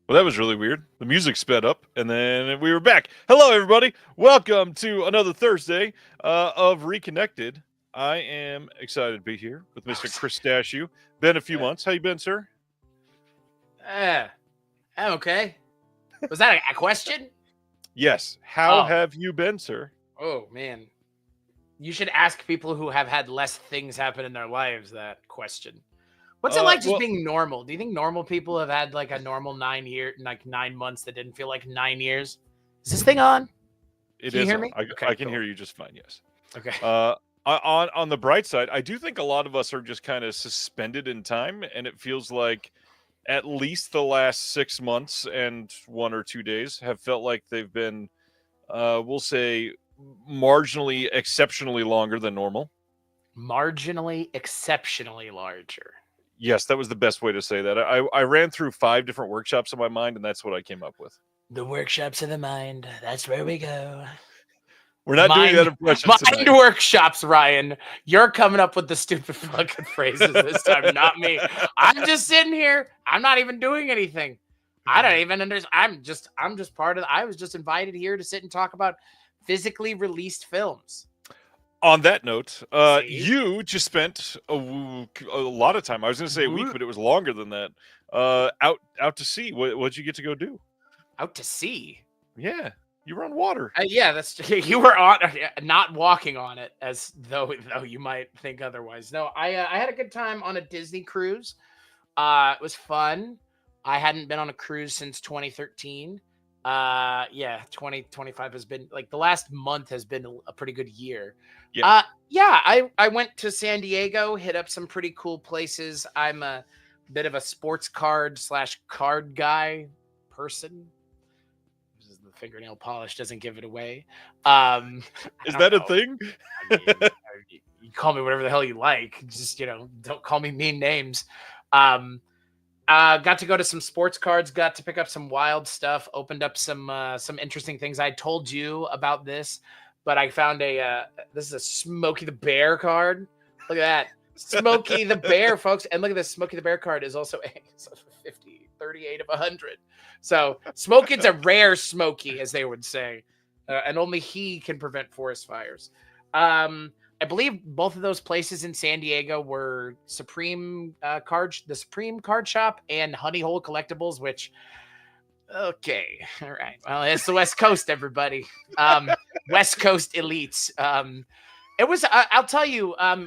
Well, that was really weird. The music sped up, and then we were back. Hello, everybody. Welcome to another Thursday of Reconnected. I am excited to be here with Mr. Chris Stachiw. Been a few months. How you been, sir? I'm okay. Was that a question? Yes. How have you been, sir? Oh, man. You should ask people who have had less things happen in their lives that question. What's it like just being normal? Do you think normal people have had like a normal 9 months that didn't feel like 9 years? Is this thing on? It Can you is hear on. me? I can hear you just fine, yes. Okay. On the bright side, I do think a lot of us are just kind of suspended in time, and it feels like at least the last 6 months and 1 or 2 days have felt like they've been, we'll say, marginally, exceptionally longer than normal. Marginally, exceptionally larger. Yes, that was the best way to say that. I ran through 5 different workshops in my mind, and that's what I came up with. The workshops of the mind. That's where we go. We're not doing that impression tonight. Mind workshops, Ryan. You're coming up with the stupid fucking phrases this time, not me. I'm just sitting here. I'm not even doing anything. I don't even understand. I'm just part of. I was just invited here to sit and talk about physically released films. On that note, you just spent a lot of time. I was going to say a week, but it was longer than that. Out to sea. What'd you get to go do? Out to sea. Yeah, you were on water. Yeah, that's you were on, not walking on it, as though you might think otherwise. No, I had a good time on a Disney cruise. It was fun. I hadn't been on a cruise since 2013. 2025 has been like the last month has been a pretty good year. I went to San Diego, hit up some pretty cool places. I'm a bit of a sports card guy person. The fingernail polish doesn't give it away. Is that a thing? You call me whatever the hell you like. Just, don't call me mean names. Got to go to some sports cards, got to pick up some wild stuff, opened up some interesting things. I told you about this, but I found this is a Smokey the Bear card. Look at that. Smokey the Bear, folks. And look at this. Smokey the Bear card is also a 50, 38 of 100. So Smokey's a rare Smokey, as they would say. And only he can prevent forest fires. I believe both of those places in San Diego were the Supreme Card Shop and Honey Hole Collectibles, which, okay, all right. Well, it's the West Coast, everybody. West Coast elites. It was, I'll tell you, I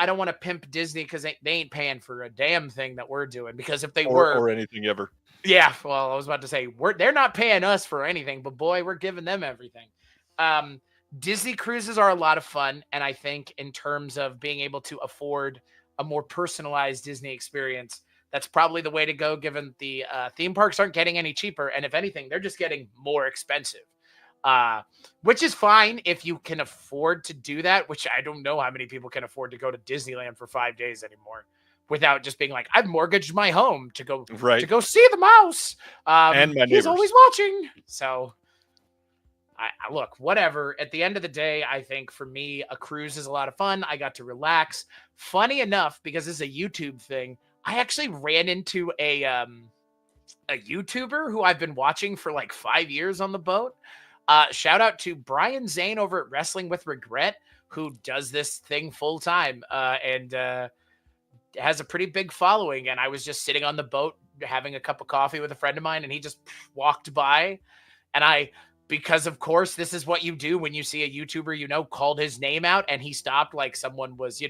don't want to pimp Disney because they ain't paying for a damn thing that we're doing, because if they were. Or anything ever. Yeah, well, I was about to say, they're not paying us for anything, but boy, we're giving them everything. Disney cruises are a lot of fun, and I think in terms of being able to afford a more personalized Disney experience, that's probably the way to go, given the theme parks aren't getting any cheaper, and if anything, they're just getting more expensive, which is fine if you can afford to do that, which I don't know how many people can afford to go to Disneyland for 5 days anymore without just being like, I've mortgaged my home to go see the mouse. And my neighbors. He's always watching, so... I look, whatever. At the end of the day, I think for me, a cruise is a lot of fun. I got to relax. Funny enough, because this is a YouTube thing, I actually ran into a YouTuber who I've been watching for like 5 years on the boat. Shout out to Brian Zayn over at Wrestling with Regret, who does this thing full time and has a pretty big following. And I was just sitting on the boat having a cup of coffee with a friend of mine, and he just walked by, and because of course this is what you do when you see a YouTuber, called his name out, and he stopped like someone was,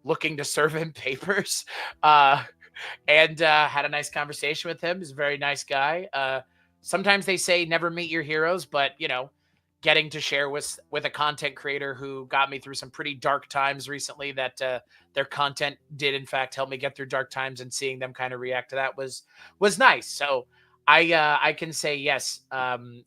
looking to serve him papers, and had a nice conversation with him. He's a very nice guy. Sometimes they say never meet your heroes, but getting to share with a content creator who got me through some pretty dark times recently, that their content did in fact help me get through dark times, and seeing them kind of react to that was nice. So I can say yes.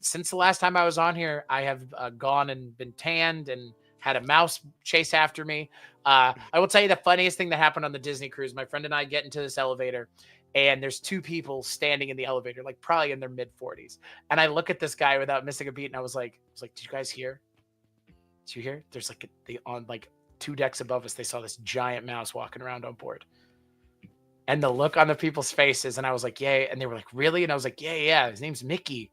Since the last time I was on here, I have gone and been tanned and had a mouse chase after me. I will tell you the funniest thing that happened on the Disney cruise. My friend and I get into this elevator, and there's 2 people standing in the elevator, like probably in their mid-40s. And I look at this guy without missing a beat, and I was like, did you guys hear? Did you hear? There's on 2 decks above us, they saw this giant mouse walking around on board. And the look on the people's faces, and I was like, yeah. And they were like, really? And I was like, yeah. His name's Mickey.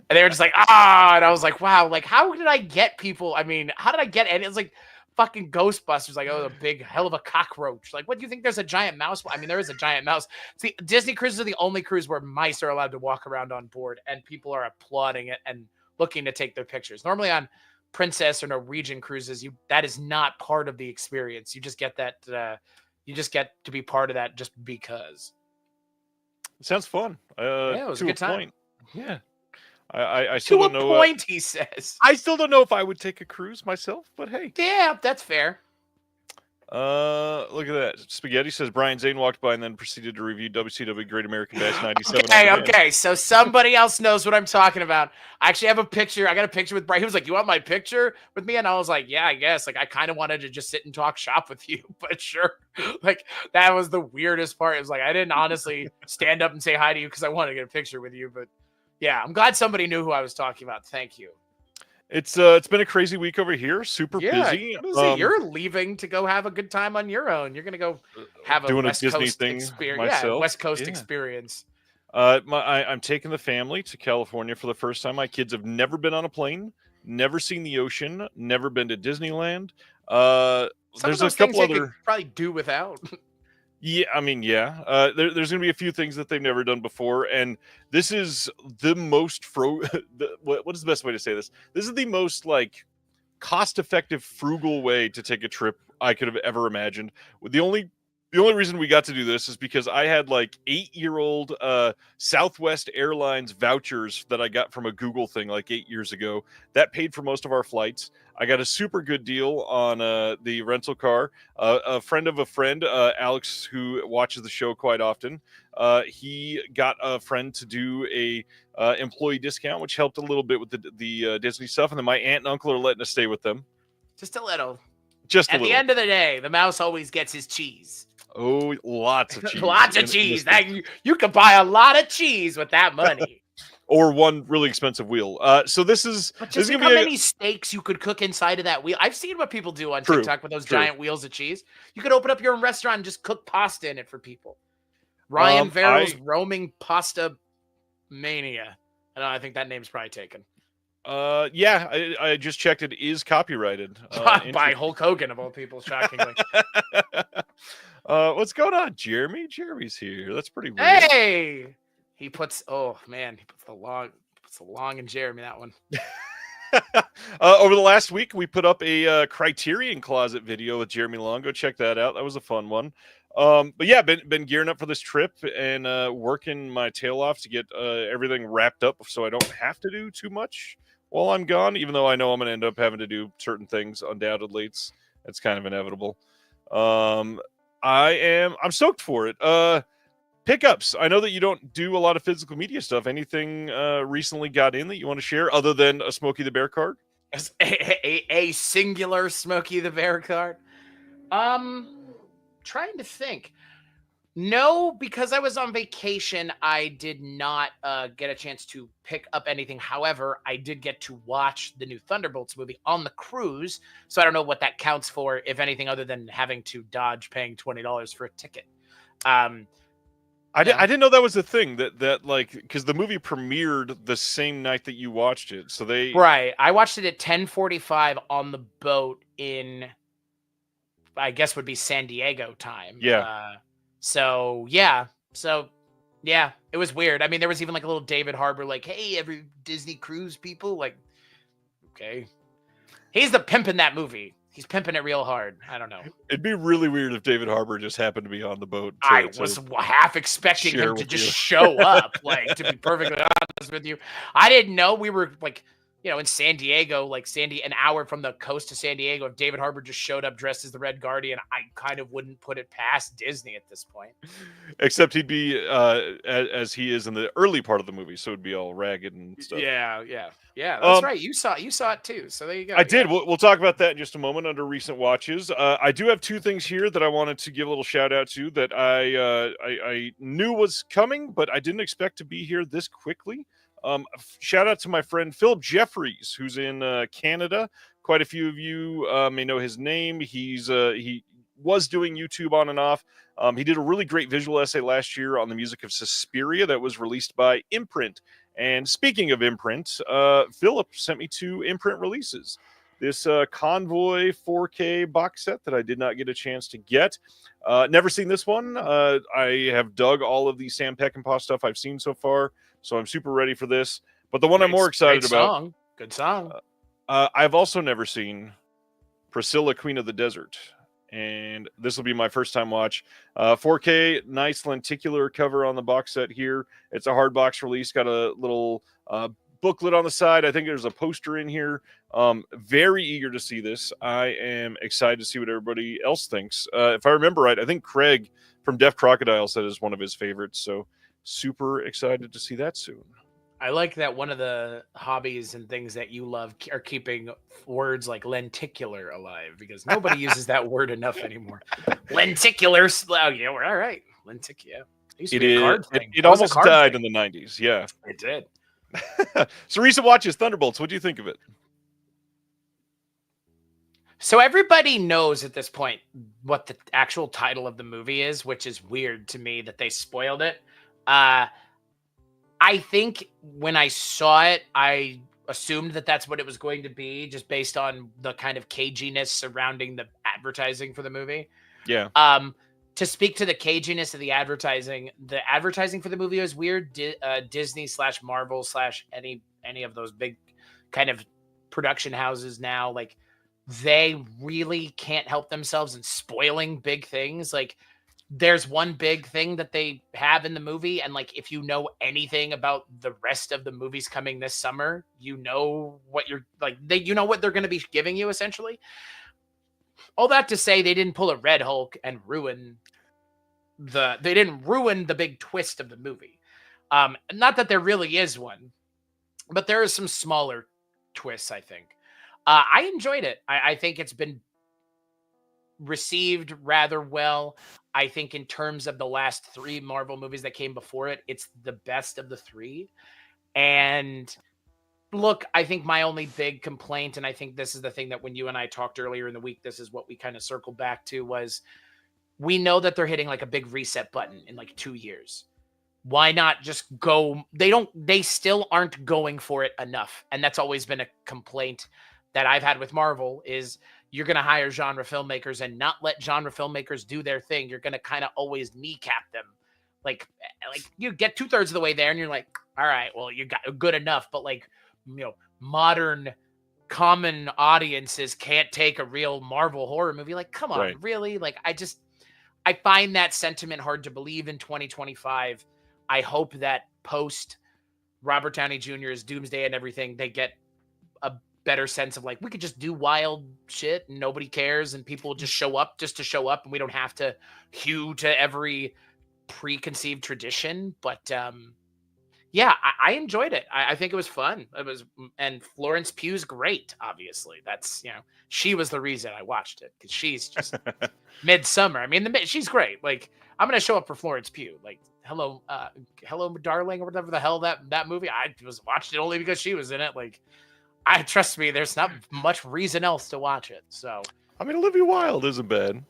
And they were just like, ah. And I was like, wow. Like, how did I get people? I mean, how did I get? And it was like fucking Ghostbusters. Like, oh, a big hell of a cockroach. Like, what do you think? There's a giant mouse. I mean, there is a giant mouse. See, Disney cruises are the only cruise where mice are allowed to walk around on board, and people are applauding it and looking to take their pictures. Normally on Princess or Norwegian cruises, that is not part of the experience. You just get that. You just get to be part of that just because. It sounds fun. Yeah, it was a good time. Point. Yeah. I still don't know. To a point, he says. I still don't know if I would take a cruise myself, but hey. Yeah, that's fair. Look at that. Spaghetti says Brian Zayn walked by and then proceeded to review WCW Great American Bash 97. Okay. So somebody else knows what I'm talking about. I actually have a picture. I got a picture with Brian. He was like, "You want my picture with me?" And I was like, "Yeah, I guess." Like, I kind of wanted to just sit and talk shop with you, but sure. Like, that was the weirdest part. It was like, I didn't honestly stand up and say hi to you because I wanted to get a picture with you. But yeah, I'm glad somebody knew who I was talking about. Thank you. It's been a crazy week over here. Super busy. You're leaving to go have a good time on your own. You're gonna go have a doing West a Disney Coast thing experience. myself. Yeah, West Coast experience. I'm taking the family to California for the first time. My kids have never been on a plane, never seen the ocean, never been to Disneyland. There's a couple other could probably do without. Yeah, I mean, yeah. There's going to be a few things that they've never done before, and this is the most what is the best way to say this? This is the most like cost-effective, frugal way to take a trip I could have ever imagined. The only reason we got to do this is because I had like 8-year-old Southwest Airlines vouchers that I got from a Google thing like 8 years ago. That paid for most of our flights. I got a super good deal on the rental car. A friend of a friend, Alex, who watches the show quite often, he got a friend to do a employee discount, which helped a little bit with the Disney stuff. And then my aunt and uncle are letting us stay with them. Just a little. Just at the end of the day, the mouse always gets his cheese. Oh, lots of cheese. Lots of cheese. You could buy a lot of cheese with that money. Or one really expensive wheel. So this is how many steaks you could cook inside of that wheel. I've seen what people do on TikTok with those giant wheels of cheese. You could open up your own restaurant and just cook pasta in it for people. Ryan Verrill's Roaming Pasta Mania. I think that name's probably taken. Yeah, I just checked. It is copyrighted by Hulk Hogan of all people. Shockingly. What's going on, Jeremy? Jeremy's here. That's pretty weird. Hey, he puts the long in Jeremy, that one. Over the last week, we put up a Criterion Closet video with Jeremy Long. Go check that out. That was a fun one. But yeah, been gearing up for this trip and working my tail off to get everything wrapped up so I don't have to do too much while I'm gone, even though I know I'm going to end up having to do certain things. Undoubtedly, it's kind of inevitable. I'm stoked for it. Pickups. I know that you don't do a lot of physical media stuff. Anything recently got in that you want to share other than a Smokey the Bear card? A singular Smokey the Bear card. Trying to think. No, because I was on vacation, I did not get a chance to pick up anything. However, I did get to watch the new Thunderbolts movie on the cruise, so I don't know what that counts for, if anything, other than having to dodge paying $20 for a ticket. I didn't know that was a thing that like, because the movie premiered the same night that you watched it, so I watched it at 10:45 on the boat in, I guess would be San Diego time. Yeah. So it was weird. I mean, there was even like a little David Harbour, like, hey, every Disney cruise people, like, okay. He's the pimp in that movie. He's pimping it real hard. I don't know. It'd be really weird if David Harbour just happened to be on the boat. I was half expecting him to just show up, like, to be perfectly honest with you. I didn't know we were, like, in San Diego, like an hour from the coast to San Diego. If David Harbour just showed up dressed as the Red Guardian, I kind of wouldn't put it past Disney at this point. Except he'd be as he is in the early part of the movie, so it'd be all ragged and stuff. Yeah. That's right. You saw it too. So there you go. I did. We'll talk about that in just a moment under recent watches. I do have two things here that I wanted to give a little shout out to that I knew was coming, but I didn't expect to be here this quickly. Shout out to my friend Philip Jeffries, who's in Canada. Quite a few of you may know his name. He was doing YouTube on and off. He did a really great visual essay last year on the music of Suspiria that was released by Imprint. And speaking of Imprint, Philip sent me 2 Imprint releases. This Convoy 4K box set that I did not get a chance to get. Never seen this one. I have dug all of the Sam Peckinpah stuff I've seen so far, so I'm super ready for this. But the one I'm more excited about... Good song. I've also never seen Priscilla, Queen of the Desert. And this will be my first time watch. 4K, nice lenticular cover on the box set here. It's a hard box release. Got a little booklet on the side. I think there's a poster in here. Very eager to see this. I am excited to see what everybody else thinks. If I remember right, I think Craig from Deaf Crocodile said it's one of his favorites. So super excited to see that soon. I like that one of the hobbies and things that you love are keeping words like lenticular alive, because nobody uses that word enough anymore. Lenticular. Oh, yeah, we're all right. Lenticular. It almost died in the 90s. Yeah, it did. So recent watches, Thunderbolts. What do you think of it? So everybody knows at this point what the actual title of the movie is, which is weird to me that they spoiled it. I think when I saw it, I assumed that that's what it was going to be, just based on the kind of caginess surrounding the advertising for the movie. Yeah. To speak to the caginess of the advertising for the movie was weird. Disney / Marvel / any of those big kind of production houses now, like, they really can't help themselves in spoiling big things. Like, there's one big thing that they have in the movie, and like, if you know anything about the rest of the movies coming this summer, you know what you're like, you know what they're going to be giving you, essentially. All that to say, they didn't pull a Red Hulk and ruin the big twist of the movie. Not that there really is one, but there are some smaller twists, I think. I enjoyed it. I think it's been received rather well. I think in terms of the last 3 Marvel movies that came before it, it's the best of the 3. And look, I think my only big complaint, and I think this is the thing that when you and I talked earlier in the week, this is what we kind of circled back to, was we know that they're hitting like a big reset button in like 2 years. Why not just go? They still aren't going for it enough. And that's always been a complaint that I've had with Marvel, is you're going to hire genre filmmakers and not let genre filmmakers do their thing. You're going to kind of always kneecap them. Like you get 2/3 of the way there and you're like, all right, well, you got good enough. But like, modern common audiences can't take a real Marvel horror movie. Like, come on, right. Really? Like, I find that sentiment hard to believe in 2025. I hope that post Robert Downey Jr.'s Doomsday and everything, they get a better sense of like, we could just do wild shit and nobody cares and people just show up just to show up and we don't have to hew to every preconceived tradition. But yeah, I enjoyed it. I think it was fun. And Florence Pugh's great, obviously. That's, she was the reason I watched it, because she's just Midsummer. I mean, she's great. Like, I'm gonna show up for Florence Pugh. Like, hello, darling, or whatever the hell that movie. I watched it only because she was in it. Like, trust me, there's not much reason else to watch it. So, I mean, Olivia Wilde isn't bad.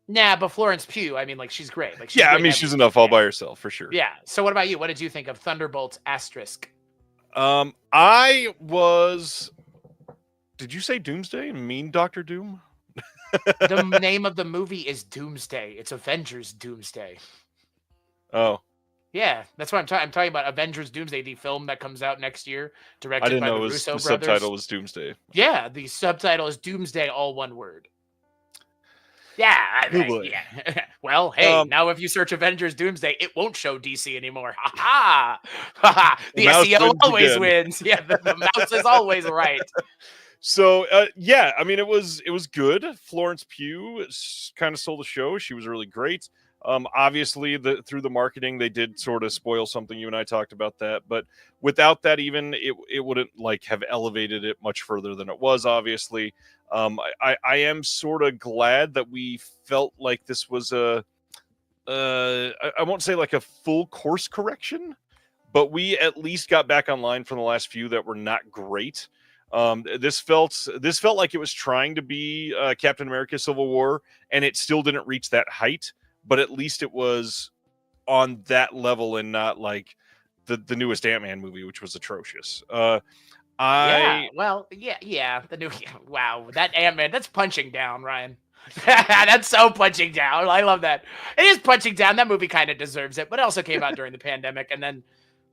Nah, but Florence Pugh, I mean, like, she's great. Like, she's enough all by herself for sure. Yeah. So, what about you? What did you think of Thunderbolts ***? Did you say Doomsday? Mean Doctor Doom? The name of the movie is Doomsday. It's Avengers Doomsday. Oh. Yeah, that's what I'm talking about. Avengers Doomsday, the film that comes out next year, directed by the Russo brothers. Subtitle was Doomsday. Yeah, the subtitle is Doomsday, all one word. Yeah. Yeah. Well, hey, now if you search Avengers Doomsday, it won't show DC anymore. Ha ha! Ha ha! The SEO always wins. Yeah, the mouse is always right. So yeah, I mean, it was good. Florence Pugh kind of stole the show. She was really great. Obviously, through the marketing, they did sort of spoil something. You and I talked about that, but without that, even it wouldn't like have elevated it much further than it was. Obviously, I am sort of glad that we felt like this was I won't say like a full course correction, but we at least got back online from the last few that were not great. This felt like it was trying to be Captain America: Civil War, and it still didn't reach that height. But at least it was on that level, and not like the newest Ant-Man movie, which was atrocious. Yeah, I well, yeah. The new wow, that Ant-Man, that's punching down, Ryan. That's so punching down. I love that. It is punching down. That movie kind of deserves it, but it also came out during the pandemic, and then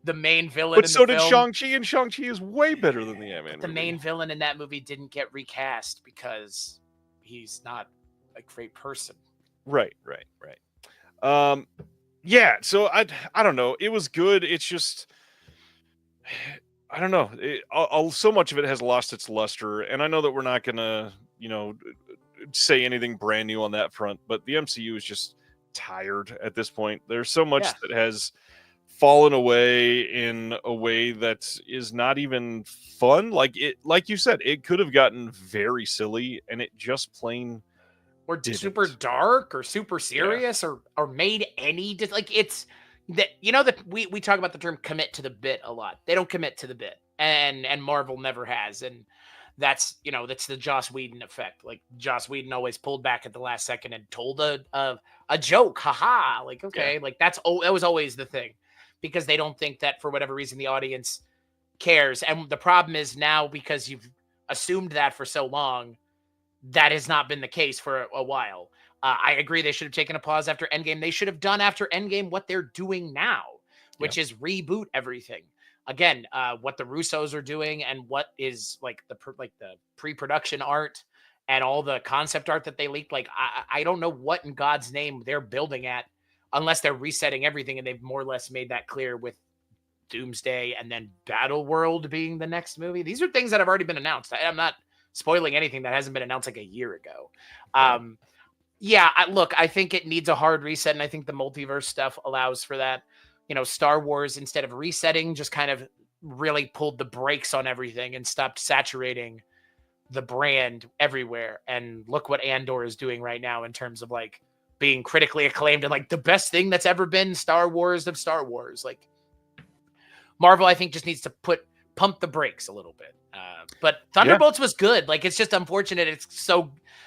the main villain But in the so did film, Shang-Chi, and Shang-Chi is way better than the but Ant-Man the movie. main villain in that movie didn't get recast because he's not a great person. Right. Yeah, so I don't know. It was good. It's just I don't know. So much of it has lost its luster, and I know that we're not gonna, say anything brand new on that front. But the MCU is just tired at this point. There's so Yeah. much that has fallen away in a way that is not even fun. Like you said, it could have gotten very silly, and it just plain Or didn't. super dark or super Yeah. serious or made any like it's that that we talk about the term commit to the bit a lot. They don't commit to the bit, and Marvel never has, and that's that's the Joss Whedon effect. Like Joss Whedon always pulled back at the last second and told a joke, haha, like okay, like that was always the thing, because they don't think that for whatever reason the audience cares, and the problem is now because you've assumed that for so long, that has not been the case for a while. I agree they should have taken a pause after Endgame. They should have done after Endgame what they're doing now, which is reboot everything. Again, what the Russos are doing and what is like the pre-production art and all the concept art that they leaked. Like I don't know what in God's name they're building at, unless they're resetting everything, and they've more or less made that clear with Doomsday and then Battle World being the next movie. These are things that have already been announced. I'm not spoiling anything that hasn't been announced like a year ago. Yeah, look, I think it needs a hard reset, and I think the multiverse stuff allows for that. Star Wars, instead of resetting, just kind of really pulled the brakes on everything and stopped saturating the brand everywhere. And look what Andor is doing right now in terms of like being critically acclaimed and like the best thing that's ever been Star Wars of Star Wars. Like Marvel, I think, just needs to pump the brakes a little bit. But Thunderbolts was good. Like, it's just unfortunate. It's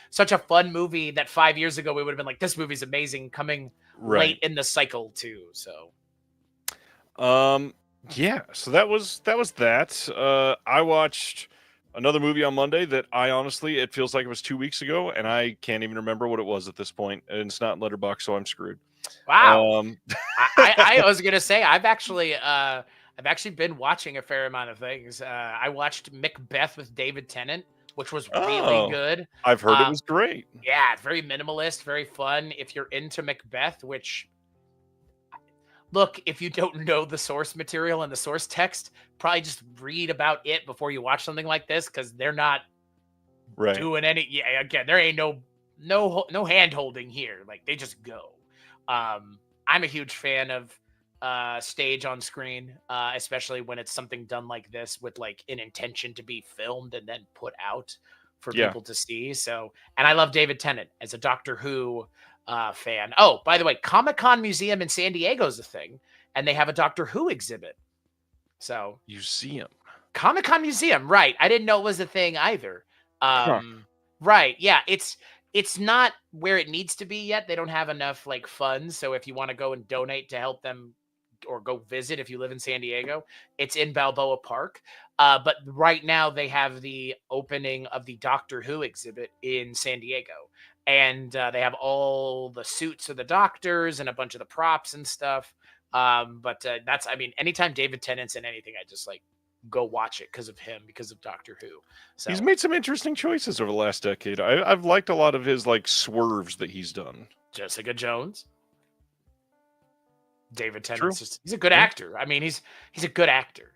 such a fun movie that 5 years ago we would have been like, this movie's amazing, coming late in the cycle too. So, yeah. So that was that. I watched another movie on Monday that I honestly, it feels like it was 2 weeks ago, and I can't even remember what it was at this point. And it's not Letterboxd, so I'm screwed. Wow. I was gonna say I've actually been watching a fair amount of things. I watched Macbeth with David Tennant, which was really good. I've heard it was great. Yeah, it's very minimalist, very fun. If you're into Macbeth, which look, if you don't know the source material and the source text, probably just read about it before you watch something like this, because they're not doing any. Yeah, again, there ain't no hand holding here. Like they just go. I'm a huge fan of stage on screen, especially when it's something done like this with like an intention to be filmed and then put out for people to see. So, and I love David Tennant as a Doctor Who fan. Oh, by the way, Comic-Con Museum in San Diego is a thing, and they have a Doctor Who exhibit. So museum, Comic-Con Museum, right? I didn't know it was a thing either. Right? Yeah, it's not where it needs to be yet. They don't have enough like funds. So if you want to go and donate to help them or go visit, if you live in San Diego, it's in Balboa Park. But right now they have the opening of the Doctor Who exhibit in San Diego. And they have all the suits of the doctors and a bunch of the props and stuff. But that's, I mean, anytime David Tennant's in anything, I just like go watch it because of him, because of Doctor Who. So he's made some interesting choices over the last decade. I've liked a lot of his like swerves that he's done. Jessica Jones, David Tennant's just, he's a good actor. I mean, he's a good actor.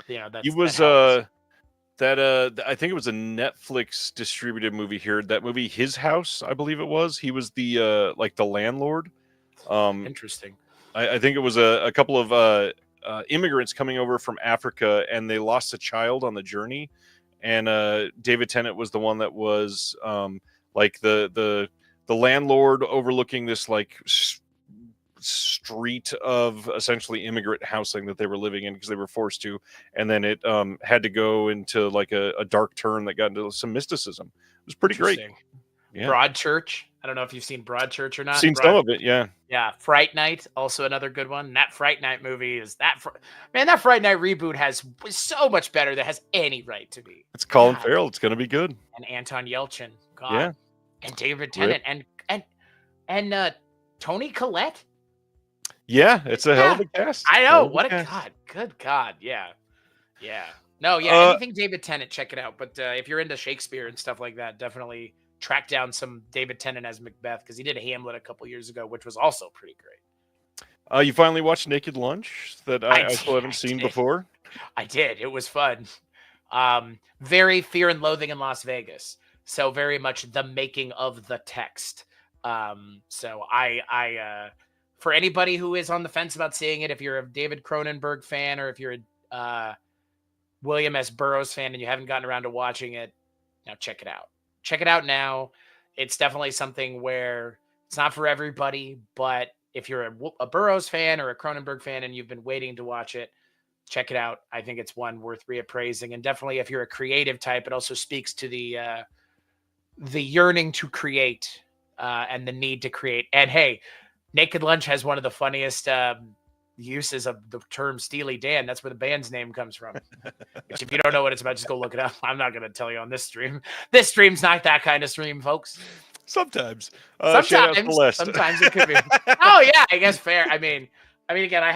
You know, he was I think it was a Netflix distributed movie here. That movie, His House, I believe it was. He was the like the landlord. Interesting. I think it was a couple of immigrants coming over from Africa, and they lost a child on the journey. And David Tennant was the one that was like the landlord overlooking this like street of essentially immigrant housing that they were living in because they were forced to, and then it had to go into like a dark turn that got into some mysticism. It was pretty great. Yeah. Broadchurch. I don't know if you've seen Broadchurch or not. Seen some of it, yeah. Yeah, Fright Night, also another good one. That Fright Night movie is that that Fright Night reboot was so much better than it has any right to be. It's Colin Farrell. It's going to be good. And Anton Yelchin. God. Yeah. And David Tennant and Toni Collette. Yeah, it's a hell of a cast. I know. What a god. Good God. Yeah. Yeah. No, yeah. Anything David Tennant, check it out. But if you're into Shakespeare and stuff like that, definitely track down some David Tennant as Macbeth, because he did Hamlet a couple years ago, which was also pretty great. You finally watched Naked Lunch that I still haven't seen before? I did. It was fun. Very Fear and Loathing in Las Vegas. So very much the making of the text. So I for anybody who is on the fence about seeing it, if you're a David Cronenberg fan or if you're a William S. Burroughs fan and you haven't gotten around to watching it, now check it out. Check it out now. It's definitely something where it's not for everybody, but if you're a Burroughs fan or a Cronenberg fan and you've been waiting to watch it, check it out. I think it's one worth reappraising. And definitely if you're a creative type, it also speaks to the yearning to create and the need to create. And hey, Naked Lunch has one of the funniest uses of the term Steely Dan. That's where the band's name comes from. Which, if you don't know what it's about, just go look it up. I'm not going to tell you on this stream. This stream's not that kind of stream, folks. Sometimes. Sometimes it could be. Oh yeah, I guess fair. I mean, again, I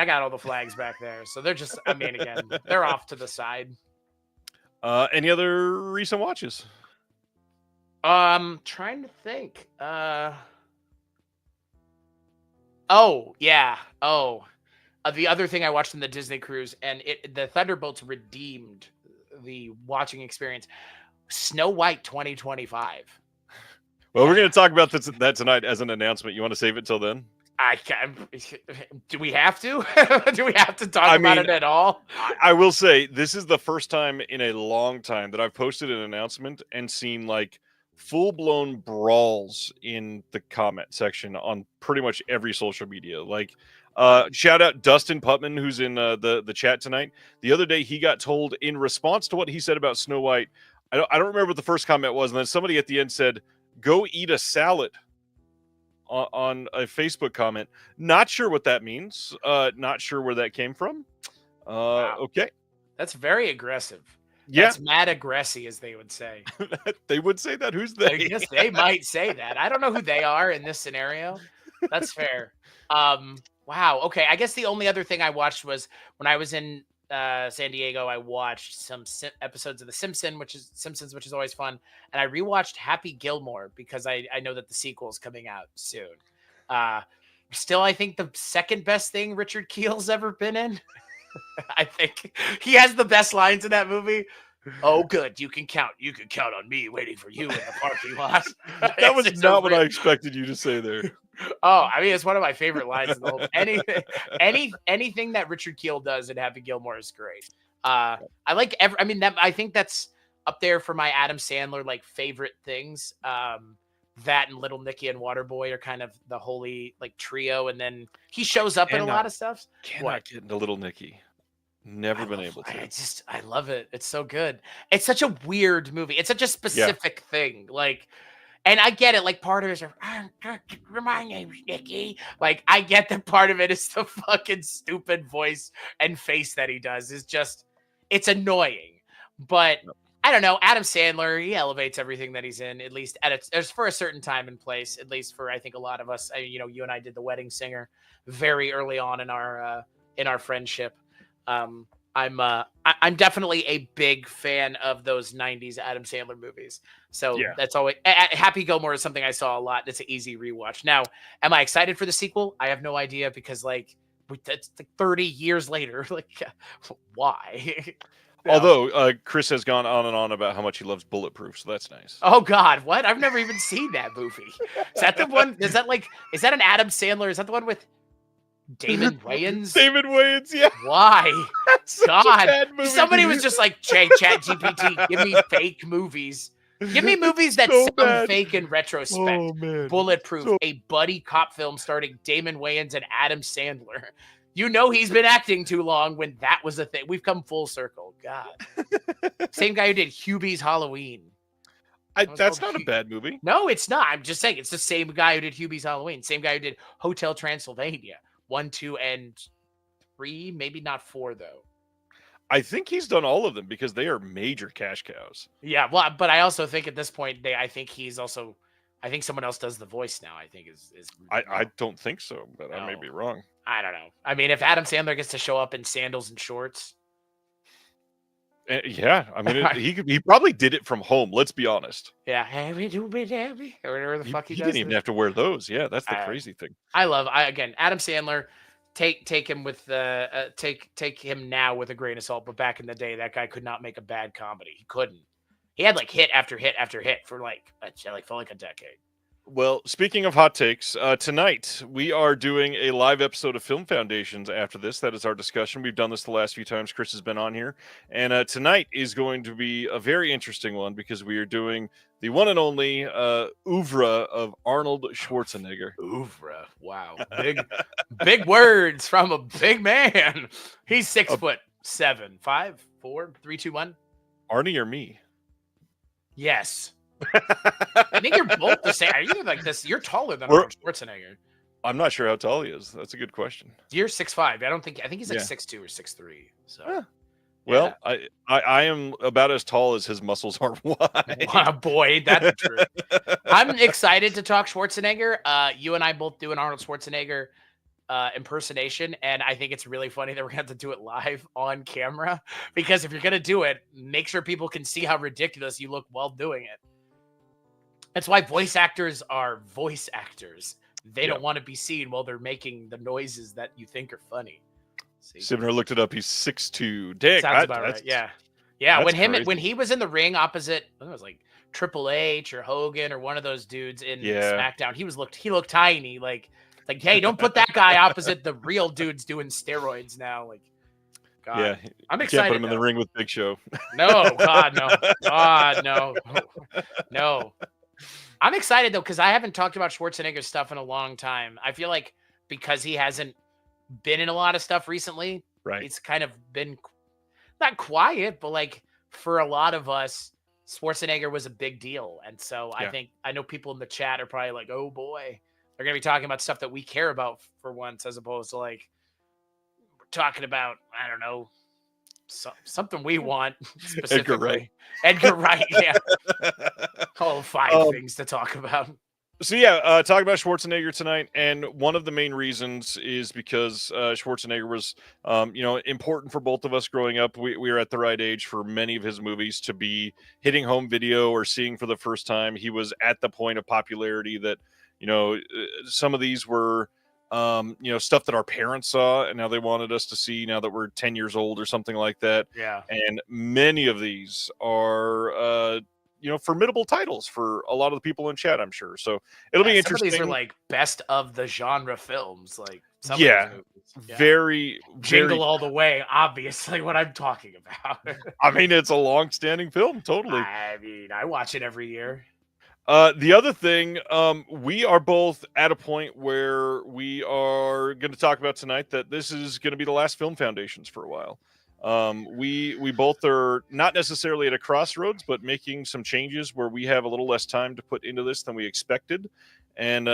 got all the flags back there, so they're just. Again, they're off to the side. Any other recent watches? Trying to think. Oh, yeah. The other thing I watched in the Disney cruise, and the Thunderbolts redeemed the watching experience. Snow White 2025. Well, we're going to talk about that tonight as an announcement. You want to save it till then? Do we have to? Do we have to talk about it at all? I will say this is the first time in a long time that I've posted an announcement and seen like full-blown brawls in the comment section on pretty much every social media. Like shout out Dustin Putman, who's in the chat tonight. The other day he got told in response to what he said about Snow White, I don't remember what the first comment was, and then somebody at the end said, "Go eat a salad." On a Facebook comment. Not sure what that means. Not sure where that came from. Wow. Okay. That's very aggressive. Yeah. That's mad aggressive, as they would say. They would say that? Who's they? I guess they might say that. I don't know who they are in this scenario. That's fair. Wow. Okay. I guess the only other thing I watched was when I was in San Diego, I watched some episodes of The Simpsons, which is always fun. And I rewatched Happy Gilmore because I know that the sequel is coming out soon. Still, I think the second best thing Richard Keel's ever been in. I think he has the best lines in that movie. Oh, good. You can count on me waiting for you in the parking lot. That was not what I expected you to say there. Oh, it's one of my favorite lines in the whole anything that Richard Keel does in Happy Gilmore is great. I like I think that's up there for my Adam Sandler like favorite things. That and Little Nicky and Waterboy are kind of the holy like trio, and then he shows up in a lot of stuff. Cannot get into Little Nicky. Never been able to. I love it. It's so good. It's such a weird movie. It's such a specific thing. Like, and I get it. Like, part of it is, my name's Nicky. Like, I get that part of it is the fucking stupid voice and face that he does. Is just, it's annoying. But I don't know. Adam Sandler, he elevates everything that he's in, at least as for a certain time and place. At least for I think a lot of us. You and I did The Wedding Singer very early on in our friendship. I'm definitely a big fan of those 90s Adam Sandler movies. So that's always Happy Gilmore is something I saw a lot. It's an easy rewatch. Now, am I excited for the sequel? I have no idea because it's like 30 years later. Like, why? Although Chris has gone on and on about how much he loves Bulletproof, so that's nice. Oh God, what? I've never even seen that movie. Is that the one? Is that an Adam Sandler? Is that the one with Damon Wayans? Damon Wayans, yeah. Why? That's such a bad movie. Somebody was just like, Chat GPT, give me fake movies Give me movies that So sound bad. fake in retrospect. Oh man. Bulletproof, So a buddy cop film starring Damon Wayans and Adam Sandler. You know he's been acting too long when that was a thing. We've come full circle. God. Same guy who did Hubie's Halloween. that's not a bad movie. No, it's not. I'm just saying it's the same guy who did Hubie's Halloween. Same guy who did Hotel Transylvania. 1, 2, and 3. Maybe not 4, though. I think he's done all of them because they are major cash cows. Yeah, well, but I also think at this point, I think someone else does the voice now. I think is I don't think so, but I may No. be wrong. I don't know. I mean, if Adam Sandler gets to show up in sandals and shorts, Yeah, I mean, he probably did it from home. Let's be honest. yeah, happy to be happy, or whatever the fuck he does. Didn't even have to wear those. Yeah, that's the crazy thing. Again, Adam Sandler. Take him with take him now with a grain of salt, but back in the day, that guy could not make a bad comedy. He couldn't. He had like hit after hit after hit for like a decade. Well, speaking of hot takes, tonight we are doing a live episode of Film Foundations after this. That is our discussion. We've done this the last few times Chris has been on here. And tonight is going to be a very interesting one because we are doing the one and only oeuvre of Arnold Schwarzenegger. Oeuvre. Wow. Big words from a big man. He's 6'7", 5, 4, 3, 2, 1. Arnie or me? Yes. I think you're both the same. Are you like this? You're taller than Arnold Schwarzenegger. I'm not sure how tall he is. That's a good question. You're 6'5". I think he's like 6'2" or 6'3". So, well, I am about as tall as his muscles are wide. Wow, boy, that's true. I'm excited to talk Schwarzenegger. You and I both do an Arnold Schwarzenegger impersonation, and I think it's really funny that we're gonna have to do it live on camera because if you're gonna do it, make sure people can see how ridiculous you look while doing it. That's why voice actors are voice actors. They don't want to be seen while they're making the noises that you think are funny. Sivner looked it up. He's 6'2". Dick. Sounds about right. Yeah. When he was in the ring opposite, I think it was like Triple H or Hogan or one of those dudes in SmackDown, he looked tiny. Like, hey, don't put that guy opposite the real dudes doing steroids now. Like, God. Yeah, I'm excited. Can't put him in the ring with Big Show. No, God, no. God, no. No. I'm excited, though, because I haven't talked about Schwarzenegger stuff in a long time. I feel like because he hasn't been in a lot of stuff recently, right? It's kind of been not quiet, but like for a lot of us, Schwarzenegger was a big deal. And so I know people in the chat are probably like, oh boy, they're going to be talking about stuff that we care about for once, as opposed to like talking about, I don't know, something we want specifically. Edgar Wright, yeah. All 5 things to talk about. So talk about Schwarzenegger tonight, and one of the main reasons is because Schwarzenegger was, important for both of us growing up. We were at the right age for many of his movies to be hitting home video or seeing for the first time. He was at the point of popularity that, some of these were, stuff that our parents saw, and now they wanted us to see now that we're 10 years old or something like that. Yeah. And many of these are, formidable titles for a lot of the people in chat, I'm sure. So it'll be interesting. Some of these are like best of the genre films. Like some very Jingle All the Way, obviously what I'm talking about. I mean, it's a long-standing film, totally. I mean, I watch it every year. The other thing, we are both at a point where we are going to talk about tonight that this is going to be the last Film Foundations for a while. We both are not necessarily at a crossroads, but making some changes where we have a little less time to put into this than we expected, and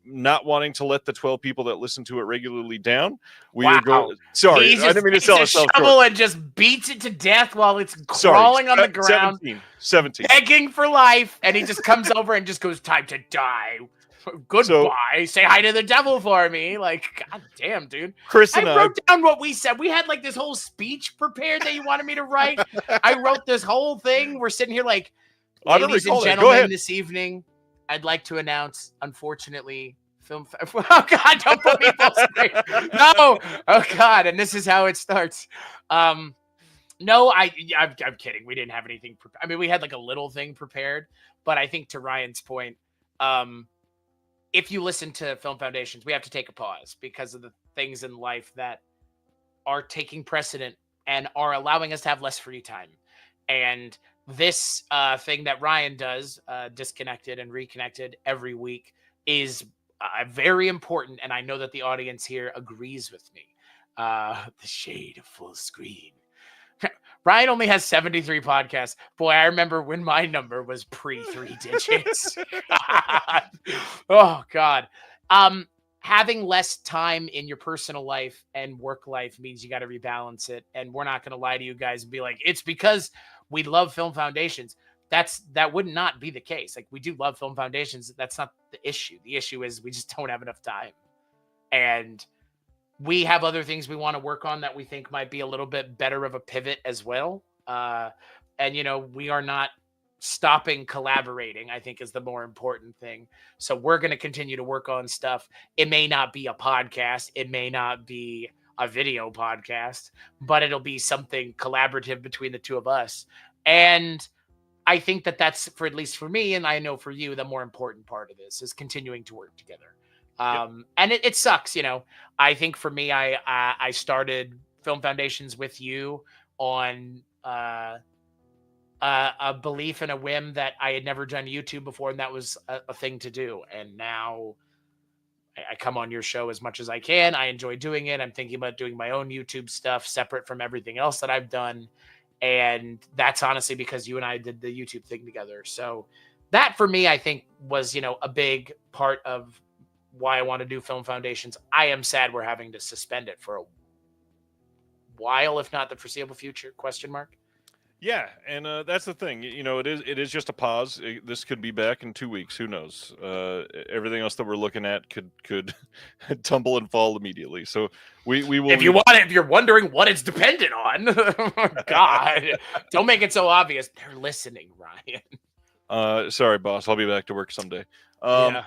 not wanting to let the 12 people that listen to it regularly down. We are going. Sorry, I didn't mean to sell ourselves short. And just beats it to death while it's crawling on the ground, 17, begging for life, and he just comes over and just goes, "Time to die." Goodbye. Say hi to the devil for me. Like, god damn, dude. Chris and I wrote down what we said. We had like this whole speech prepared that you wanted me to write. I wrote this whole thing. We're sitting here like, ladies and gentlemen, this evening, I'd like to announce, unfortunately, oh god, don't put me full screen. No. Oh god, and this is how it starts. No, I'm kidding. We didn't have anything prepared. I mean, we had like a little thing prepared, but I think to Ryan's point, if you listen to Film Foundations, we have to take a pause because of the things in life that are taking precedent and are allowing us to have less free time. And this thing that Ryan does, Disconnected and Reconnected every week, is very important, and I know that the audience here agrees with me. The shade of full screen. Ryan only has 73 podcasts. Boy, I remember when my number was pre 3 digits. God. Oh God. Having less time in your personal life and work life means you got to rebalance it. And we're not going to lie to you guys and be like, it's because we love Film Foundations. That would not be the case. Like, we do love Film Foundations. That's not the issue. The issue is we just don't have enough time. And we have other things we want to work on that we think might be a little bit better of a pivot as well. And, you know, we are not stopping collaborating, I think, is the more important thing. So we're going to continue to work on stuff. It may not be a podcast. It may not be a video podcast, but it'll be something collaborative between the two of us. And I think that that's, for at least for me, and I know for you, the more important part of this is continuing to work together. And it sucks, you know. I think for me, I started Film Foundations with you on a belief and a whim that I had never done YouTube before, and that was a thing to do. And now I come on your show as much as I can. I enjoy doing it. I'm thinking about doing my own YouTube stuff separate from everything else that I've done. And that's honestly because you and I did the YouTube thing together. So that for me, I think was, you know, a big part of why I want to do Film Foundations. I am sad we're having to suspend it for a while, if not the foreseeable future, ? Yeah, and that's the thing. You know, it is just a pause. This could be back in 2 weeks. Who knows? Everything else that we're looking at could tumble and fall immediately. So we will. If you're wondering what it's dependent on, God, don't make it so obvious. They're listening, Ryan. Sorry, boss. I'll be back to work someday. Yeah.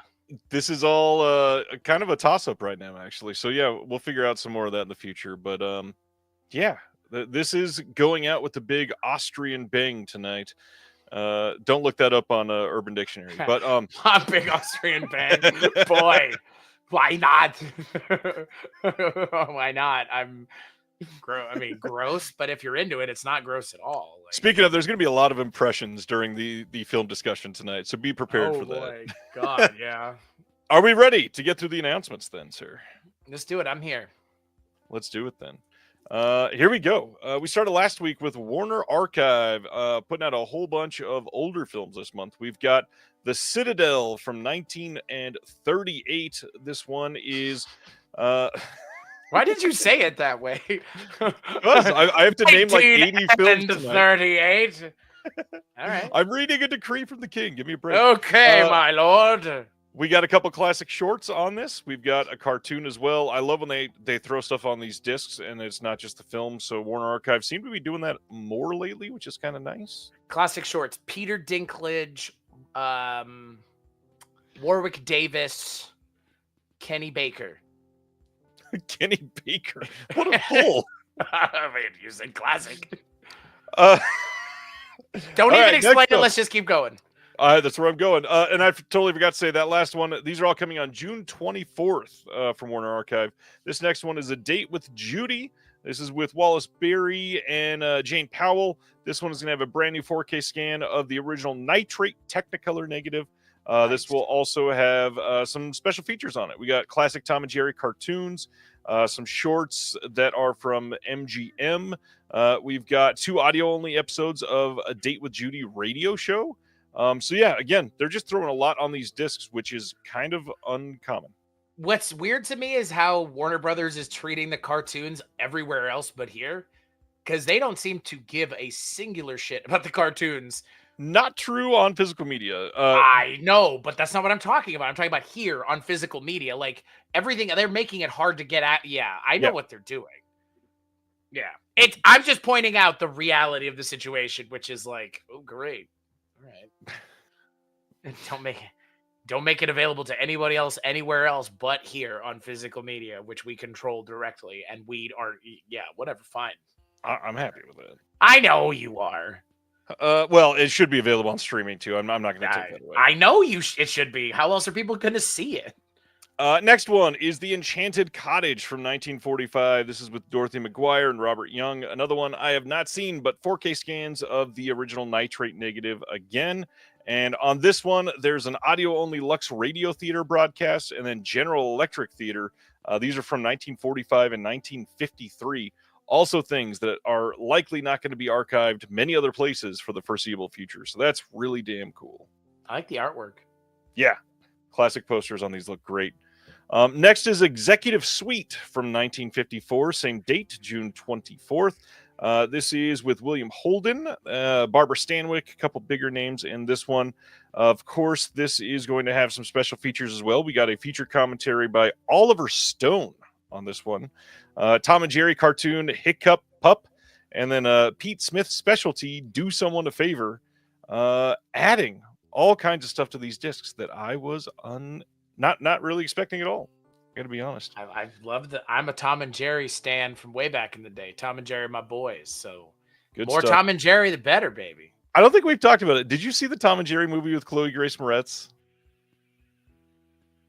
This is all kind of a toss-up right now, actually. So yeah, we'll figure out some more of that in the future. But yeah. This is going out with the big Austrian bang tonight. Don't look that up on Urban Dictionary. But a big Austrian bang, boy. Why not? Why not? I mean, gross. But if you're into it, it's not gross at all. Like, speaking of, there's going to be a lot of impressions during the film discussion tonight, so be prepared for that. Oh my God, yeah. Are we ready to get through the announcements then, sir? Let's do it. I'm here. Let's do it then. Here we go. We started last week with Warner Archive, putting out a whole bunch of older films this month. We've got The Citadel from 1938. This one is why did you say it that way? I have to name like 80 films tonight. 38. All right. I'm reading a decree from the king. Give me a break. Okay, my lord. We got a couple classic shorts on this. We've got a cartoon as well. I love when they throw stuff on these discs and it's not just the film. So Warner Archive seem to be doing that more lately, which is kind of nice. Classic shorts. Peter Dinklage, Warwick Davis, Kenny Baker. Kenny Baker. What a pull. I mean, you said classic. Don't even explain it. Let's just keep going. That's where I'm going. And I totally forgot to say that last one. These are all coming on June 24th from Warner Archive. This next one is A Date with Judy. This is with Wallace Beery and Jane Powell. This one is going to have a brand new 4K scan of the original Nitrate Technicolor negative. This will also have some special features on it. We got classic Tom and Jerry cartoons, some shorts that are from MGM. We've got 2 audio-only episodes of A Date with Judy radio show. So yeah, again, they're just throwing a lot on these discs, which is kind of uncommon. What's weird to me is how Warner Brothers is treating the cartoons everywhere else but here, because they don't seem to give a singular shit about the cartoons. Not true on physical media. I know, but that's not what I'm talking about. I'm talking about here on physical media. Like, everything, they're making it hard to get at. Yeah, I know what they're doing. Yeah. I'm just pointing out the reality of the situation, which is like, oh, great. All right. Don't make it available to anybody else anywhere else but here on physical media, which we control directly, and we are whatever, fine. I'm happy with it. I know you are. Well, it should be available on streaming too. I'm not going to take that away. I know it should be. How else are people going to see it? Next one is The Enchanted Cottage from 1945. This is with Dorothy McGuire and Robert Young. Another one I have not seen, but 4K scans of the original nitrate negative again. And on this one, there's an audio-only Lux Radio Theater broadcast and then General Electric Theater. These are from 1945 and 1953. Also things that are likely not going to be archived many other places for the foreseeable future. So that's really damn cool. I like the artwork. Yeah. Classic posters on these look great. Next is Executive Suite from 1954. Same date, June 24th. This is with William Holden, Barbara Stanwyck, a couple bigger names in this one. Of course, this is going to have some special features as well. We got a feature commentary by Oliver Stone on this one. Tom and Jerry cartoon Hiccup Pup, and then Pete Smith's specialty, Do Someone a Favor, adding all kinds of stuff to these discs that I was not really expecting at all. Gotta be honest. I love that. I'm a Tom and Jerry stan from way back in the day. Tom and Jerry are my boys, so Good more stuff. Tom and Jerry, the better, baby. I don't think we've talked about it. Did you see the Tom and Jerry movie with Chloe Grace Moretz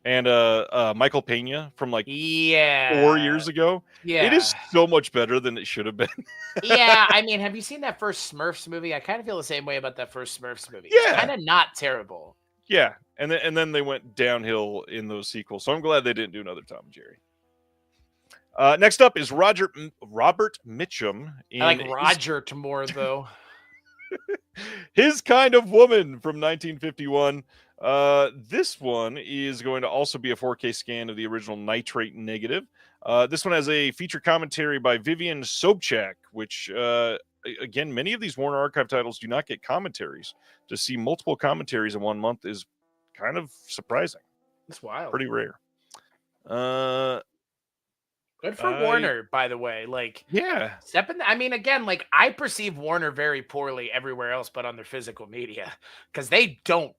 and Michael Pena from like 4 years ago? Yeah, it is so much better than it should have been. Yeah, I mean, have you seen that first Smurfs movie? I kind of feel the same way about that first Smurfs movie. Yeah, It's kind of not terrible. Yeah, and then they went downhill in those sequels. So I'm glad they didn't do another Tom and Jerry. Next up is Robert Mitchum. I like Roger more though. His Kind of Woman from 1951. This one is going to also be a 4K scan of the original nitrate negative. This one has a feature commentary by Vivian Sobchak, which, again, many of these Warner Archive titles do not get commentaries. To see multiple commentaries in 1 month is kind of surprising. It's wild. Pretty rare. Good for Warner, by the way. Like, yeah. I mean, again, like, I perceive Warner very poorly everywhere else but on their physical media because they don't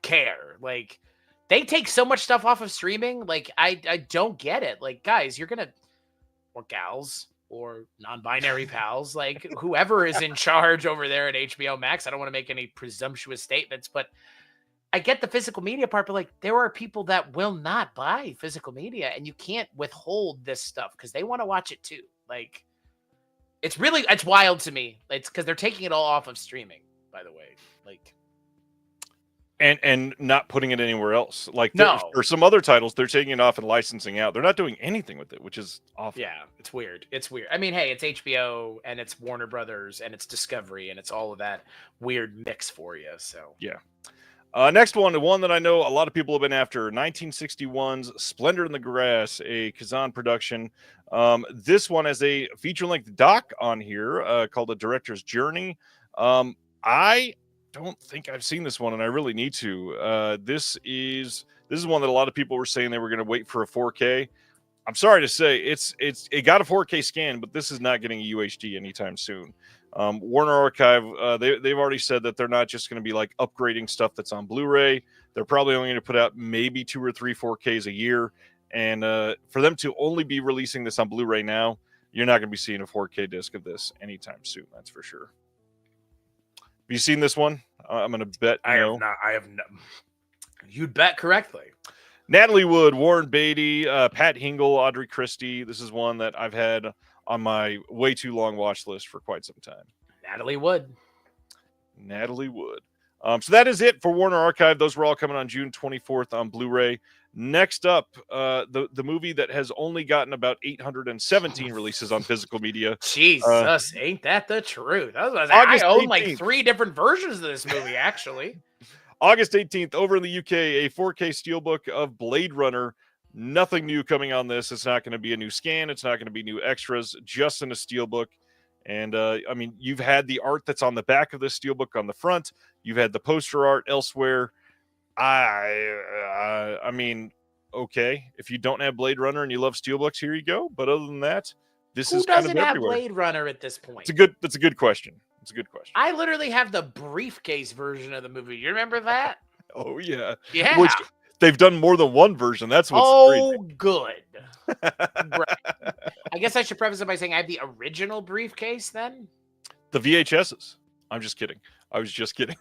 care. Like, they take so much stuff off of streaming. Like, I don't get it. Like, guys, you're gonna, or gals, or non-binary pals, like whoever is in charge over there at HBO Max. I don't want to make any presumptuous statements, but I get the physical media part, but like there are people that will not buy physical media and you can't withhold this stuff because they want to watch it too. Like it's wild to me. It's because they're taking it all off of streaming, by the way. Like and not putting it anywhere else. Like no. For some other titles, they're taking it off and licensing out. They're not doing anything with it, which is awful. Yeah, it's weird. It's weird. I mean, hey, it's HBO and it's Warner Brothers and it's Discovery and it's all of that weird mix for you. So yeah. Next one, the one that I know a lot of people have been after, 1961's Splendor in the Grass, a Kazan production. This one has a feature-length doc on here called The Director's Journey. I don't think I've seen this one, and I really need to. This is one that a lot of people were saying they were going to wait for a 4K. I'm sorry to say, it got a 4K scan, but this is not getting a UHD anytime soon. Warner Archive, they've already said that they're not just going to be like upgrading stuff that's on Blu-ray. They're probably only going to put out maybe 2 or 3 4Ks a year. And for them to only be releasing this on Blu-ray now, you're not going to be seeing a 4K disc of this anytime soon. That's for sure. Have you seen this one? I'm going to bet no. I have not. You'd bet correctly. Natalie Wood, Warren Beatty, Pat Hingle, Audrey Christie. This is one that I've had on my way too long watch list for quite some time. Natalie Wood. So that is it for Warner Archive. Those were all coming on June 24th on Blu-ray. Next up, the movie that has only gotten about 817 releases on physical media. Jesus, ain't that the truth? I own like 3 different versions of this movie, actually. August 18th, over in the UK, a 4K steelbook of Blade Runner. Nothing new coming on this. It's not going to be a new scan. It's not going to be new extras, just in a steelbook. And, I mean, you've had the art that's on the back of this steelbook on the front. You've had the poster art elsewhere. I mean, okay. If you don't have Blade Runner and you love steelbooks, here you go. But other than that, this is kind of everywhere. Who doesn't have Blade Runner at this point? That's a good question. I literally have the briefcase version of the movie. You remember that? Oh, yeah. Yeah. Which, they've done more than one version. That's what's crazy. Good. Right. I guess I should preface it by saying I have the original briefcase then. The VHSs. I'm just kidding. I was just kidding.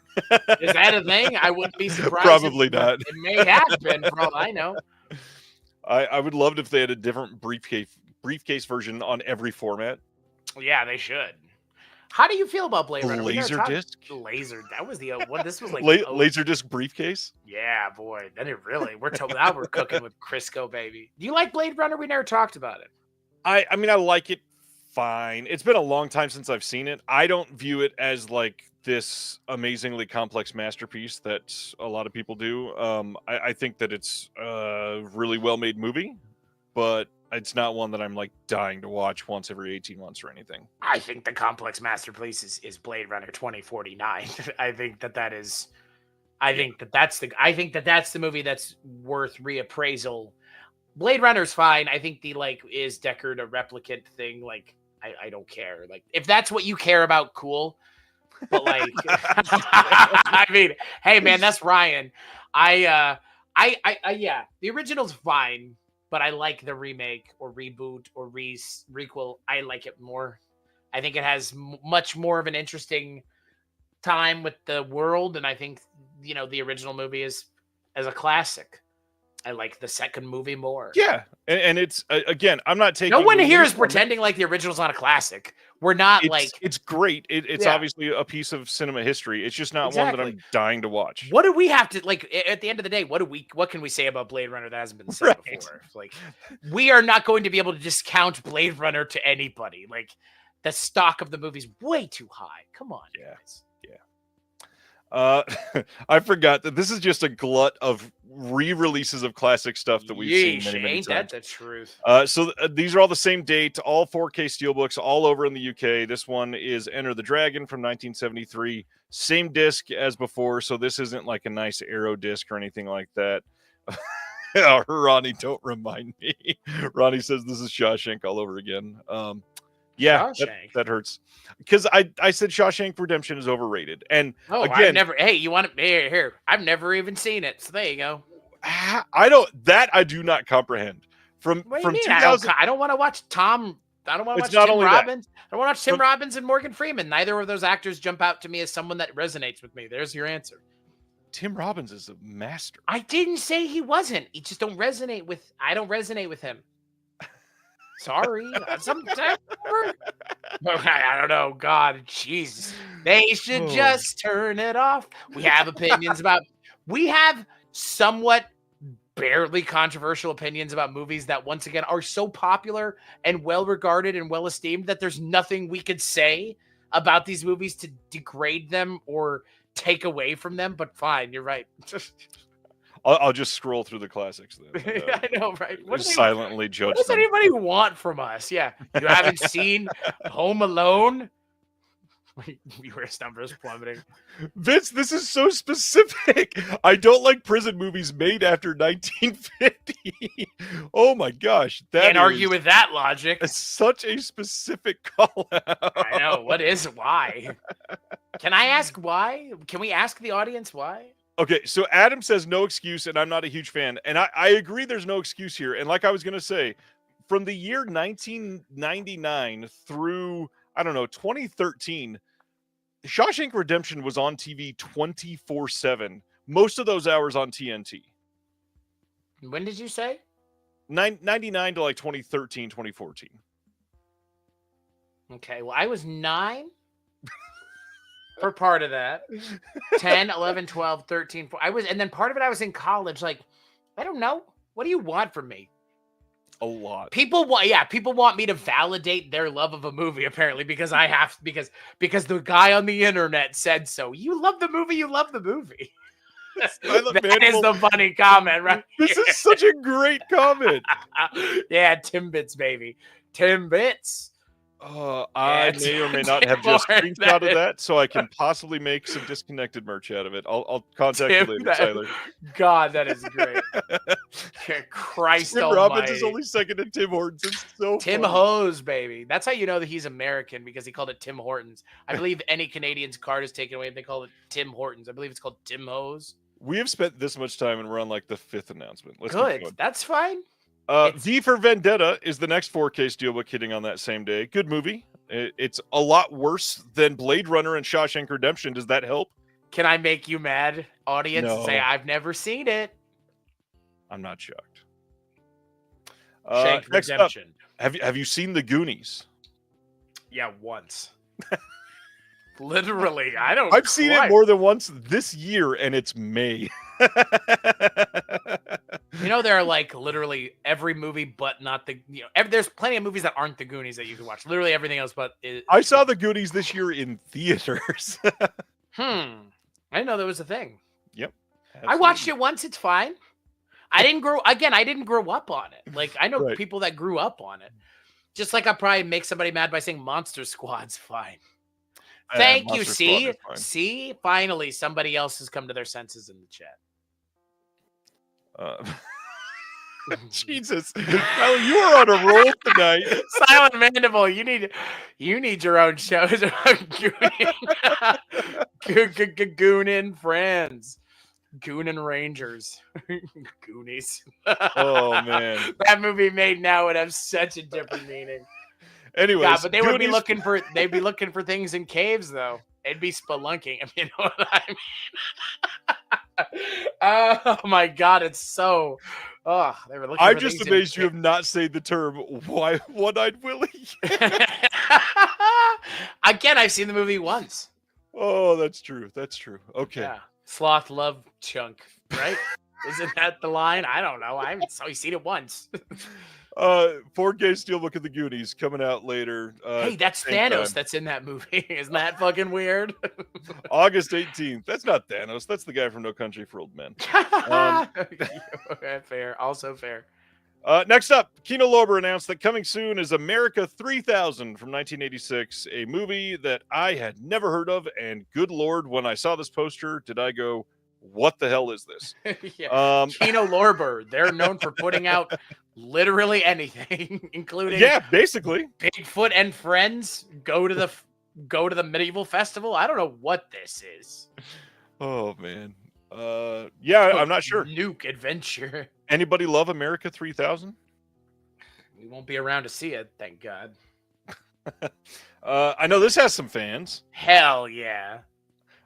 Is that a thing? I wouldn't be surprised. Probably not. It may have been, for all I know. I would love it if they had a different briefcase version on every format. Yeah, they should. How do you feel about Blade Runner? We never Laser talked- disc? Laser. That was the one. This was like Laser disc briefcase? Yeah, boy. Then it really now we're cooking with Crisco, baby. Do you like Blade Runner? We never talked about it. I mean, I like it fine. It's been a long time since I've seen it. I don't view it as like this amazingly complex masterpiece that a lot of people do. I think that it's a really well-made movie, but it's not one that I'm like dying to watch once every 18 months or anything. I think the complex masterpiece is Blade Runner 2049. I think that's the movie that's worth reappraisal. Blade Runner's fine. I think the is Deckard a replicant thing? Like, I don't care. Like, if that's what you care about, cool. But like, I mean, hey man, that's Ryan. Yeah, the original's fine, but I like the remake or reboot or requel. I like it more. I think it has much more of an interesting time with the world, and I think the original movie is as a classic. I like the second movie more. Yeah, and it's again, I'm not taking. No one here is pretending like the original's not a classic. We're not it's great. It's obviously a piece of cinema history. It's just not one that I'm dying to watch. What do we have to at the end of the day? What can we say about Blade Runner that hasn't been said before? Like, we are not going to be able to discount Blade Runner to anybody. Like, the stock of the movie's way too high. Come on, guys. I forgot that this is just a glut of re-releases of classic stuff that we've seen many ain't times. That the truth? So these are all the same date, all 4K steelbooks, all over in the UK. This one is Enter the Dragon from 1973. Same disc as before, so this isn't like a nice Arrow disc or anything like that. Ronnie, don't remind me. Ronnie says this is Shawshank all over again. Yeah, that hurts. Because I said Shawshank Redemption is overrated. And again, you want it here. I've never even seen it. So there you go. I do not comprehend. From 2000, I don't want to watch Tim Robbins. I don't want to watch Tim Robbins and Morgan Freeman. Neither of those actors jump out to me as someone that resonates with me. There's your answer. Tim Robbins is a master. I didn't say he wasn't. He just don't resonate with. I don't resonate with him. Sorry. I don't know. God, Jesus. They should just turn it off. We have opinions about. We have somewhat barely controversial opinions about movies that, once again, are so popular and well regarded and well esteemed that there's nothing we could say about these movies to degrade them or take away from them. But fine, you're right. I'll just scroll through the classics then. I know, right? Silently judge. What does anybody want from us? Yeah, you haven't seen Home Alone? Viewers numbers plummeting. Vince, this is so specific. I don't like prison movies made after 1950. Oh my gosh, can't argue with that logic. It's such a specific call out. I know. Why? Can I ask why? Can we ask the audience why? Okay, so Adam says no excuse, and I'm not a huge fan. And I agree there's no excuse here. And like I was going to say, from the year 1999 through, 2013, Shawshank Redemption was on TV 24/7. Most of those hours on TNT. When did you say? 99 to like 2013, 2014. Okay, well, I was 9. For part of that. 10, 11, 12, 13. And then part of it I was in college. Like, I don't know. What do you want from me? A lot. People want me to validate their love of a movie, apparently, because the guy on the internet said so. You love the movie. That is the funny comment, right? This is such a great comment. Yeah, Timbits, baby. Timbits. I may or may not have just screenshot of that, so I can possibly make some disconnected merch out of it. I'll contact you later, Tyler. God, that is great. Christ Tim almighty. Robbins is only second to Tim Hortons. It's so Tim funny. Hose, baby. That's how you know that he's American, because he called it Tim Hortons. I believe any Canadian's card is taken away if they call it Tim Hortons. I believe it's called Tim Hose. We have spent this much time and we're on like the 5th announcement. Let's Good. That's fine. V for Vendetta is the next 4K steelbook hitting on that same day. Good movie. It's a lot worse than Blade Runner and Shawshank Redemption. Does that help? Can I make you mad, audience? No. Say I've never seen it. I'm not shocked. Shanked Next up, Redemption. have you seen the Goonies? Yeah, once. Literally, I don't. I've seen it more than once this year, and it's May. You know, there are like literally every movie, but not the. There's plenty of movies that aren't the Goonies that you can watch. Literally everything else, but I saw the Goonies this year in theaters. I didn't know that was a thing. Yep. I watched it once. It's fine. I didn't grow up on it. Like I know people that grew up on it. Just like I probably make somebody mad by saying Monster Squad's fine. Thank you. See, finally somebody else has come to their senses in the chat. Jesus, well, you are on a roll tonight. Silent Mandible, you need your own show. Goonin' Friends, Goonin' Rangers, Goonies. Oh man, that movie made now would have such a different meaning. Anyways, yeah, but they'd be looking for things in caves though. They'd be spelunking. You know what I mean? Oh my god, it's so. Oh, they were looking. I'm just amazed you have not said the term "one-eyed Willie." Again, I've seen the movie once. Oh, that's true. That's true. Okay. Yeah. Sloth love chunk, right? Isn't that the line? I don't know. I haven't seen it once. 4K Steelbook of the Goonies coming out later. Hey, that's Thanos that's in that movie. Isn't that fucking weird? August 18th. That's not Thanos. That's the guy from No Country for Old Men. Fair. Also fair. Next up, Kino Lorber announced that coming soon is America 3000 from 1986, a movie that I had never heard of. And good Lord, when I saw this poster, did I go, what the hell is this? Yeah. Kino Lorber, they're known for putting out literally anything, including basically Bigfoot and Friends. Go to the medieval festival. I don't know what this is. Oh man. I'm not sure. Nuke Adventure. Anybody love America 3000? We won't be around to see it, thank God. I know this has some fans. Hell yeah.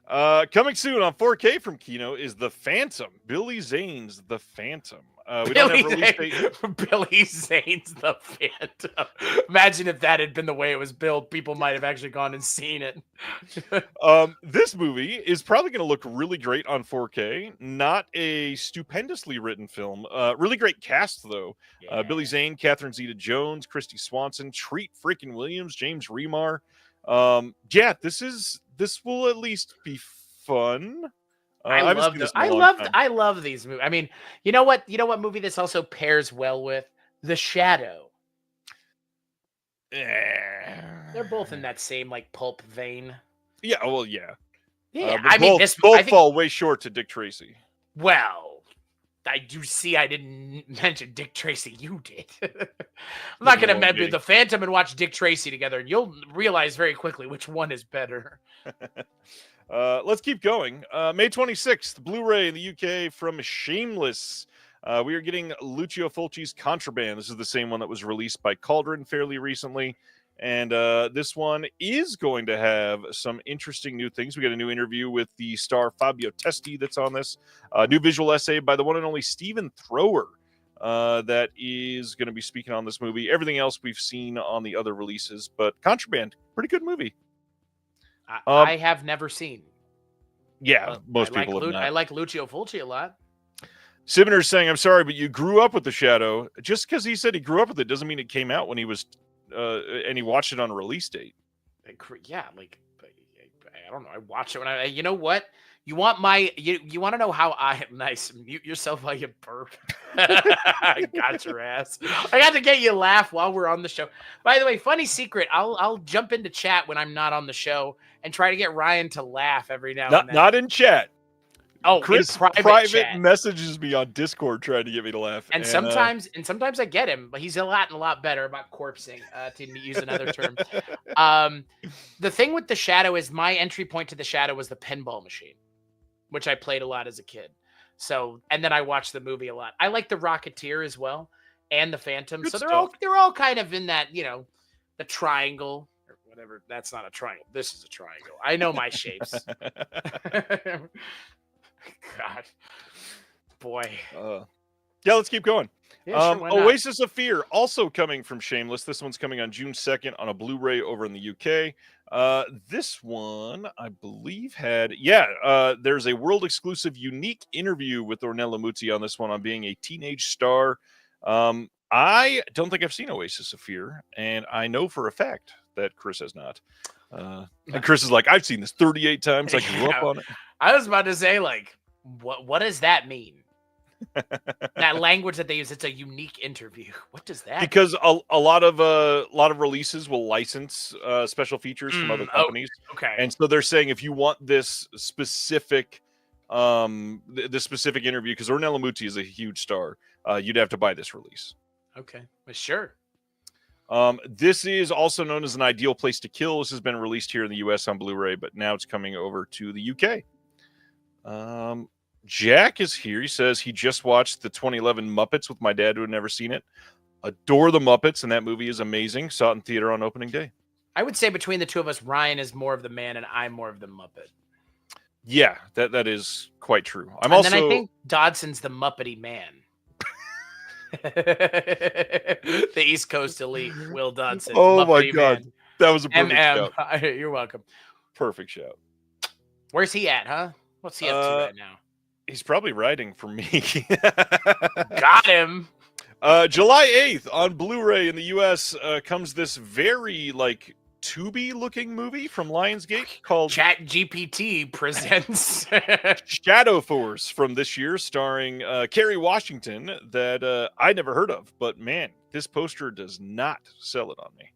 Coming soon on 4K from Kino is The Phantom. Billy Zane's The Phantom. We don't have release date. Billy Zane's The Phantom. Imagine if that had been the way it was built. People might have actually gone and seen it. This movie is probably going to look really great on 4K. Not a stupendously written film. Really great cast, though. Yeah. Billy Zane, Catherine Zeta-Jones, Christy Swanson, Treat freaking Williams, James Remar. This will at least be fun. I love these movies. I mean, you know what movie this also pairs well with? The Shadow. They're both in that same like pulp vein. Yeah, well, yeah. Yeah, both fall way short to Dick Tracy. Well, I do see. I didn't mention Dick Tracy. You did. I'm not going to mention The Phantom and watch Dick Tracy together, and you'll realize very quickly which one is better. Let's keep going. May 26th, Blu-ray in the UK from Shameless. We are getting Lucio Fulci's Contraband. This is the same one that was released by Cauldron fairly recently. And this one is going to have some interesting new things. We got a new interview with the star Fabio Testi that's on this. New visual essay by the one and only Stephen Thrower that is going to be speaking on this movie. Everything else we've seen on the other releases. But Contraband, pretty good movie. I have never seen. Yeah, most people have not. I like Lucio Fulci a lot. Sibner's saying, I'm sorry, but you grew up with The Shadow. Just because he said he grew up with it doesn't mean it came out when he was... and he watched it on a release date. Yeah, like I don't know. I watched it when you know what? You want you want to know how nice. Mute yourself while you burp. I got your ass. I got to get you to laugh while we're on the show. By the way, funny secret. I'll jump into chat when I'm not on the show and try to get Ryan to laugh every now and then. Not in chat. Oh, Chris private messages me on Discord trying to get me to laugh. And sometimes I get him, but he's a lot better about corpsing, to use another term. The thing with The Shadow is my entry point to The Shadow was the pinball machine, which I played a lot as a kid. So, and then I watched the movie a lot. I like The Rocketeer as well and The Phantom. Good so stuff. they're all kind of in that, the triangle or whatever. That's not a triangle. This is a triangle. I know my shapes. God, boy. Yeah, let's keep going. Yeah, sure, why not? Oasis of Fear, also coming from Shameless. This one's coming on June 2nd on a Blu-ray over in the UK. This one, I believe, there's a world-exclusive unique interview with Ornella Muti on this one on being a teenage star. I don't think I've seen Oasis of Fear, and I know for a fact that Chris has not. And Chris is like, I've seen this 38 times. I grew up on it. I was about to say, like, what does that mean? That language that they use, it's a unique interview. What does that because mean? a lot of releases will license special features from other companies. Okay. And so they're saying if you want this specific this specific interview, because Ornella Muti is a huge star, you'd have to buy this release. Okay. Well, sure. This is also known as An Ideal Place to Kill. This has been released here in the US on Blu-ray, but now it's coming over to the UK. Jack is here. He says he just watched the 2011 Muppets with my dad, who had never seen it. Adore the Muppets, and that movie is amazing. Saw it in theater on opening day. I would say between the two of us, Ryan is more of the man and I'm more of the Muppet. Yeah, that is quite true. Then I think Dodson's the Muppety man. The East Coast elite, Will Dodson. Oh Muppety my God. Man. That was a perfect shout. You're welcome. Perfect shout. Where's he at, huh? What's he up to right now? He's probably writing for me. Got him. July 8th on Blu-ray in the US comes this very Tubi-looking movie from Lionsgate called ChatGPT presents Shadow Force from this year, starring Kerry Washington, that I never heard of. But man, this poster does not sell it on me.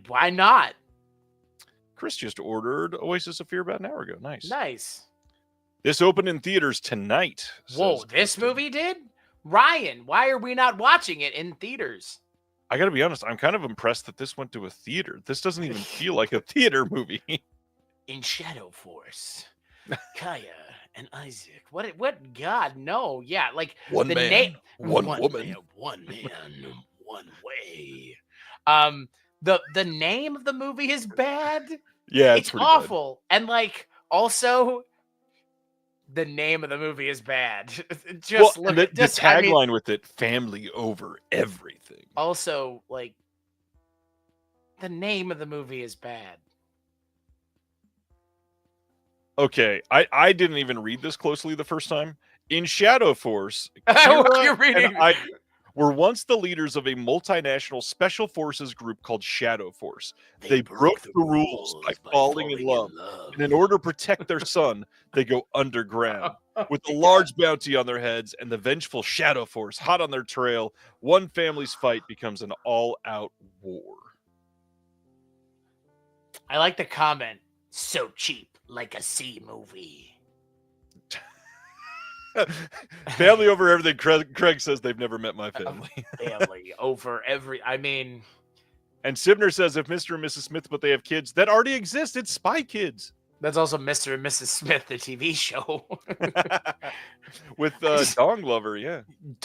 Why not? Chris just ordered Oasis of Fear about an hour ago. Nice. This opened in theaters tonight. Whoa, this movie did? Ryan, why are we not watching it in theaters? I gotta be honest, I'm kind of impressed that this went to a theater. This doesn't even feel like a theater movie. In Shadow Force, Kaya and Isaac. What? God, no. Yeah, like one man, one woman. Man, one man, one way. The name of the movie is bad. Yeah, it's awful. Bad. And also the name of the movie is bad. Just look at the tagline with it, family over everything. Also, the name of the movie is bad. Okay, I didn't even read this closely the first time. In Shadow Force, you're reading. Were once the leaders of a multinational special forces group called Shadow Force. They broke the rules by falling in love. And in order to protect their son, they go underground. With a large bounty on their heads and the vengeful Shadow Force hot on their trail, one family's fight becomes an all-out war. I like the comment. So cheap, like a C movie. Family over everything. Craig says they've never met my family. Family over every. I mean, and Sibner says if Mr. and Mrs. Smith, but they have kids that already exist. It's Spy Kids. That's also Mr. and Mrs. Smith, the TV show with Dong Lover. Yeah,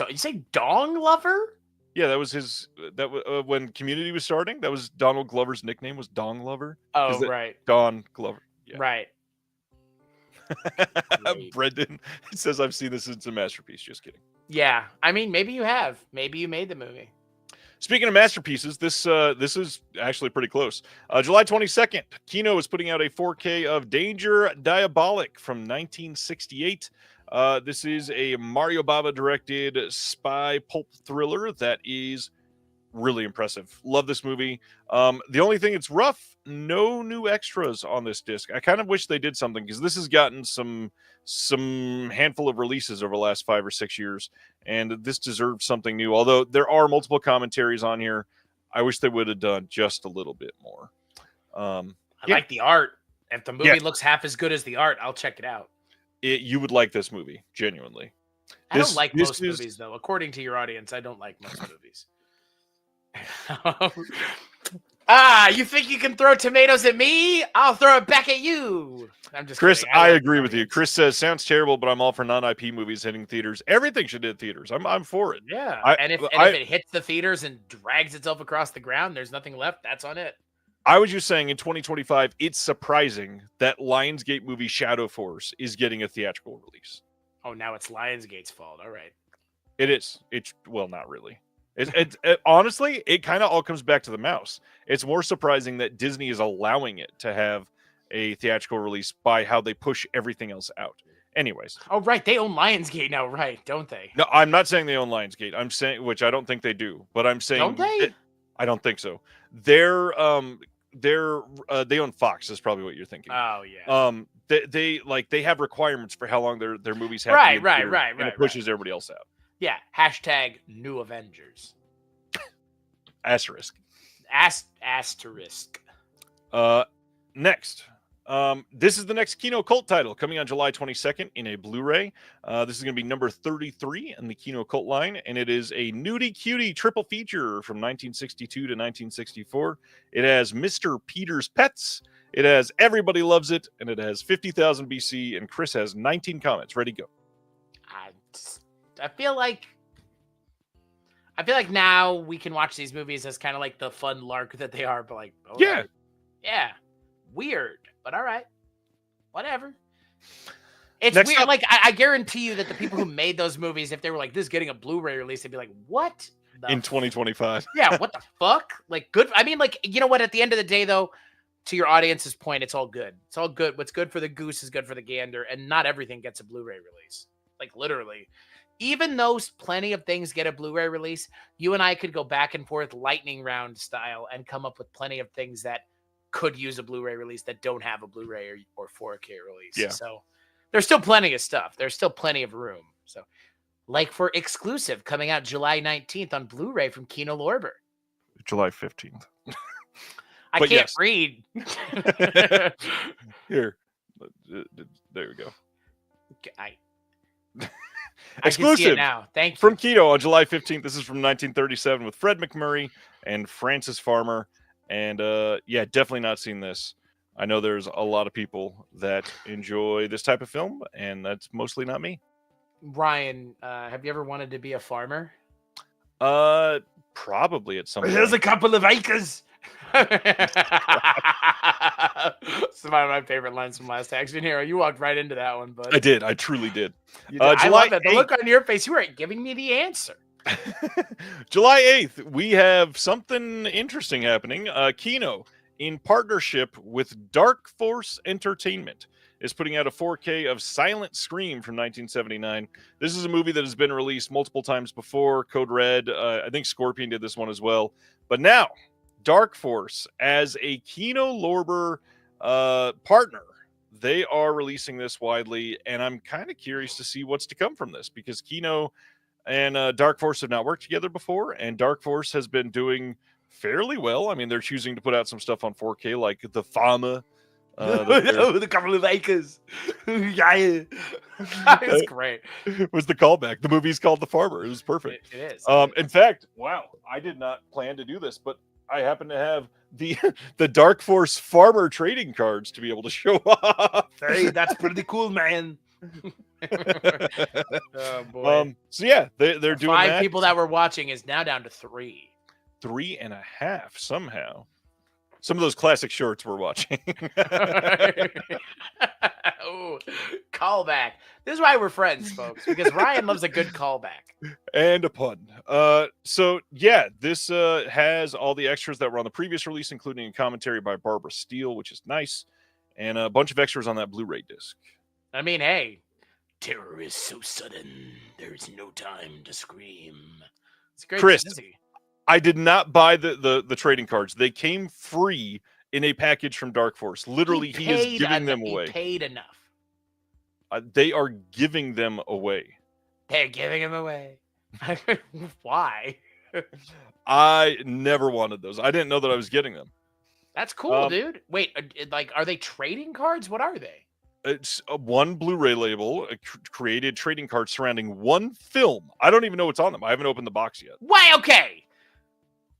you say Dong Lover? Yeah, that was his. That when Community was starting. That was Donald Glover's nickname was Dong Lover. Oh, right, Don Glover. Yeah. Right. Brendan says I've seen this. It's a masterpiece. Just kidding. Yeah, I mean, maybe you have. Maybe you made the movie. Speaking of masterpieces, this is actually pretty close. July 22nd, Kino is putting out a 4K of Danger Diabolic from 1968. This is a Mario Bava directed spy pulp thriller that is really impressive. Love this movie. The only thing it's rough, no new extras on this disc. I kind of wish they did something because this has gotten some handful of releases over the last 5 or 6 years, and this deserves something new. Although there are multiple commentaries on here, I wish they would have done just a little bit more. I like the art. If the movie looks half as good as the art, I'll check it out. You would like this movie, genuinely. I don't like most movies, though. According to your audience, I don't like most movies. You think you can throw tomatoes at me? I'll throw it back at you. I'm just Chris, kidding. I agree with you. Chris says, sounds terrible, but I'm all for non-IP movies hitting theaters. Everything should hit theaters. I'm for it. Yeah. And if it hits the theaters and drags itself across the ground, there's nothing left. That's on it. I was just saying in 2025, it's surprising that Lionsgate movie Shadow Force is getting a theatrical release. Oh, now it's Lionsgate's fault. All right. It is. It's well, not really. Honestly, it kind of all comes back to the mouse. It's more surprising that Disney is allowing it to have a theatrical release by how they push everything else out. Anyways. Oh, right. They own Lionsgate now, right? Don't they? No, I'm not saying they own Lionsgate. I'm saying, which I don't think they do, but I'm saying, don't they? I don't think so. They own Fox. Is probably what you're thinking. Oh yeah. They have requirements for how long their movies have. Right, to be in theater, right. And it pushes everybody else out. Yeah. Hashtag New Avengers. Asterisk. Asterisk. Next. This is the next Kino Cult title coming on July 22nd in a Blu-ray. This is going to be number 33 in the Kino Cult line, and it is a Nudie Cutie triple feature from 1962 to 1964. It has Mr. Peter's Pets, it has Everybody Loves It, and it has 50,000 BC, and Chris has 19 comments. Ready, go. I feel like now we can watch these movies as kind of like the fun lark that they are, but like, yeah. Weird, but all right, whatever. It's Next weird. up. Like, I guarantee you that the people who made those movies, if they were like, this is getting a Blu-ray release, they'd be like, what? In 2025. Yeah, what the fuck? Like, good. I mean, like, you know what? At the end of the day, though, to your audience's point, it's all good. It's all good. What's good for the goose is good for the gander, and not everything gets a Blu-ray release. Like, literally. Even though plenty of things get a Blu-ray release, you and I could go back and forth lightning round style and come up with plenty of things that could use a Blu-ray release that don't have a Blu-ray or 4K release. Yeah. So there's still plenty of stuff. There's still plenty of room. So, like for exclusive coming out July 19th on Blu-ray from Kino Lorber. July 15th. I But can't yes. read. Here. There we go. I can see Exclusive it now. Thank you. from Kino on July 15th. This is from 1937 with Fred McMurray and Francis Farmer. And yeah, definitely not seen this. I know there's a lot of people that enjoy this type of film, and that's mostly not me. Ryan, have you ever wanted to be a farmer? Probably at some point. Here's a couple of acres. It's one of my favorite lines from Last Action Hero. You walked right into that one, bud. I did. I truly did. I love it. The look on your face, you weren't giving me the answer. July 8th, we have something interesting happening. Kino, in partnership with Dark Force Entertainment, is putting out a 4K of Silent Scream from 1979. This is a movie that has been released multiple times before. Code Red, I think Scorpion did this one as well. But now, Dark Force, as a Kino Lorber partner, they are releasing this widely, and I'm kind of curious to see what's to come from this, because Kino and Dark Force have not worked together before, and Dark Force has been doing fairly well. I mean, they're choosing to put out some stuff on 4K, like The Fama. The couple of acres. Yeah. It's great. It was the callback. The movie's called The Farmer. It was perfect. It is. In fact, wow, I did not plan to do this, but I happen to have the Dark Force Farmer trading cards to be able to show off. Hey, that's pretty cool, man. Oh boy. So yeah, they're doing Five that. people that were watching is now down to 3. 3.5 somehow. Some of those classic shorts we're watching. Oh, callback. This is why we're friends, folks, because Ryan loves a good callback. And a pun. So yeah, this has all the extras that were on the previous release, including a commentary by Barbara Steele, which is nice, and a bunch of extras on that Blu-ray disc. I mean, hey, terror is so sudden, there's no time to scream. It's great. Chris, Disney. I did not buy the trading cards. They came free in a package from Dark Force. Literally, he is giving them away. He paid enough. They are giving them away. They're giving them away. Why? I never wanted those. I didn't know that I was getting them. That's cool, dude. Wait, like, are they trading cards? What are they? It's one Blu-ray label, created trading cards surrounding one film. I don't even know what's on them. I haven't opened the box yet. Why? Okay.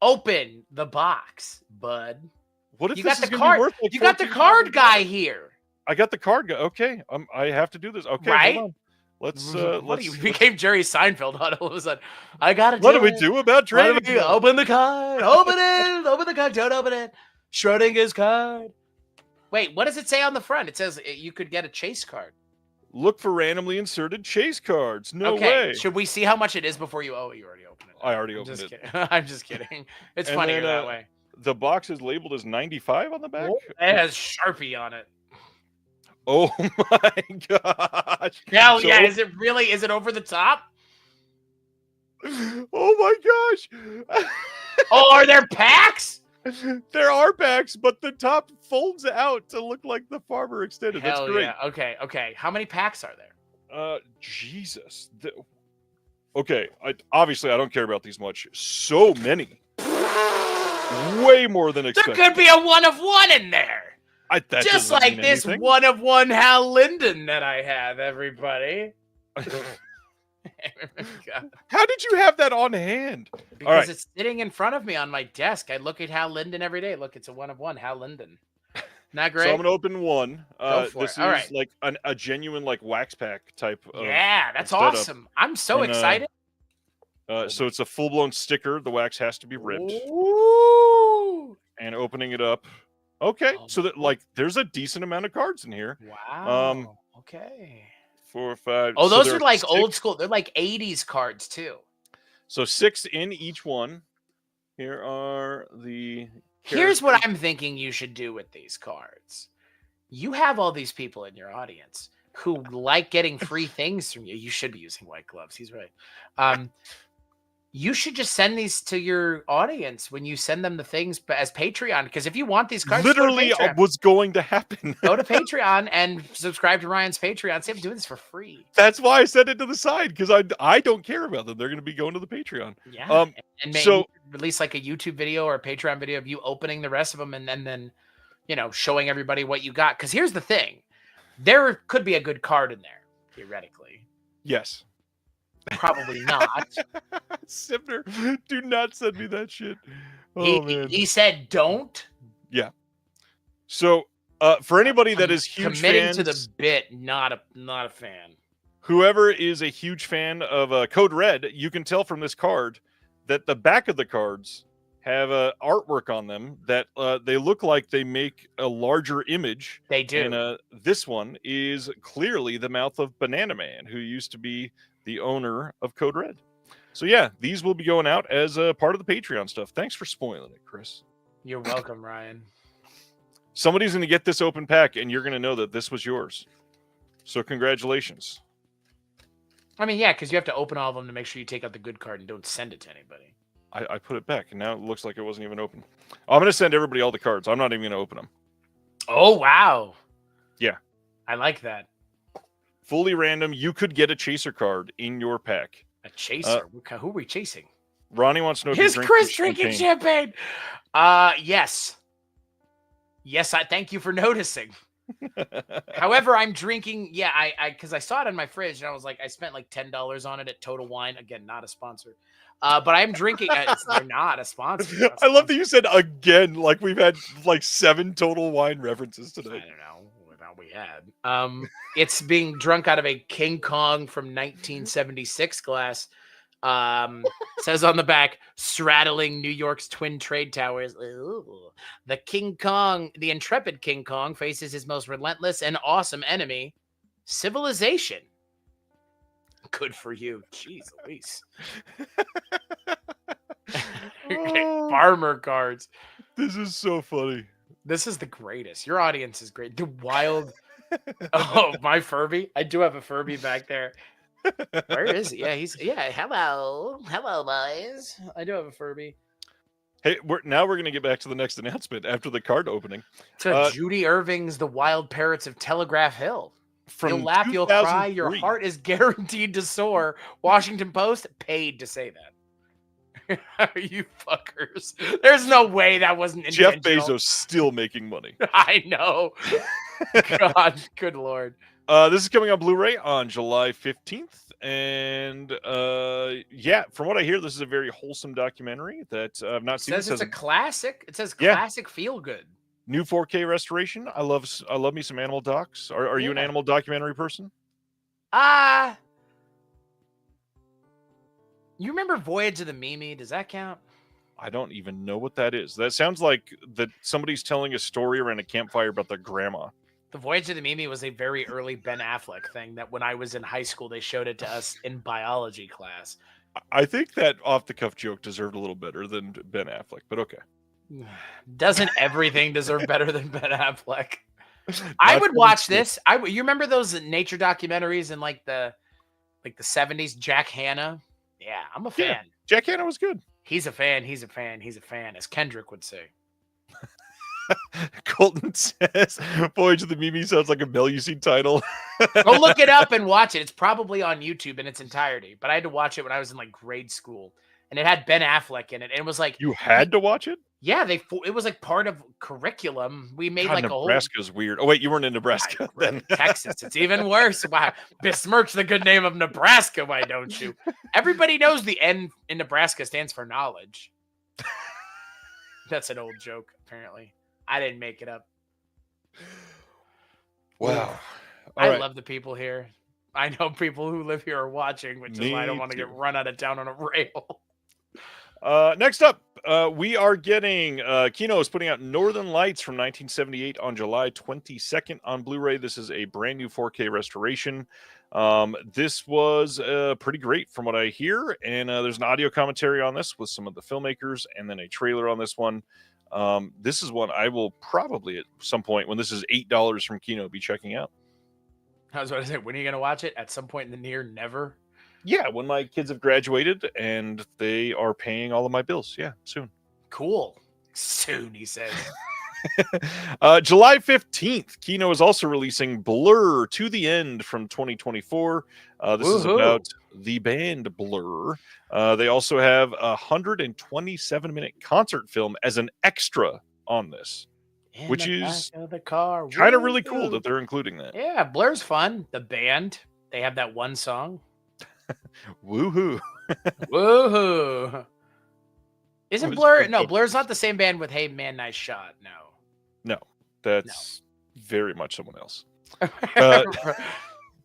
Open the box, bud. What if You this got is the going to be card? worth like You got the $14? card guy here. I got the card guy. Okay, I have to do this. Okay, Right? hold on. Let's. What you became Jerry Seinfeld all of a sudden? I gotta. What do we do about trading? Open the card. Open it. Open the card. Don't open it. Schrodinger's card. Wait, what does it say on the front? It says you could get a chase card. Look for randomly inserted chase cards. No Okay, way. should we see how much it is before you? Oh, you already opened it. I already I'm opened just it. kidding. I'm just kidding. It's And funnier then, that way. The box is labeled as 95 on the back. Oh, it has Sharpie on it. Oh my gosh. Hell So- yeah! Is it really? Is it over the top? Oh my gosh. Oh, are there packs? There are packs, but the top folds out to look like the Farmer Extended. Hell That's great. yeah. Okay, okay. How many packs are there? Jesus. Okay, obviously I don't care about these much. So many. Way more than There expected. could be a 1 of 1 in there. That Just doesn't like mean this anything. 1 of 1 Hal Linden that I have, everybody. God. How did you have that on hand? Because right. it's sitting in front of me on my desk. I look at Hal Linden every day. Look, it's a 1 of 1 Hal Linden. Not great. So I'm gonna open one. Go for this it. is All right. like a genuine like wax pack type. Yeah, that's setup. awesome. I'm so And, excited. So it's a full blown sticker. The wax has to be ripped. Ooh. And opening it up. Okay, Oh, so that like there's a decent amount of cards in here. Wow. Okay. 4, 5. Oh, so those there are like 6. old school. They're like 80s cards too. So 6 in each one. Here are the. Here's what I'm thinking you should do with these cards. You have all these people in your audience who like getting free things from you. You should be using white gloves. He's right. You should just send these to your audience when you send them the things as Patreon. Because if you want these cards, Literally go to Patreon. was going to happen. Go to Patreon and subscribe to Ryan's Patreon. See, I'm doing this for free. That's why I set it to the side because I don't care about them. They're going to be going to the Patreon. Yeah. And maybe so release like a YouTube video or a Patreon video of you opening the rest of them and then showing everybody what you got. Because here's the thing. There could be a good card in there, theoretically. Yes. Probably not. Sibner, do not send me that shit. Oh, man. He said don't. Yeah. So for anybody that is huge committing fans, to the bit, not a fan. whoever is a huge fan of Code Red, you can tell from this card that the back of the cards have artwork on them that they look like they make a larger image. They do. And this one is clearly the mouth of Banana Man, who used to be the owner of Code Red. So yeah, these will be going out as a part of the Patreon stuff. Thanks for spoiling it, Chris. You're welcome, Ryan. Somebody's going to get this open pack, and you're going to know that this was yours. So congratulations. I mean, yeah, because you have to open all of them to make sure you take out the good card and don't send it to anybody. I put it back, and now it looks like it wasn't even open. I'm going to send everybody all the cards. I'm not even going to open them. Oh, wow. Yeah. I like that. Fully random. You could get a chaser card in your pack. A chaser? Who are we chasing? Ronnie wants to know if Is you drink Chris your drinking champagne. champagne? Yes. Yes, I thank you for noticing. However, I'm drinking. Yeah, I because I saw it in my fridge and I was like, I spent like $10 on it at Total Wine. Again, not a sponsor. But I'm drinking. They're not a sponsor. I love that you said again, like we've had like 7 Total Wine references I today. don't know what we had. It's being drunk out of a King Kong from 1976 glass. Says on the back, straddling New York's twin trade towers. Ooh. The intrepid King Kong faces his most relentless and awesome enemy, civilization. Good for you. Jeez Louise. Farmer cards. This is so funny. This is the greatest. Your audience is great. The wild. Oh, my Furby. I do have a Furby back there. Where is he? Yeah, hello, boys. I do have a Furby. Hey, we're going to get back to the next announcement after the card opening. To Judy Irving's The Wild Parrots of Telegraph Hill. From You'll laugh, you'll cry, your 2003. heart is guaranteed to soar. Washington Post paid to say that. You fuckers. There's no way that wasn't Jeff intentional. Bezos still making money. I know. God, good Lord. This is coming on Blu-ray on July 15th. And yeah, from what I hear, this is a very wholesome documentary that I've not seen. Says it's a classic. It says Yeah. classic feel good. New 4K restoration. I love me some animal docs. Are you an Yeah. animal documentary person? You remember Voyage of the Mimi? Does that count? I don't even know what that is. That sounds like that somebody's telling a story around a campfire about their grandma. The Voyage of the Mimi was a very early Ben Affleck thing that when I was in high school, they showed it to us in biology class. I think that off-the-cuff joke deserved a little better than Ben Affleck, but okay. Doesn't everything deserve better than Ben Affleck? I would watch this. You remember those nature documentaries in like the 70s? Jack Hanna. Yeah, I'm a fan. Yeah, Jack Hanna was good. He's a fan. He's a fan. He's a fan, as Kendrick would say. Colton says, "Voyage of the Mimi" sounds like a Mel UC title. Go look it up and watch it. It's probably on YouTube in its entirety. But I had to watch it when I was in like grade school, and it had Ben Affleck in it. And it was like you had to watch it. Yeah, it was like part of curriculum. We made like Nebraska's weird. Oh wait, you weren't in Nebraska then. Texas. It's even worse. Wow, besmirch the good name of Nebraska. Why don't you? Everybody knows the N in Nebraska stands for knowledge. That's an old joke, apparently. I didn't make it up. Wow. I love the people here. I know people who live here are watching, which is why I don't want to get run out of town on a rail. Next up, we are getting Kino is putting out Northern Lights from 1978 on July 22nd on Blu-ray. This is a brand new 4K restoration. This was pretty great from what I hear, and there's an audio commentary on this with some of the filmmakers, and then a trailer on this one. This is one I will probably at some point when this is $8 from Kino be checking out. I was about to say, when are you going to watch it? At some point in the near never? Yeah, when my kids have graduated and they are paying all of my bills. Yeah, soon. Cool. Soon, he says. July 15th, Kino is also releasing Blur to the End from 2024. This is about the band Blur. They also have a 127-minute concert film as an extra on this, which is kind of really cool that they're including that. Yeah, Blur's fun. The band, they have that one song. Woohoo. Woohoo. Isn't Blur? No, Blur's not the same band with Hey Man, Nice Shot. No, that's very much someone else.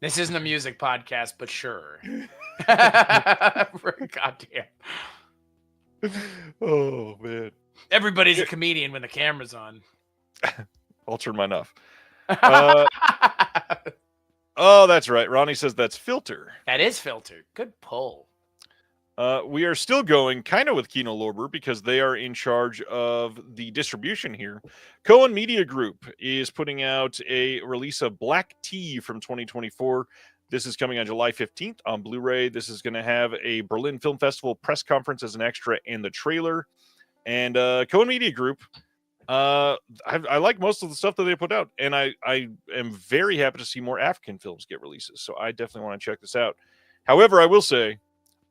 This isn't a music podcast, but sure. Goddamn. Oh, man. Everybody's a comedian when the camera's on. I'll turn mine off. Oh, that's right. Ronnie says that's Filter. That is Filter. Good pull. We are still going kind of with Kino Lorber because they are in charge of the distribution here. Cohen Media Group is putting out a release of Black Tea from 2024. This is coming on July 15th on Blu-ray. This is going to have a Berlin Film Festival press conference as an extra and the trailer. And Cohen Media Group, I like most of the stuff that they put out. And I am very happy to see more African films get releases. So I definitely want to check this out. However, I will say,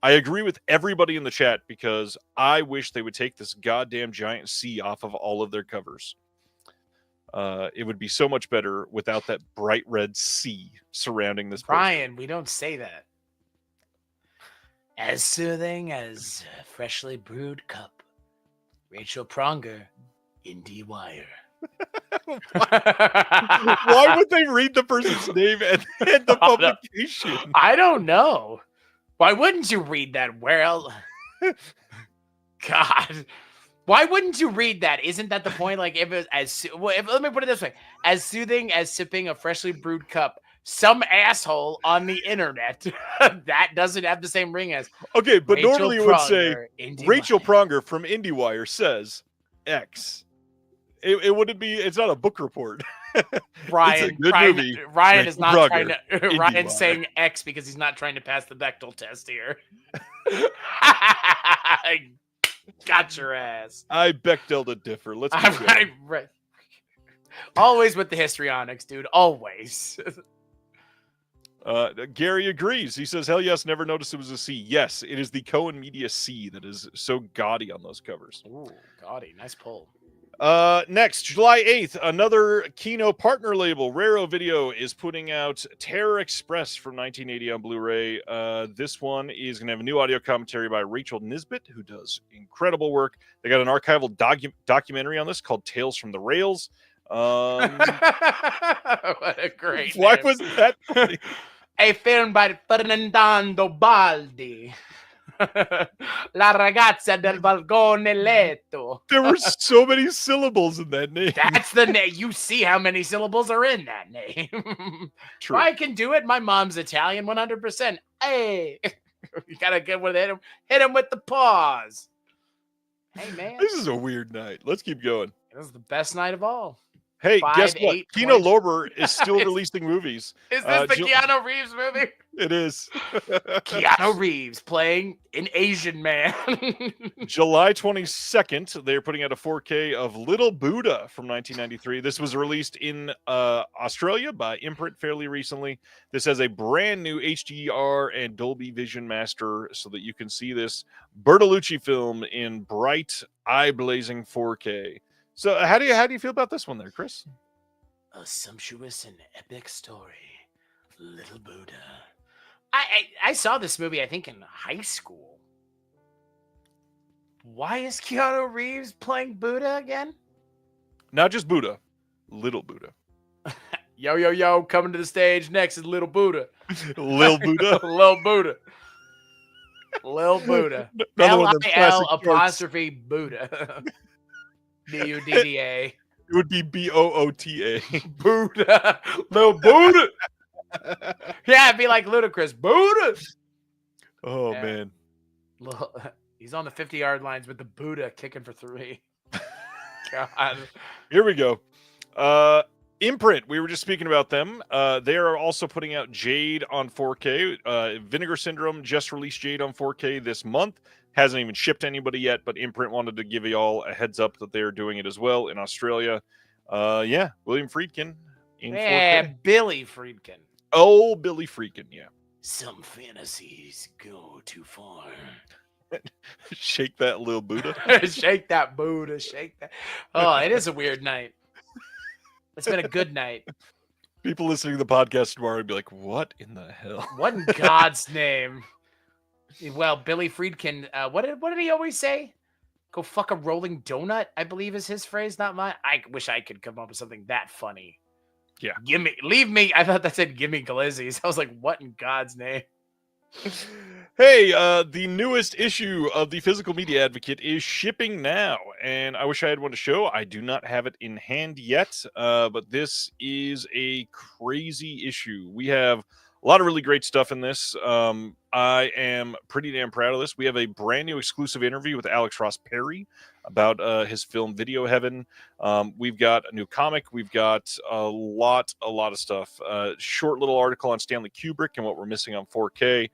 I agree with everybody in the chat because I wish they would take this goddamn giant C off of all of their covers. It would be so much better without that bright red C surrounding this. Brian, we don't say that. As soothing as a freshly brewed cup. Rachel Pronger, IndieWire. Why would they read the person's name and the publication? I don't know. Why wouldn't you read that? Well, God, why wouldn't you read that? Isn't that the point? Like, if it was let me put it this way: as soothing as sipping a freshly brewed cup, some asshole on the internet that doesn't have the same ring as. Okay, but Rachel normally it would say Rachel Pronger from IndieWire says X. It wouldn't be. It's not a book report. Ryan is not trying to. Ryan's saying X because he's not trying to pass the Bechdel test here. Got your ass. I Bechdel to differ. Let's go. Always with the histrionics, dude. Always. Gary agrees. He says, "Hell yes, never noticed it was a C." Yes, it is the Cohen Media C that is so gaudy on those covers. Ooh, gaudy. Nice pull. Next, July 8th, another Kino partner label, Raro Video, is putting out Terror Express from 1980 on Blu-ray. This one is going to have a new audio commentary by Rachel Nisbet, who does incredible work. They got an archival documentary on this called Tales from the Rails. What a great Why name. was that funny? A film by Fernando Baldi. La ragazza del balcone letto. There were so many syllables in that name. That's the name. You see how many syllables are in that name. True. I can do it. My mom's Italian 100%. Hey, you gotta get with him. Hit him with the paws. Hey, man. This is a weird night. Let's keep going. This is the best night of all. Hey, 5, guess what? 8, Kino 20. Lorber is still releasing movies. Is this the Ju- Keanu Reeves movie? It is. Keanu Reeves playing an Asian man. July 22nd, they're putting out a 4K of Little Buddha from 1993. This was released in Australia by Imprint fairly recently. This has a brand new HDR and Dolby Vision Master so that you can see this Bertolucci film in bright, eye-blazing 4K. So how do you feel about this one there, Chris? A sumptuous and epic story. Little Buddha. I saw this movie, I think, in high school. Why is Keanu Reeves playing Buddha again? Not just Buddha, Little Buddha. Yo, coming to the stage next is Little Buddha. Lil Buddha. Lil Buddha. Lil Buddha. Another one of them classic L-I-L jokes. apostrophe Buddha. B-U-D-D-A. It would be Boota. Buddha. Lil Buddha. Yeah, it'd be like Ludacris. Buddha. Oh, Yeah. man. He's on the 50-yard lines with the Buddha kicking for 3. God. Here we go. Imprint, we were just speaking about them. They are also putting out Jade on 4K. Vinegar Syndrome just released Jade on 4K this month. Hasn't even shipped to anybody yet, but Imprint wanted to give you all a heads up that they're doing it as well in Australia. Yeah, William Friedkin in 4K. Billy Friedkin. Oh, Billy Friedkin, yeah. Some fantasies go too far. Shake that little Buddha. Shake that Buddha, shake that. Oh, it is a weird night. It's been a good night. People listening to the podcast tomorrow would be like, what in the hell? What in God's name? Well, Billy Friedkin, what did he always say? Go fuck a rolling donut, I believe is his phrase, not mine. I wish I could come up with something that funny. Yeah. Leave me. I thought that said give me glizzies. I was like, what in God's name? Hey, the newest issue of the Physical Media Advocate is shipping now, and I wish I had one to show. I do not have it in hand yet, but this is a crazy issue. We have a lot of really great stuff in this. I am pretty damn proud of this. We have a brand new exclusive interview with Alex Ross Perry about his film Video Heaven. We've got a new comic. We've got a lot of stuff. Short little article on Stanley Kubrick and what we're missing on 4K.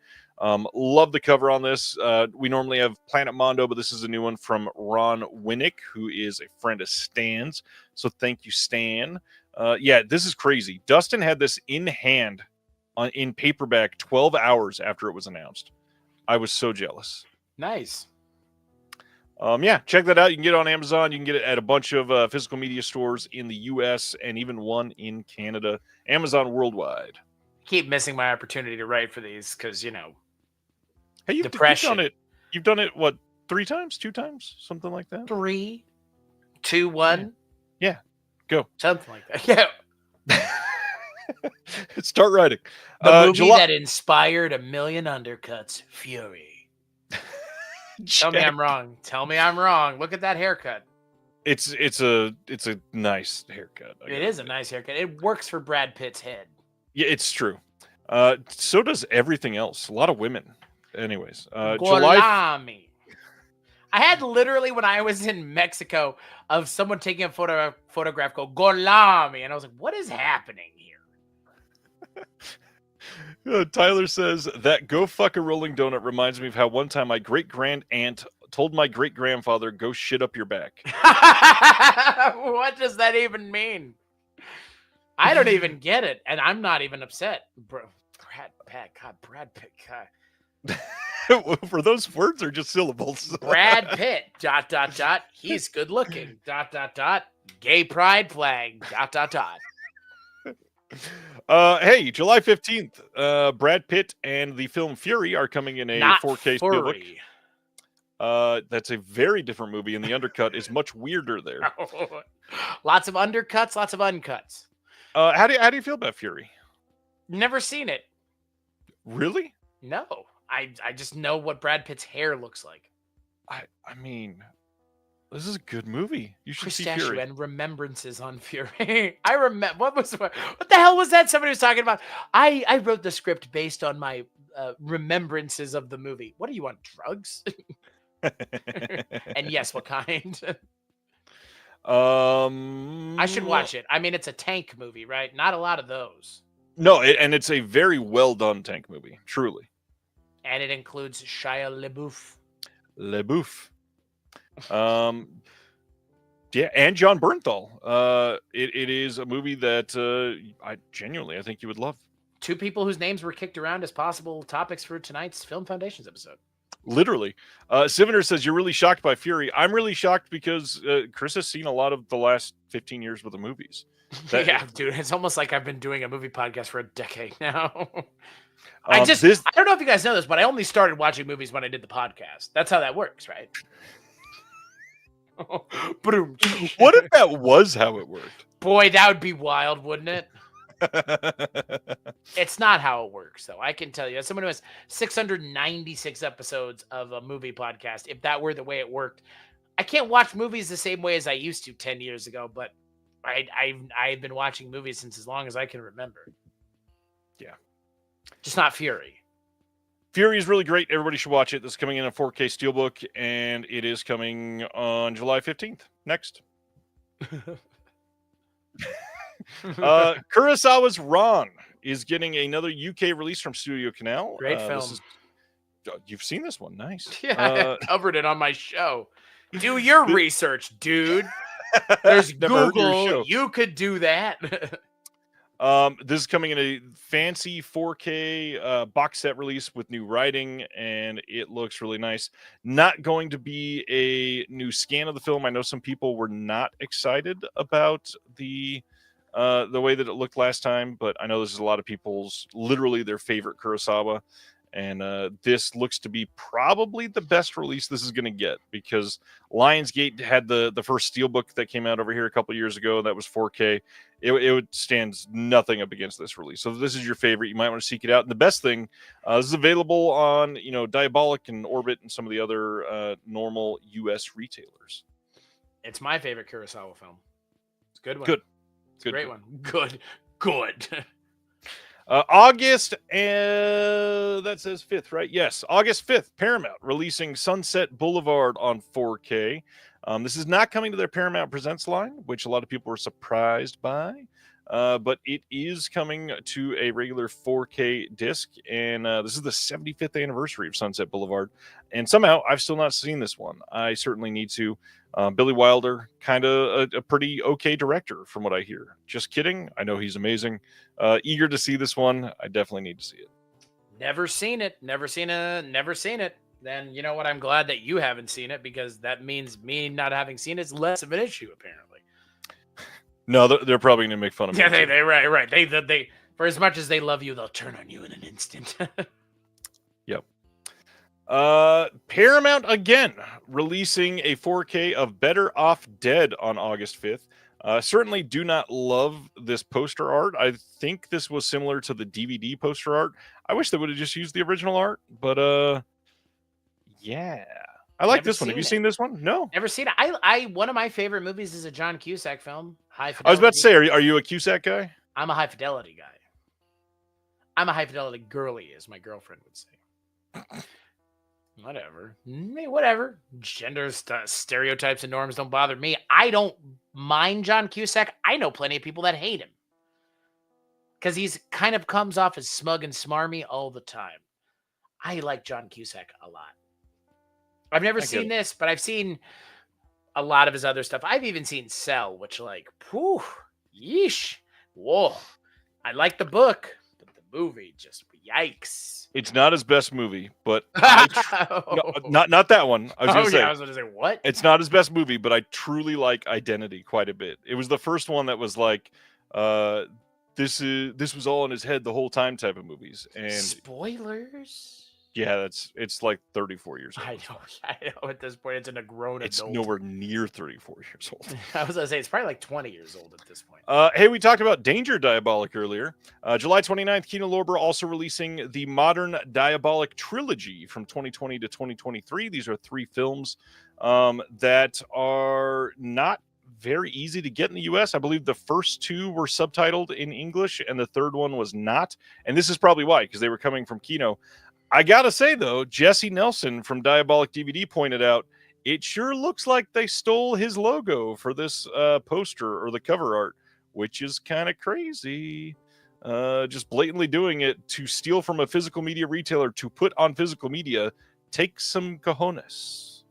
Love the cover on this. We normally have Planet Mondo, but this is a new one from Ron Winnick, who is a friend of Stan's. So thank you, Stan. Yeah, this is crazy. Dustin had this in hand in paperback 12 hours after it was announced. I was so jealous. Nice. Yeah, check that out. You can get it on Amazon. You can get it at a bunch of physical media stores in the U.S. and even one in Canada. Amazon worldwide. Keep missing my opportunity to write for these because, you know, Hey, depression. You've done it. You've done it, what, 3 times? 2 times? Something like that? 3, 2, 1. Yeah. Go. Something like that. Yeah. Start writing. The movie that inspired a million undercuts, Fury. Tell me I'm wrong. Tell me I'm wrong. Look at that haircut. It's a nice haircut. It is a nice haircut. It works for Brad Pitt's head. Yeah, it's true. So does everything else. A lot of women. Anyways, July. Golami. I had literally when I was in Mexico of someone taking a photograph go Golami, and I was like, "What is happening here?" Tyler says that "go fuck a rolling donut" reminds me of how one time my great grand aunt told my great grandfather, "Go shit up your back." What does that even mean? I don't even get it, and I'm not even upset. Brad Pitt, God. For those words are just syllables. Brad Pitt, ... He's good looking, ... Gay pride flag, ... Hey, July 15th, Brad Pitt and the film Fury are coming in a Not 4K furry. steelbook. That's a very different movie, and the undercut is much weirder there. Lots of undercuts, lots of uncuts. How do you feel about Fury? Never seen it. Really? No. I just know what Brad Pitt's hair looks like. I mean, this is a good movie. You should see Stachiw Fury. and Remembrances on Fury. I remember what the hell was that? Somebody was talking about. I wrote the script based on my remembrances of the movie. What do you want? Drugs? And yes, what kind? I should watch it. I mean, it's a tank movie, right? Not a lot of those. No, and it's a very well done tank movie, truly. And it includes Shia LaBeouf. Yeah, and John Bernthal. It is a movie that I think you would love. Two people whose names were kicked around as possible topics for tonight's Film Foundations episode. Literally. Siviner says, you're really shocked by Fury. I'm really shocked because Chris has seen a lot of the last 15 years worth of movies. Yeah, dude, it's almost like I've been doing a movie podcast for a decade now. I don't know if you guys know this, but I only started watching movies when I did the podcast. That's how that works, right? What if that was how it worked? Boy, that would be wild, wouldn't it? It's not how it works, though. I can tell you, as someone who has 696 episodes of a movie podcast, if that were the way it worked, I can't watch movies the same way as I used to 10 years ago, but I've been watching movies since as long as I can remember. Yeah. Just not Fury. Fury is really great. Everybody should watch it. This is coming in a 4K Steelbook, and it is coming on July 15th. Next. Kurosawa's Ron is getting another UK release from Studio Canal. Great film. You've seen this one. Nice. Yeah, I covered it on my show. Do your research, dude. There's Google. You could do that. This is coming in a fancy 4K box set release with new writing, and it looks really nice. Not going to be a new scan of the film. I know some people were not excited about the way that it looked last time, but I know this is a lot of people's literally their favorite Kurosawa. And this looks to be probably the best release this is going to get, because Lionsgate had the first Steelbook that came out over here a couple years ago. That was 4K. It stands nothing up against this release. So if this is your favorite, you might want to seek it out. And the best thing, this is available on Diabolic and Orbit and some of the other normal U.S. retailers. It's my favorite Kurosawa film. It's a good one. Good. It's a great one. Good. August, that says 5th, right? Yes, August 5th, Paramount releasing Sunset Boulevard on 4K. This is not coming to their Paramount Presents line, which a lot of people were surprised by, but it is coming to a regular 4K disc, and this is the 75th anniversary of Sunset Boulevard, and somehow I've still not seen this one. I certainly need to. Billy Wilder, kind of a pretty okay director from what I hear. Just kidding. I know he's amazing. Eager to see this one. I definitely need to see it. Never seen it. Never seen it. Then you know what? I'm glad that you haven't seen it, because that means me not having seen it is less of an issue, apparently. No, they're probably going to make fun of me. Yeah, they right. They for as much as they love you, they'll turn on you in an instant. Yep. Paramount again releasing a 4K of Better Off Dead on August 5th. Certainly do not love this poster art. I think this was similar to the DVD poster art. I wish they would have just used the original art, but yeah. I like this one. Have you seen this one? No. Never seen it. I one of my favorite movies is a John Cusack film, High Fidelity. I was about to say, are you a Cusack guy? I'm a High Fidelity guy. I'm a High Fidelity girly, as my girlfriend would say. Whatever. Gender stereotypes and norms don't bother me. I don't mind John Cusack. I know plenty of people that hate him, because he's kind of comes off as smug and smarmy all the time. I like John Cusack a lot. I've never seen this, but I've seen a lot of his other stuff. I've even seen Cell, which yeesh. Whoa. I like the book, but the movie just yikes. It's not his best movie, but not that one. I was going to say what? It's not his best movie, but I truly like Identity quite a bit. It was the first one that was like, this was all in his head the whole time type of movies. And spoilers. Yeah, it's like 34 years old. I know. At this point, it's a grown It's adult. nowhere near 34 years old. I was gonna say it's probably like 20 years old at this point. Hey, we talked about Danger Diabolic earlier. July 29th, Kino Lorber also releasing the Modern Diabolic trilogy from 2020 to 2023. These are 3 films that are not very easy to get in the US. I believe the first 2 were subtitled in English and the third one was not. And this is probably why, because they were coming from Kino. I gotta say, though, Jesse Nelson from Diabolic DVD pointed out, it sure looks like they stole his logo for this poster or the cover art, which is kind of crazy. Just blatantly doing it to steal from a physical media retailer to put on physical media takes some cojones.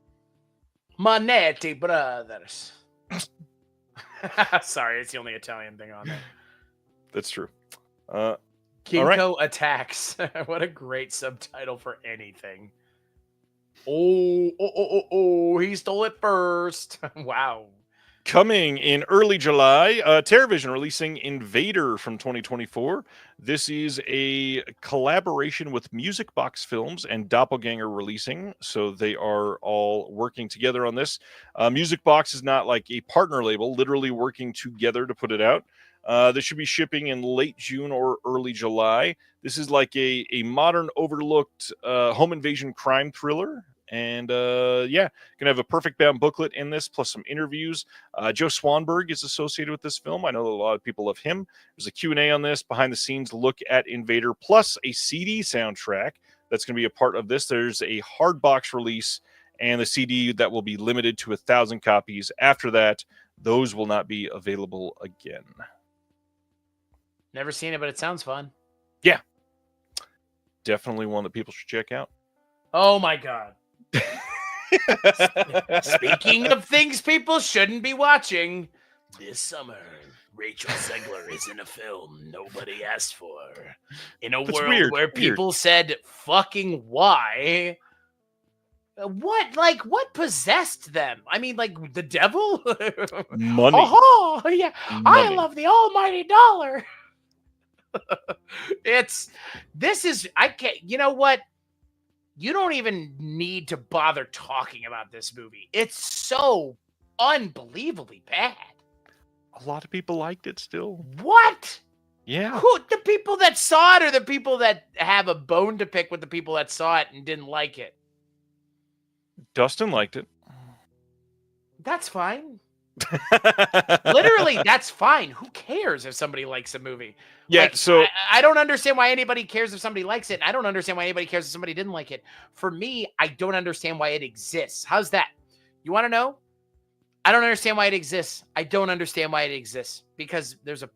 Manetti Brothers. Sorry, it's the only Italian thing on there. That's true. Kinko Attacks. What a great subtitle for anything. Oh, he stole it first. Wow. Coming in early July, TerraVision releasing Invader from 2024. This is a collaboration with Music Box Films and Doppelganger releasing, so they are all working together on this. Music Box is not like a partner label, literally working together to put it out. This should be shipping in late June or early July. This is like a modern, overlooked home invasion crime thriller. And yeah, gonna have a perfect bound booklet in this, plus some interviews. Joe Swanberg is associated with this film. I know a lot of people love him. There's a Q&A on this, behind the scenes look at Invader, plus a CD soundtrack that's going to be a part of this. There's a hard box release and the CD that will be limited to 1,000 copies. After that, those will not be available again. Never seen it, but it sounds fun. Yeah. Definitely one that people should check out. Oh my God. Speaking of things people shouldn't be watching, this summer, Rachel Zegler is in a film nobody asked for. In a world where people said, fucking why? What possessed them? I mean, like, the devil? Money. Oh, yeah. Money. I love the almighty dollar. I can't, you know what? You don't even need to bother talking about this movie. It's so unbelievably bad. A lot of people liked it still. What? Yeah. Who, the people that saw it or the people that have a bone to pick with the people that saw it and didn't like it? Dustin liked it. That's fine. Literally, that's fine. Who cares if somebody likes a movie? Yeah, like, so I don't understand why anybody cares if somebody likes it. And I don't understand why anybody cares if somebody didn't like it. For me, I don't understand why it exists. How's that? You want to know? I don't understand why it exists. I don't understand why it exists because there's a,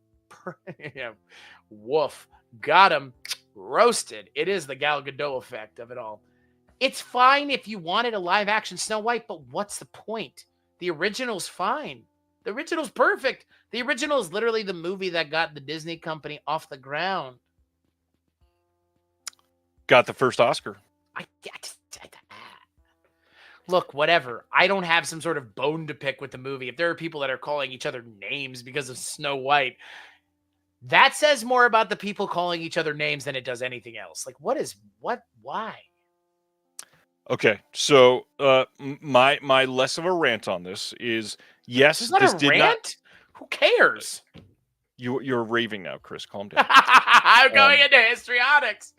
woof, got him, roasted. It is the Gal Gadot effect of it all. It's fine if you wanted a live action Snow White, but what's the point? The original's fine. The original's perfect. The original is literally the movie that got the Disney company off the ground. Got the first Oscar. Look, whatever. I don't have some sort of bone to pick with the movie. If there are people that are calling each other names because of Snow White, that says more about the people calling each other names than it does anything else. Like, why? Okay, so my less of a rant on this is, yes, this did rant? Not. Who cares? You're raving now, Chris. Calm down. I'm going into histrionics.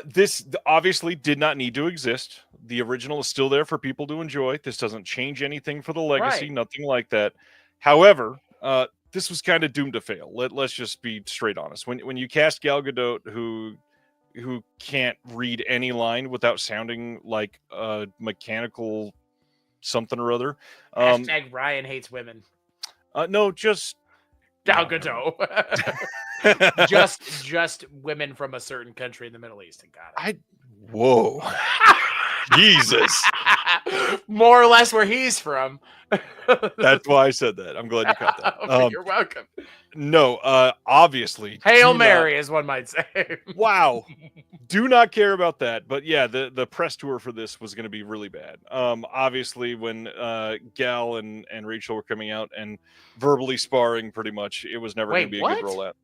This obviously did not need to exist. The original is still there for people to enjoy. This doesn't change anything for the legacy, nothing like that. However, this was kind of doomed to fail. Let's just be straight honest. When you cast Gal Gadot, who can't read any line without sounding like a mechanical something or other. Hashtag Ryan hates women. No, just Gal Gadot. just women from a certain country in the Middle East. Whoa. Jesus. More or less where he's from. That's why I said that. I'm glad you caught that. Okay, you're welcome. No, obviously. Hail Mary, as one might say. Wow. Do not care about that. But yeah, the press tour for this was going to be really bad. Obviously, when Gal and Rachel were coming out and verbally sparring pretty much, it was never going to be a good rollout.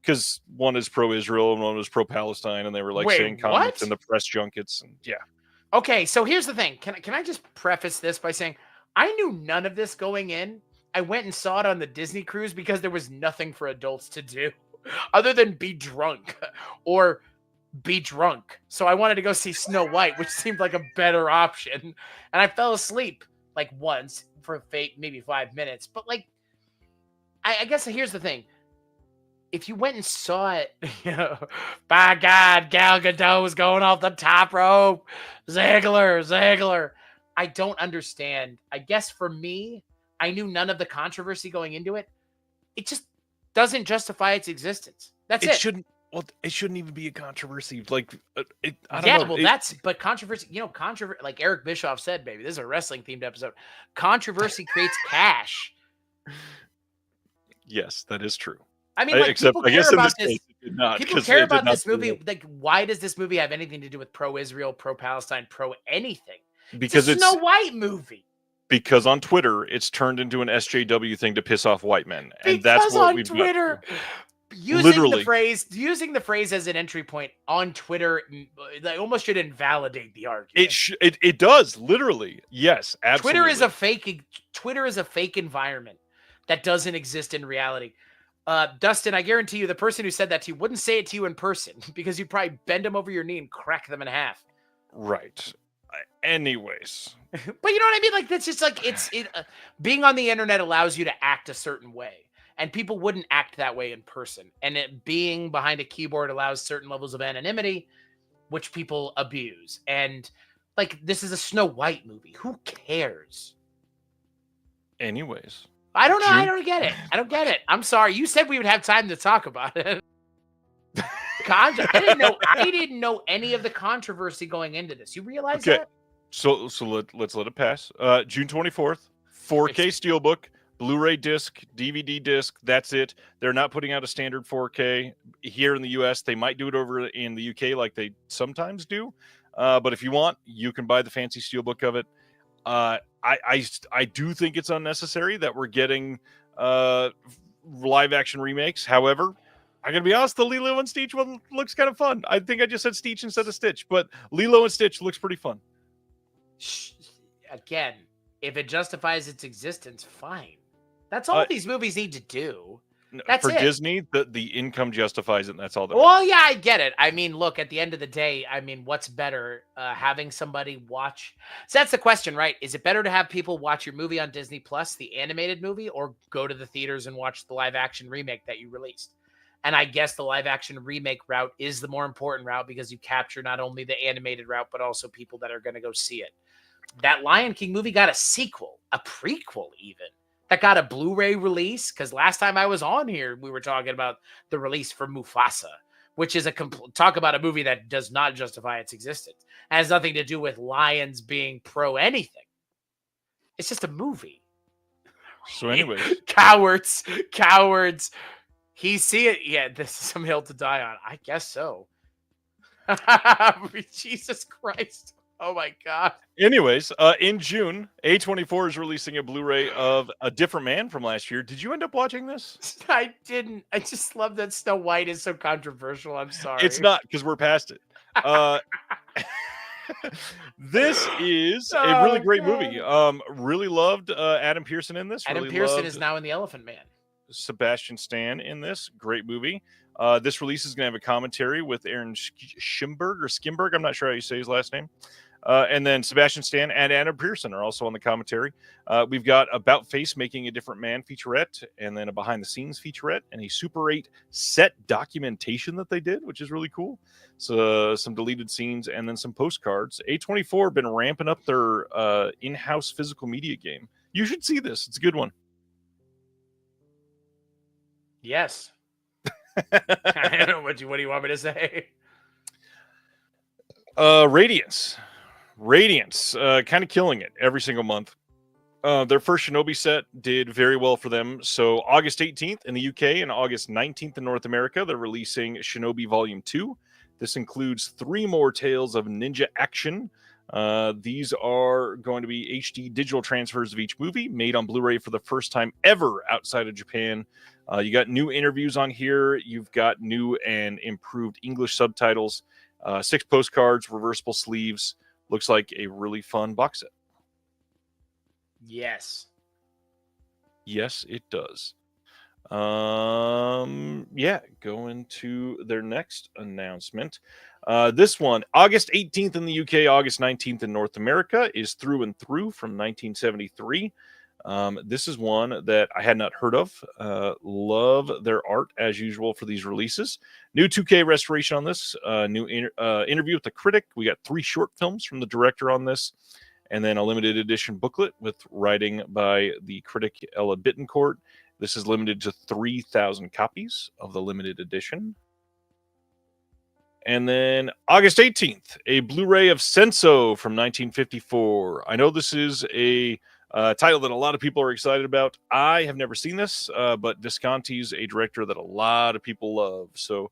because one is pro-Israel and one was pro-Palestine, and they were like Wait, saying comments what? in the press junkets, and yeah. Okay, so here's the thing. Can I just preface this by saying I knew none of this going in. I went and saw it on the Disney cruise because there was nothing for adults to do other than be drunk or be drunk. So I wanted to go see Snow White, which seemed like a better option. And I fell asleep like once for maybe 5 minutes. But like, I guess here's the thing. If you went and saw it, by God, Gal Gadot was going off the top rope. Ziggler. I don't understand. I guess for me, I knew none of the controversy going into it. It just doesn't justify its existence. That's it. It shouldn't even be a controversy. Like, I don't know. Well, but controversy, like Eric Bischoff said, baby, this is a wrestling themed episode. Controversy creates cash. Yes, that is true. I mean, like, except people I guess care in about this this. case it did not, People care about this movie. Like, why does this movie have anything to do with pro-Israel, pro-Palestine, pro-anything? Because it's a Snow White movie. Because on Twitter, it's turned into an SJW thing to piss off white men, and Because that's what on we've Twitter, got. using the phrase as an entry point on Twitter, they almost should invalidate the argument. It does literally. Yes, absolutely. Twitter is a fake environment that doesn't exist in reality. Dustin, I guarantee you, the person who said that to you wouldn't say it to you in person because you'd probably bend them over your knee and crack them in half. Right. Anyways, but you know what I mean? Like, that's just like being on the internet allows you to act a certain way, and people wouldn't act that way in person. And being behind a keyboard allows certain levels of anonymity, which people abuse. And like, this is a Snow White movie. Who cares? Anyways. I don't know. I don't get it. I'm sorry. You said we would have time to talk about it. I didn't know any of the controversy going into this. You realize that? So let's let it pass. June 24th, 4K Steelbook, Blu-ray disc, DVD disc. That's it. They're not putting out a standard 4K here in the US. They might do it over in the UK like they sometimes do. But if you want, you can buy the fancy Steelbook of it. I do think it's unnecessary that we're getting live action remakes. However, I gotta be honest, the Lilo and Stitch one looks kind of fun. I think I just said Stitch instead of Stitch, but Lilo and Stitch looks pretty fun. Again, if it justifies its existence, fine. That's all these movies need to do. That's for it. Disney, the income justifies it, and that's all that matters. Yeah, I get it. I mean, look, at the end of the day, I mean, what's better? Having somebody watch? So that's the question, right? Is it better to have people watch your movie on Disney Plus, the animated movie, or go to the theaters and watch the live action remake that you released? And I guess the live action remake route is the more important route because you capture not only the animated route, but also people that are going to go see it. That Lion King movie got a sequel, a prequel even, that got a Blu-ray release. Because last time I was on here, we were talking about the release for Mufasa, which is talk about a movie that does not justify its existence. It has nothing to do with lions being pro anything. It's just a movie. So anyway. Cowards. See it? Yeah, this is some hill to die on. I guess so. Jesus Christ. Oh my God. Anyways, in June, A24 is releasing a Blu-ray of A Different Man from last year. Did you end up watching this? I didn't. I just love that Snow White is so controversial. I'm sorry. It's not, because we're past it. This is a really great movie. Really loved Adam Pearson in this. Adam Pearson is now in The Elephant Man. Sebastian Stan in this. Great movie. This release is going to have a commentary with Aaron Skimberg. I'm not sure how you say his last name. And then Sebastian Stan and Adam Pearson are also on the commentary. We've got About Face Making a Different Man featurette, and then a behind the scenes featurette, and a Super 8 set documentation that they did, which is really cool. So some deleted scenes and then some postcards. A24 been ramping up their in-house physical media game. You should see this. It's a good one. Yes. I don't know what do you want me to say? Radiance, kind of killing it every single month. Their first Shinobi set did very well for them. So August 18th in the UK and August 19th in North America, they're releasing Shinobi Volume 2. This includes 3 more tales of ninja action, These are going to be HD digital transfers of each movie made on Blu-ray for the first time ever outside of Japan. You got new interviews on here. You've got new and improved English subtitles, 6 postcards, reversible sleeves. Looks like a really fun box set. Yes. Yes, it does. Going to their next announcement. This one, August 18th in the UK, August 19th in North America, is Through and Through from 1973. This is one that I had not heard of. Love their art as usual for these releases. New 2K restoration on this. New interview with the critic. We got 3 short films from the director on this, and then a limited edition booklet with writing by the critic Ella Bittencourt. This is limited to 3,000 copies of the limited edition. And then August 18th, a Blu-ray of Senso from 1954. I know this is a title that a lot of people are excited about. I have never seen this, but Visconti's a director that a lot of people love. So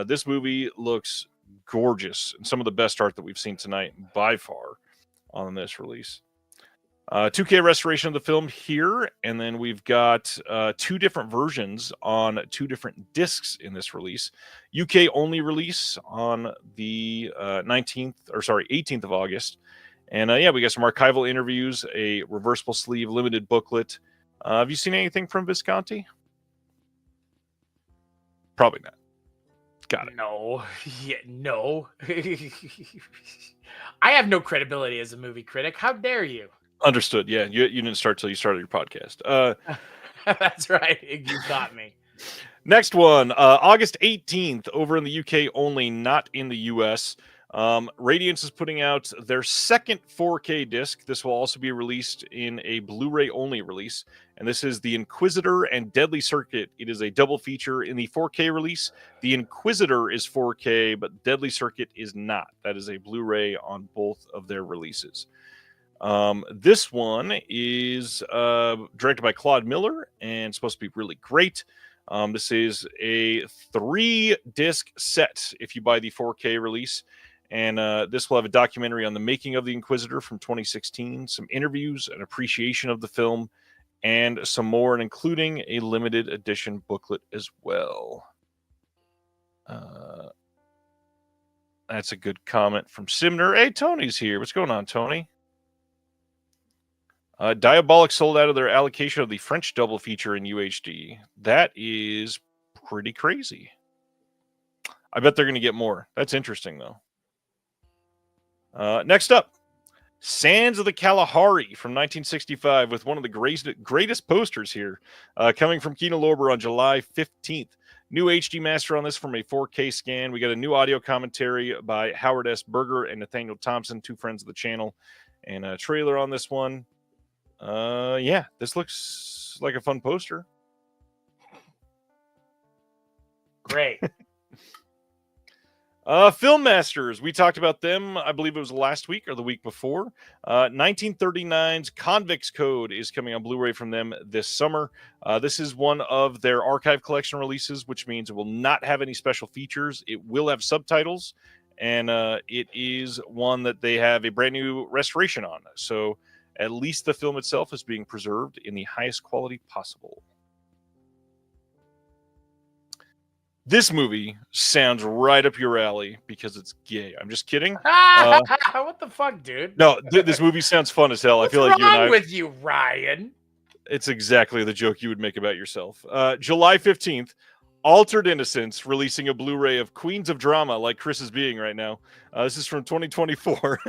this movie looks gorgeous and some of the best art that we've seen tonight by far on this release. 2K restoration of the film here, and then we've got 2 different versions on 2 different discs in this release. UK only release on the 18th of August. And we got some archival interviews, a reversible sleeve limited booklet. Have you seen anything from Visconti? Probably not. Got it. No. Yeah, no. I have no credibility as a movie critic. How dare you? Understood. Yeah, you didn't start till you started your podcast. That's right. You got me. Next one, August 18th, over in the UK only, not in the US. Radiance is putting out their second 4K disc. This will also be released in a Blu-ray only release. And this is The Inquisitor and Deadly Circuit. It is a double feature in the 4K release. The Inquisitor is 4K, but Deadly Circuit is not. That is a Blu-ray on both of their releases. This one is directed by Claude Miller and supposed to be really great. This is a 3-disc set if you buy the 4K release. And this will have a documentary on the making of The Inquisitor from 2016, some interviews, an appreciation of the film, and some more, and including a limited edition booklet as well. That's a good comment from Simner. Hey, Tony's here. What's going on, Tony? Diabolic sold out of their allocation of the French double feature in UHD. That is pretty crazy. I bet they're going to get more. That's interesting, though. Next up, Sands of the Kalahari from 1965 with one of the greatest posters here coming from Kino Lorber on July 15th. New HD master on this from a 4K scan. We got a new audio commentary by Howard S. Berger and Nathaniel Thompson, 2 friends of the channel, and a trailer on this one. This looks like a fun poster. Great. Film Masters. We talked about them, I believe it was last week or the week before. 1939's Convict's Code is coming on Blu-ray from them this summer. This is one of their archive collection releases, which means it will not have any special features. It will have subtitles, and it is one that they have a brand new restoration on. So at least the film itself is being preserved in the highest quality possible. This movie sounds right up your alley because it's gay. I'm just kidding. What the fuck, dude? No, this movie sounds fun as hell. What's I feel like you and I. with you, Ryan? It's exactly the joke you would make about yourself. July 15th, Altered Innocence releasing a Blu-ray of Queens of Drama, like Chris is being right now. This is from 2024.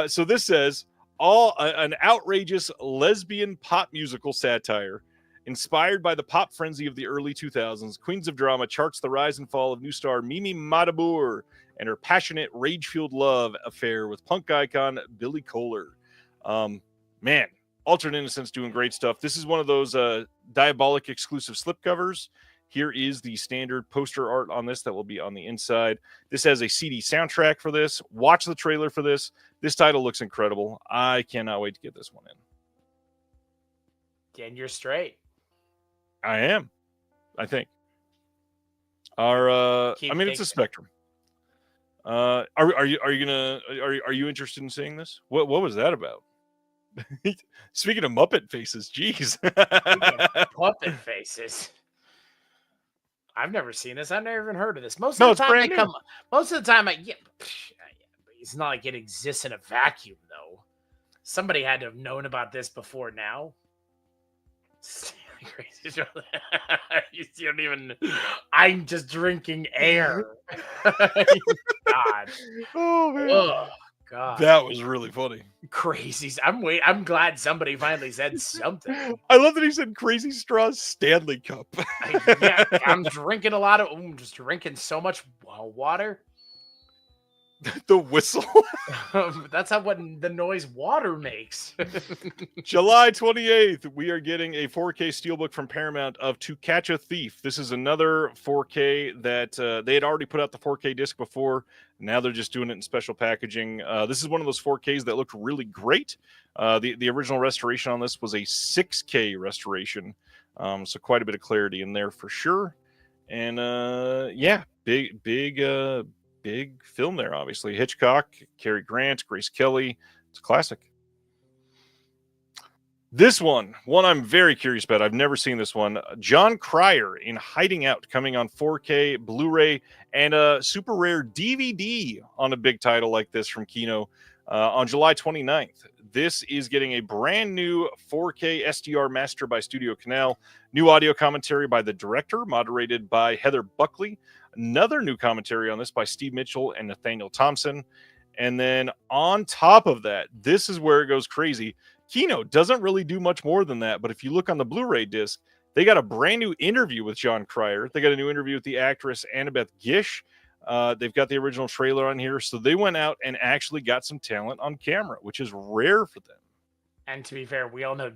So this says an outrageous lesbian pop musical satire. Inspired by the pop frenzy of the early 2000s, Queens of Drama charts the rise and fall of new star Mimi Madabour and her passionate, rage-fueled love affair with punk icon Billy Kohler. Man, Altered Innocence doing great stuff. This is one of those Diabolic exclusive slipcovers. Here is the standard poster art on this that will be on the inside. This has a CD soundtrack for this. Watch the trailer for this. This title looks incredible. I cannot wait to get this one in. And you're straight. I am, I think. It's a spectrum. Are you interested in seeing this? What was that about? Speaking of Muppet faces, jeez. Speaking of puppet faces, I've never seen this. I've never even heard of this. Most of No, the it's time brand new. most of the time it's not like it exists in a vacuum though. Somebody had to have known about this before now. Crazy. You don't even. I'm just drinking air. God. Oh man, Oh God. that was really funny. Crazy. I'm glad somebody finally said something. I love that he said "Crazy Straws Stanley Cup." Yeah, I'm drinking a lot of. I'm just drinking so much water. The whistle. That's what the noise water makes. July 28th, we are getting a 4K steelbook from Paramount of To Catch a Thief. This is another 4K that they had already put out the 4K disc before. Now they're just doing it in special packaging. This is one of those 4Ks that looked really great. The original restoration on this was a 6K restoration. So quite a bit of clarity in there for sure. And yeah, big film there, obviously. Hitchcock, Cary Grant, Grace Kelly. It's a classic. This one I'm very curious about. I've never seen this one. Jon Cryer in Hiding Out, coming on 4K, Blu-ray, and a super rare DVD on a big title like this from Kino on July 29th. This is getting a brand new 4K SDR master by Studio Canal, new audio commentary by the director, moderated by Heather Buckley, another new commentary on this by Steve Mitchell and Nathaniel Thompson. And then on top of that, this is where it goes crazy. Kino doesn't really do much more than that, but if you look on the Blu-ray disc, they got a brand new interview with Jon Cryer. They got a new interview with the actress Annabeth Gish. They've got the original trailer on here, so they went out and actually got some talent on camera, which is rare for them. And to be fair, we all know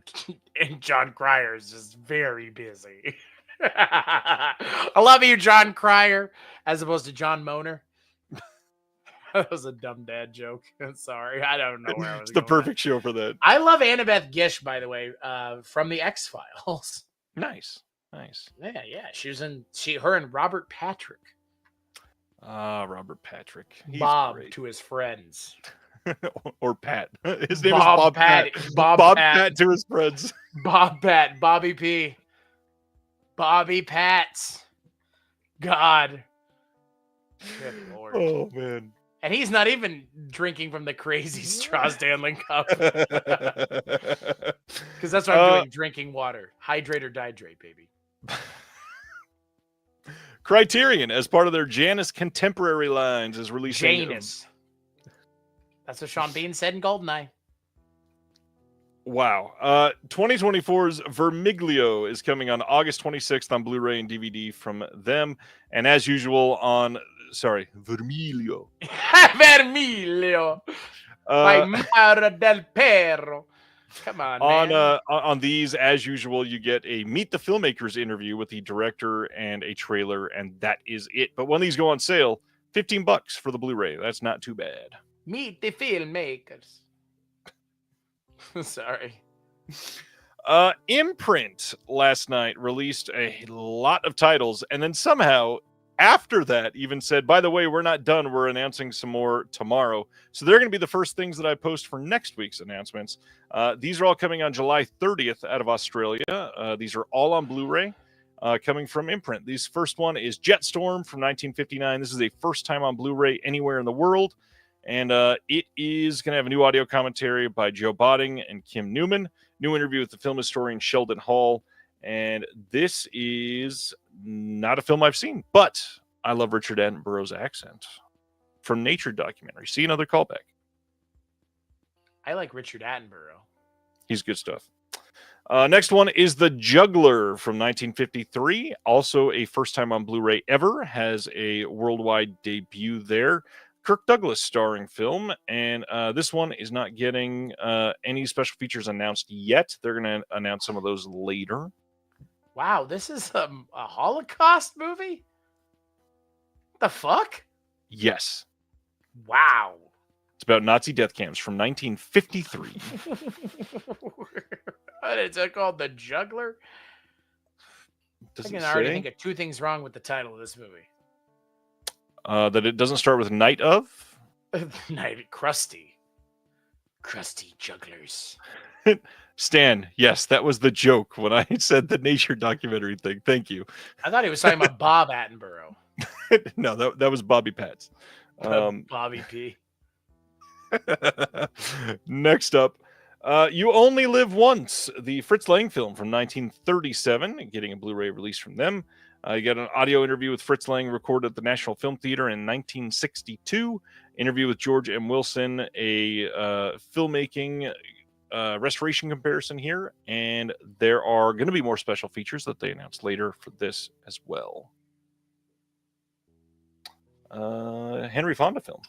Jon Cryer is just very busy. I love you, Jon Cryer, as opposed to John Moner. That was a dumb dad joke. Sorry, I don't know where I was. It's the perfect show for that. I love Annabeth Gish, by the way, from the X-Files. Nice. Yeah. Her and Robert Patrick. Robert Patrick. He's Bob great. To his friends. Or Pat. His name is Bob Pat. Bob Pat to his friends. Bob Pat. Bobby P. Bobby Pats. God. Good Lord. Oh, man. And he's not even drinking from the Crazy Straw Stanley Cup. Because that's what I'm doing, drinking water. Hydrate or dihydrate, baby. Criterion, as part of their Janus Contemporary lines, is releasing... Janus. That's what Sean Bean said in GoldenEye. Wow. 2024's Vermiglio is coming on August 26th on Blu-ray and DVD from them. And as usual on... Sorry, Vermiglio. Vermiglio. By Mara del Perro. Come on, man. On these, as usual, you get a Meet the Filmmakers interview with the director and a trailer, and that is it. But when these go on sale, $15 for the Blu-ray. That's not too bad. Meet the Filmmakers. Sorry. Imprint last night released a lot of titles, and then somehow after that even said, by the way, we're not done. We're announcing some more tomorrow. So they're going to be the first things that I post for next week's announcements. These are all coming on July 30th out of Australia. These are all on Blu-ray coming from Imprint. This first one is Jetstorm from 1959. This is a first time on Blu-ray anywhere in the world. And it is going to have a new audio commentary by Joe Botting and Kim Newman. New interview with the film historian Sheldon Hall. And this is not a film I've seen, but I love Richard Attenborough's accent from Nature documentary. See, another callback. I like Richard Attenborough. He's good stuff. Next one is The Juggler from 1953. Also a first time on Blu-ray ever. Has a worldwide debut there. Kirk Douglas starring film, and this one is not getting any special features announced yet. They're going to announce some of those later. Wow, this is a Holocaust movie? What the fuck? Yes. Wow. It's about Nazi death camps from 1953. What is it called? The Juggler? I can already think of two things wrong with the title of this movie. That it doesn't start with Night of. Night crusty jugglers. Stan, yes, that was the joke when I said the nature documentary thing. Thank you. I thought he was talking about Bob Attenborough. No, that was Bobby Pats. Bobby P. Next up, You Only Live Once, the Fritz Lang film from 1937, getting a Blu-ray release from them. You got an audio interview with Fritz Lang recorded at the National Film Theater in 1962. Interview with George M. Wilson, a filmmaking restoration comparison here. And there are going to be more special features that they announced later for this as well. Henry Fonda film.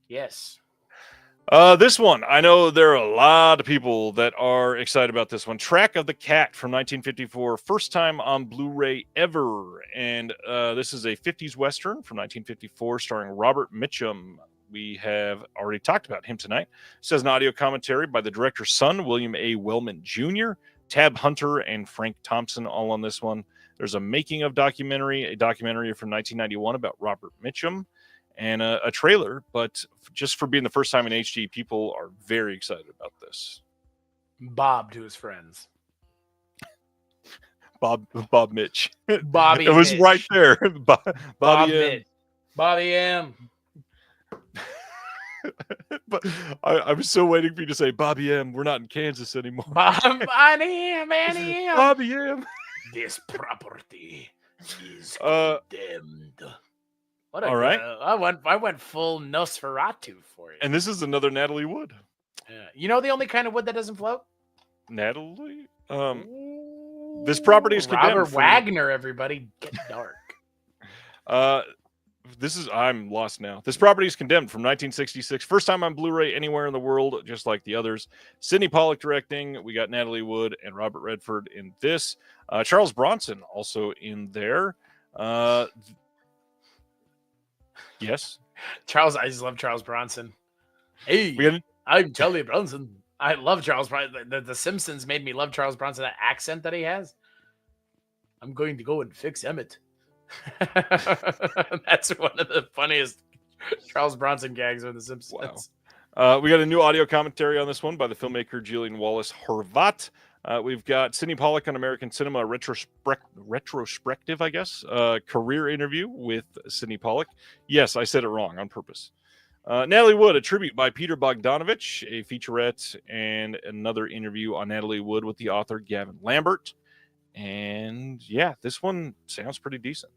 Yes. This one, I know there are a lot of people that are excited about this one. Track of the Cat from 1954, first time on Blu-ray ever. And this is a 50s Western from 1954 starring Robert Mitchum. We have already talked about him tonight. It says an audio commentary by the director's son, William A. Wellman Jr., Tab Hunter, and Frank Thompson all on this one. There's a making of documentary, a documentary from 1991 about Robert Mitchum, and a trailer, but just for being the first time in HD, people are very excited about this. Bob to his friends. Bob Mitch. Bobby It was Mitch. right there. Bob M. Mitch. Bobby M. But I was so waiting for you to say, Bobby M, we're not in Kansas anymore. Bobby M. Annie M. Bobby M. This property is condemned. All right. I went full Nosferatu for you. And this is another Natalie Wood. You know the only kind of wood that doesn't float? Natalie? This property is condemned. Robert Wagner, everybody. Get dark. I'm lost now. This property is condemned from 1966. First time on Blu-ray anywhere in the world, just like the others. Sidney Pollack directing. We got Natalie Wood and Robert Redford in this. Charles Bronson also in there. Yes. I just love Charles Bronson. Hey, I'm Charlie Bronson. I love Charles Bronson. The Simpsons made me love Charles Bronson, that accent that he has. I'm going to go and fix Emmett. That's one of the funniest Charles Bronson gags on The Simpsons. Wow. We got a new audio commentary on this one by the filmmaker Julian Wallace Horvat. We've got Sidney Pollack on American Cinema retrospective, I guess. Career interview with Sidney Pollack. Yes, I said it wrong on purpose. Natalie Wood, a tribute by Peter Bogdanovich, a featurette, and another interview on Natalie Wood with the author Gavin Lambert. And yeah, this one sounds pretty decent.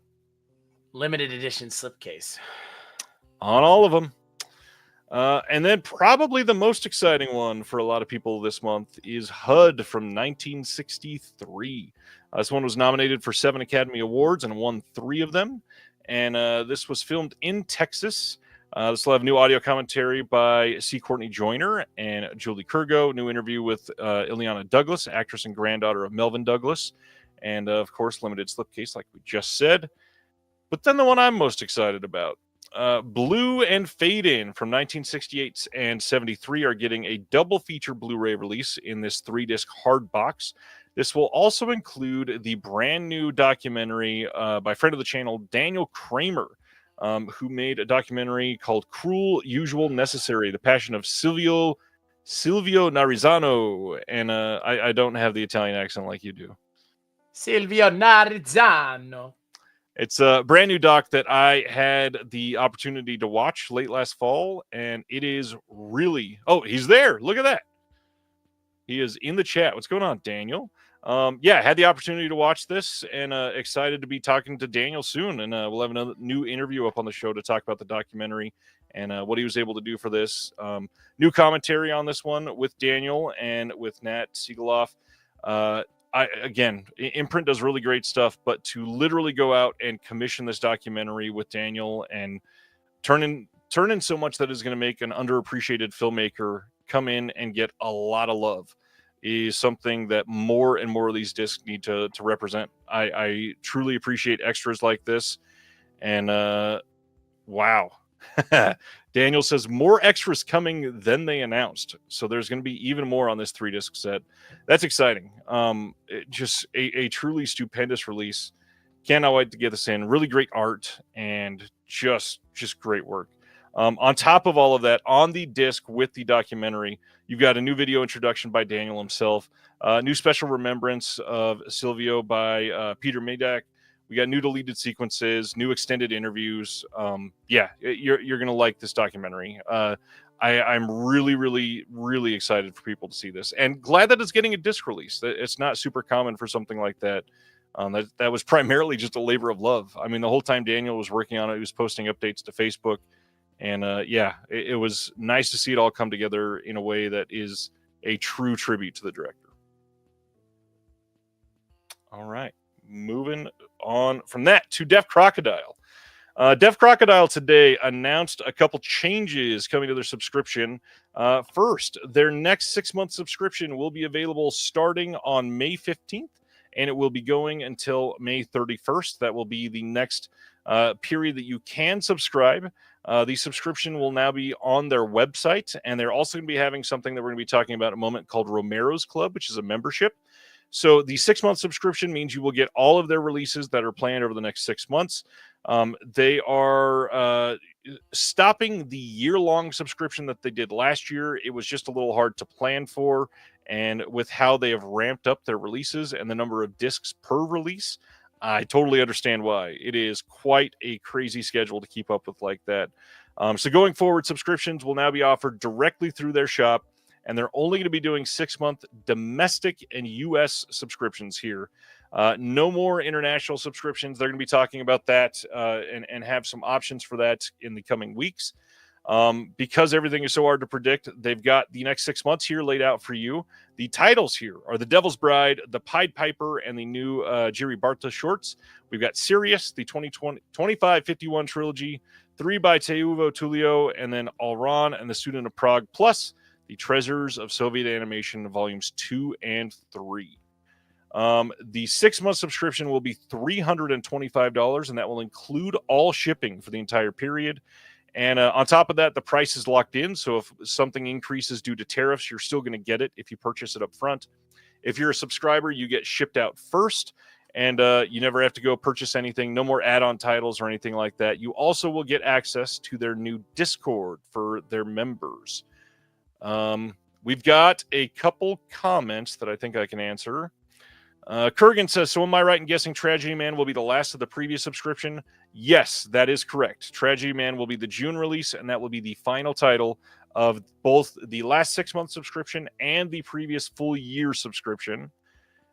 Limited edition slipcase. On all of them. And then probably the most exciting one for a lot of people this month is HUD from 1963. This one was nominated for 7 Academy Awards and won 3 of them. And this was filmed in Texas. This will have new audio commentary by C. Courtney Joyner and Julie Kurgo. New interview with Ileana Douglas, actress and granddaughter of Melvin Douglas. And, of course, limited slipcase like we just said. But then the one I'm most excited about. Blue and Fade In from 1968 and 73 are getting a double feature Blu-ray release in this 3-disc hard box. This will also include the brand new documentary by friend of the channel, Daniel Kramer, who made a documentary called Cruel, Usual, Necessary, The Passion of Silvio Narizano. And I don't have the Italian accent like you do. Silvio Narizano. It's a brand new doc that I had the opportunity to watch late last fall, and it is really... Oh, he's there. Look at that. He is in the chat. What's going on, Daniel? Yeah, had the opportunity to watch this, and excited to be talking to Daniel soon, and we'll have another new interview up on the show to talk about the documentary and what he was able to do for this. New commentary on this one with Daniel and with Nat Siegeloff. Again, Imprint does really great stuff, but to literally go out and commission this documentary with Daniel and turn in so much that is going to make an underappreciated filmmaker come in and get a lot of love is something that more and more of these discs need to represent. I truly appreciate extras like this. And wow. Daniel says more extras coming than they announced. So there's going to be even more on this 3-disc set. That's exciting. Just a truly stupendous release. Cannot wait to get this in. Really great art and just just great work. On top of all of that, on the disc with the documentary, you've got a new video introduction by Daniel himself, new special remembrance of Silvio by Peter Medak. We got new deleted sequences, new extended interviews. You're gonna like this documentary. I'm really, really, really excited for people to see this, and glad that it's getting a disc release. It's not super common for something like that. That was primarily just a labor of love. I mean, the whole time Daniel was working on it, he was posting updates to Facebook. And it was nice to see it all come together in a way that is a true tribute to the director. All right, moving on from that to Deaf Crocodile. Deaf Crocodile today announced a couple changes coming to their subscription. First, their next 6-month subscription will be available starting on May 15th, and it will be going until May 31st. That will be the next period that you can subscribe. The subscription will now be on their website, and they're also going to be having something that we're going to be talking about in a moment called Romero's Club, which is a membership. So the 6-month subscription means you will get all of their releases that are planned over the next 6 months. They are stopping the year-long subscription that they did last year. It was just a little hard to plan for, and with how they have ramped up their releases and the number of discs per release, I totally understand why. It is quite a crazy schedule to keep up with like that. So going forward, subscriptions will now be offered directly through their shop, and they're only going to be doing 6-month domestic and U.S. subscriptions here. No more international subscriptions. They're going to be talking about that and have some options for that in the coming weeks. Because everything is so hard to predict, they've got the next 6 months here laid out for you. The titles here are The Devil's Bride, The Pied Piper, and the new Jiri Barta shorts. We've got Sirius, the 2551 trilogy, 3 by Teuvo Tullio, and then Alran and the Student of Prague, plus the Treasures of Soviet Animation volumes 2 and 3. The 6-month subscription will be $325, and that will include all shipping for the entire period. And on top of that, the price is locked in. So if something increases due to tariffs, you're still going to get it if you purchase it up front. If you're a subscriber, you get shipped out first, and you never have to go purchase anything. No more add-on titles or anything like that. You also will get access to their new Discord for their members. We've got a couple comments that I think I can answer. Kurgan says, so am I right in guessing Tragedy Man will be the last of the previous subscription? Yes, that is correct. Tragedy Man will be the June release, and that will be the final title of both the last 6-month subscription and the previous full year subscription.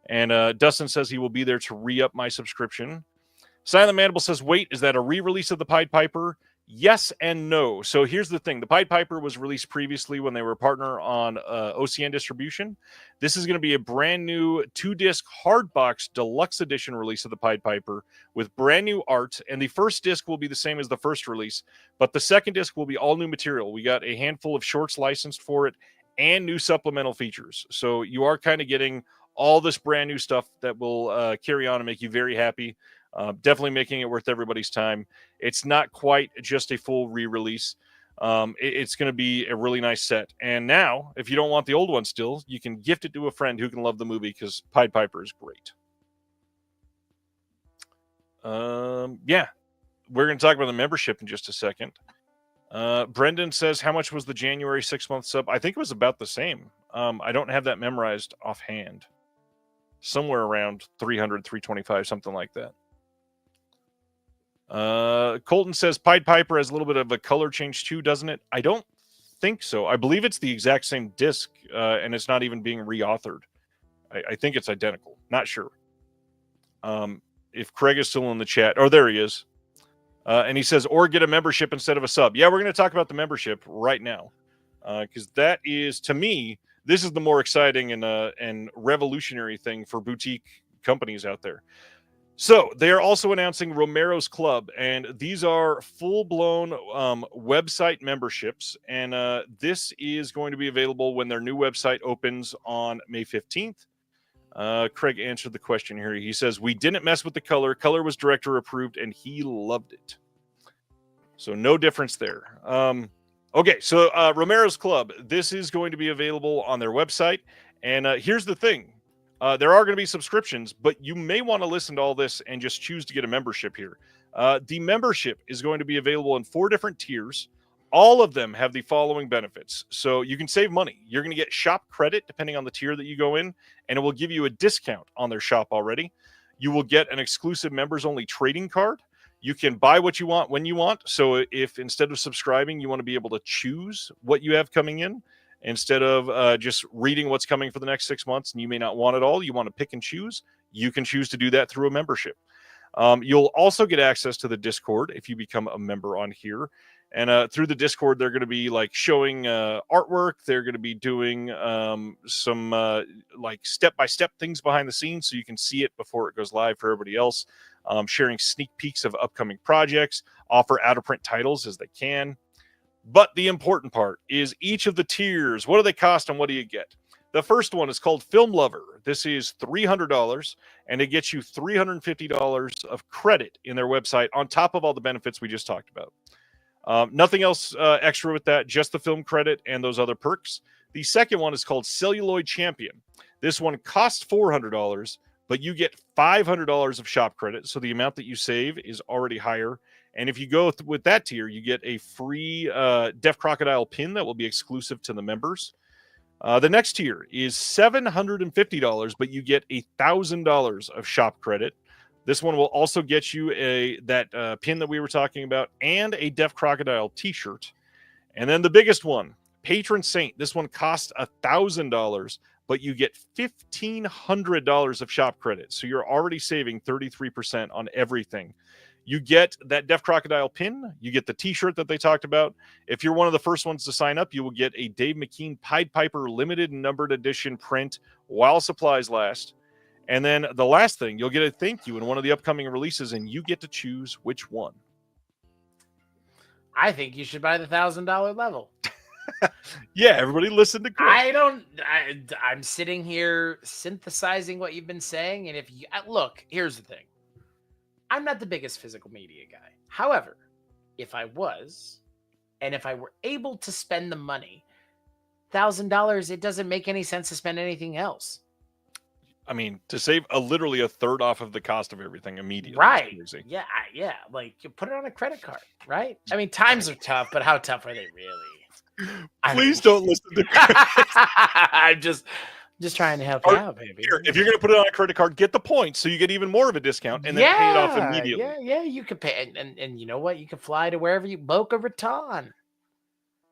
And Dustin says he will be there to re-up my subscription. Silent Mandible says, wait, is that a re-release of the Pied Piper? Yes and no. So here's the thing. The Pied Piper was released previously when they were a partner on OCN distribution. This is going to be a brand new 2-disc hardbox deluxe edition release of the Pied Piper with brand new art. And the first disc will be the same as the first release, but the second disc will be all new material. We got a handful of shorts licensed for it and new supplemental features. So you are kind of getting all this brand new stuff that will carry on and make you very happy. Definitely making it worth everybody's time. It's not quite just a full re-release. It's going to be a really nice set. And now, if you don't want the old one still, you can gift it to a friend who can love the movie because Pied Piper is great. We're going to talk about the membership in just a second. Brendan says, how much was the January 6-month sub? I think it was about the same. I don't have that memorized offhand. Somewhere around 300, 325, something like that. Colton says Pied Piper has a little bit of a color change too, doesn't it? I don't think so. I believe it's the exact same disc, and it's not even being reauthored. I think it's identical. Not sure. If Craig is still in the chat. Oh, there he is. And he says, or get a membership instead of a sub. Yeah, we're going to talk about the membership right now. Because that is, to me, this is the more exciting and revolutionary thing for boutique companies out there. So they are also announcing Romero's Club, and these are full-blown website memberships, and this is going to be available when their new website opens on May 15th. Craig answered the question here. He says, we didn't mess with the color. Color was director approved, and he loved it. So no difference there. Okay, so Romero's Club, this is going to be available on their website, and here's the thing. There are going to be subscriptions, but you may want to listen to all this and just choose to get a membership here. The membership is going to be available in 4 different tiers. All of them have the following benefits. So you can save money. You're going to get shop credit depending on the tier that you go in, and it will give you a discount on their shop already. You will get an exclusive members-only trading card. You can buy what you want when you want. So if instead of subscribing, you want to be able to choose what you have coming in, instead of just reading what's coming for the next 6 months, and you may not want it all, you want to pick and choose, you can choose to do that through a membership. You'll also get access to the Discord if you become a member on here. And through the Discord, they're going to be like showing artwork. They're going to be doing some like step-by-step things behind the scenes so you can see it before it goes live for everybody else. Sharing sneak peeks of upcoming projects, offer out-of-print titles as they can. But the important part is each of the tiers. What do they cost and what do you get? The first one is called Film Lover. This is $300, and it gets you $350 of credit in their website on top of all the benefits we just talked about. Nothing else extra with that, just the film credit and those other perks. The second one is called Celluloid Champion. This one costs $400, but you get $500 of shop credit, so the amount that you save is already higher. And if you go with that tier, you get a free Deaf Crocodile pin that will be exclusive to the members. The next tier is $750, but you get $1,000 of shop credit. This one will also get you that pin that we were talking about and a Deaf Crocodile t-shirt. And then the biggest one, Patron Saint. This one costs $1,000, but you get $1,500 of shop credit. So you're already saving 33% on everything. You get that Deaf Crocodile pin. You get the t-shirt that they talked about. If you're one of the first ones to sign up, you will get a Dave McKean Pied Piper limited and numbered edition print while supplies last. And then the last thing, you'll get a thank you in one of the upcoming releases, and you get to choose which one. I think you should buy the $1,000 level. Yeah, everybody listen to Chris. I'm sitting here synthesizing what you've been saying. And if you look, here's the thing. I'm not the biggest physical media guy. However, if I was, and if I were able to spend the money, $1,000, it doesn't make any sense to spend anything else. I mean, to save literally a third off of the cost of everything immediately. Right. Yeah. Like, you put it on a credit card, right? I mean, times are tough, but how tough are they really? Please don't listen to Chris. I'm just trying to help you out, baby. If you're going to put it on a credit card, get the points so you get even more of a discount and then pay it off immediately. Yeah, you could pay. And you know what? You can fly to wherever Boca Raton,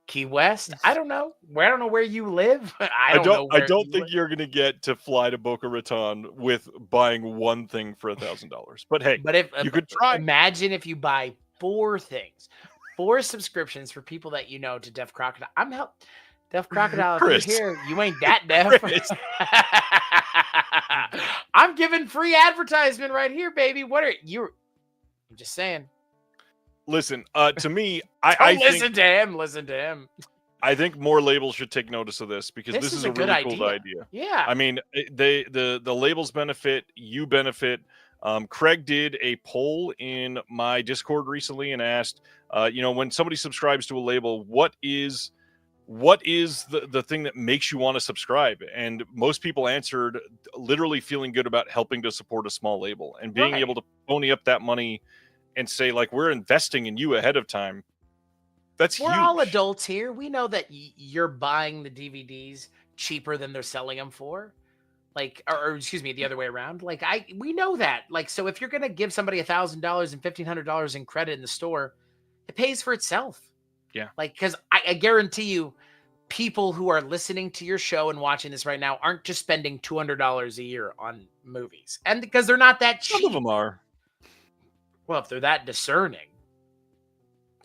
Key West. I don't know. I don't know where you live. I don't think you're going to get to fly to Boca Raton with buying one thing for $1,000. But hey, if you could try. Imagine if you buy 4 things, 4 subscriptions for people that you know to Deaf Crocodile. Deaf Crocodile, if you're here, you ain't that deaf. I'm giving free advertisement right here, baby. What are you? I'm just saying. Listen, to me, Listen to him. I think more labels should take notice of this because this is a really cool idea. Yeah. I mean, the labels benefit, you benefit. Craig did a poll in my Discord recently and asked, when somebody subscribes to a label, what is the thing that makes you want to subscribe? And most people answered literally feeling good about helping to support a small label and being able to pony up that money and say, like, we're investing in you ahead of time. That's huge. We're all adults here. We know that you're buying the DVDs cheaper than they're selling them for. Like, or excuse me, the other way around. Like, we know that. Like, so if you're going to give somebody $1,000 and $1,500 in credit in the store, it pays for itself. Yeah. Like, because I guarantee you, people who are listening to your show and watching this right now aren't just spending $200 a year on movies. And because they're not that cheap. Some of them are. Well, if they're that discerning.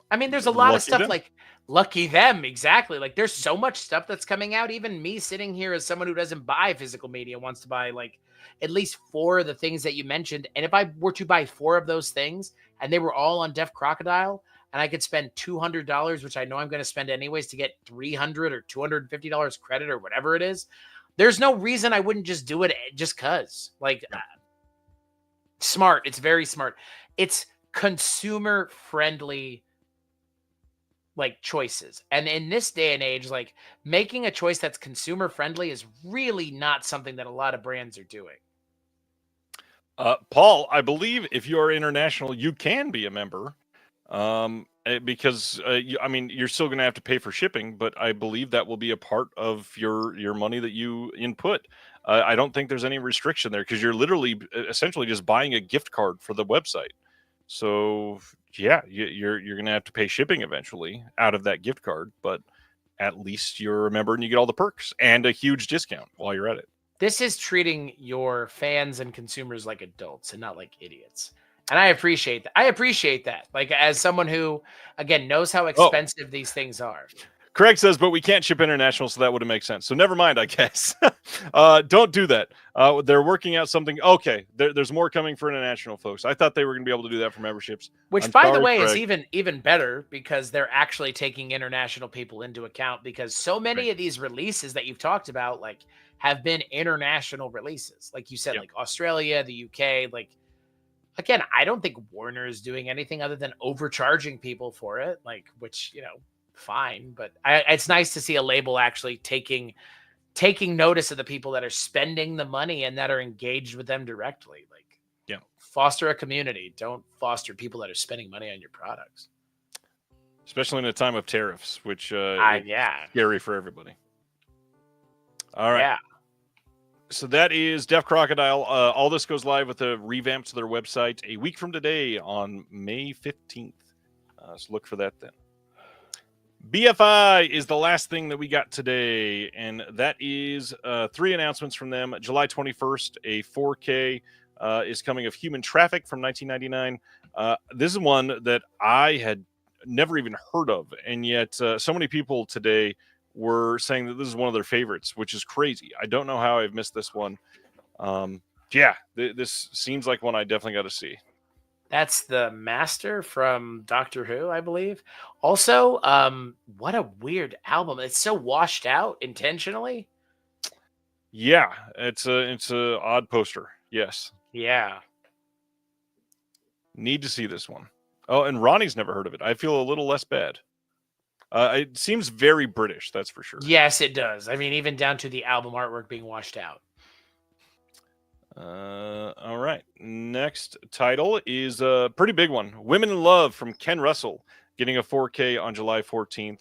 I mean, there's a lot of stuff like lucky them. Exactly. Like, there's so much stuff that's coming out. Even me sitting here as someone who doesn't buy physical media wants to buy like at least 4 of the things that you mentioned. And if I were to buy 4 of those things and they were all on Deaf Crocodile and I could spend $200, which I know I'm going to spend anyways, to get $300 or $250 credit or whatever it is, there's no reason I wouldn't just do it just because. Like, smart. It's very smart. It's consumer friendly, like, choices. And in this day and age, like, making a choice that's consumer friendly is really not something that a lot of brands are doing. Paul, I believe if you are international, you can be a member. Because you're still going to have to pay for shipping, but I believe that will be a part of your money that you input. I don't think there's any restriction there because you're literally essentially just buying a gift card for the website. So yeah, you're going to have to pay shipping eventually out of that gift card, but at least you're a member and you get all the perks and a huge discount while you're at it. This is treating your fans and consumers like adults and not like idiots. And I appreciate that. I appreciate that. Like, as someone who, again, knows how expensive these things are. Craig says, but we can't ship international, so that wouldn't make sense. So never mind, I guess. Don't do that. They're working out something. Okay, there's more coming for international folks. I thought they were going to be able to do that for memberships. Which, by the way, Craig, is even better because they're actually taking international people into account, because so many of these releases that you've talked about, like, have been international releases. Like you said, like Australia, the UK, like, again, I don't think Warner is doing anything other than overcharging people for it, like, which, fine. But it's nice to see a label actually taking notice of the people that are spending the money and that are engaged with them directly. Like, foster a community. Don't foster people that are spending money on your products. Especially in a time of tariffs, which is scary for everybody. All right. Yeah. So that is Deaf Crocodile. All this goes live with a revamp to their website a week from today on May 15th. So look for that then. BFI is the last thing that we got today, and that is 3 announcements from them. July 21st, a 4K is coming of Human Traffic from 1999. This is one that I had never even heard of, and yet so many people today were saying that this is one of their favorites, which is crazy. I don't know how I've missed this one. This seems like one I definitely got to see. That's the Master from Doctor Who, I believe. Also, what a weird album. It's so washed out intentionally. Yeah, it's a odd poster. Yes. Yeah. Need to see this one. Oh, and Ronnie's never heard of it. I feel a little less bad. It seems very British, that's for sure. Yes, it does. I mean, even down to the album artwork being washed out. All right. Next title is a pretty big one. Women in Love from Ken Russell, getting a 4K on July 14th.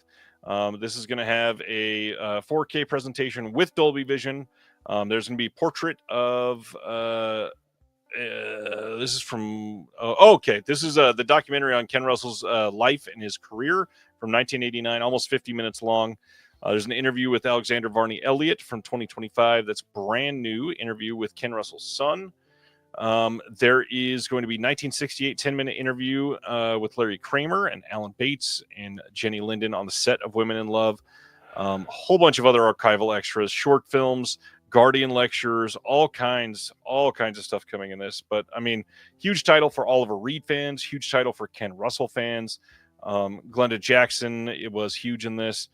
This is going to have a 4K presentation with Dolby Vision. There's going to be portrait of... this is from... This is the documentary on Ken Russell's life and his career from 1989, almost 50 minutes long. There's an interview with Alexander Varney Elliott from 2025. That's brand new interview with Ken Russell's son. There is going to be 1968 10-minute interview with Larry Kramer and Alan Bates and Jenny Linden on the set of Women in Love. A whole bunch of other archival extras, short films, Guardian lectures, all kinds of stuff coming in this. But I mean, huge title for Oliver Reed fans, huge title for Ken Russell fans. Glenda Jackson, it was huge in this.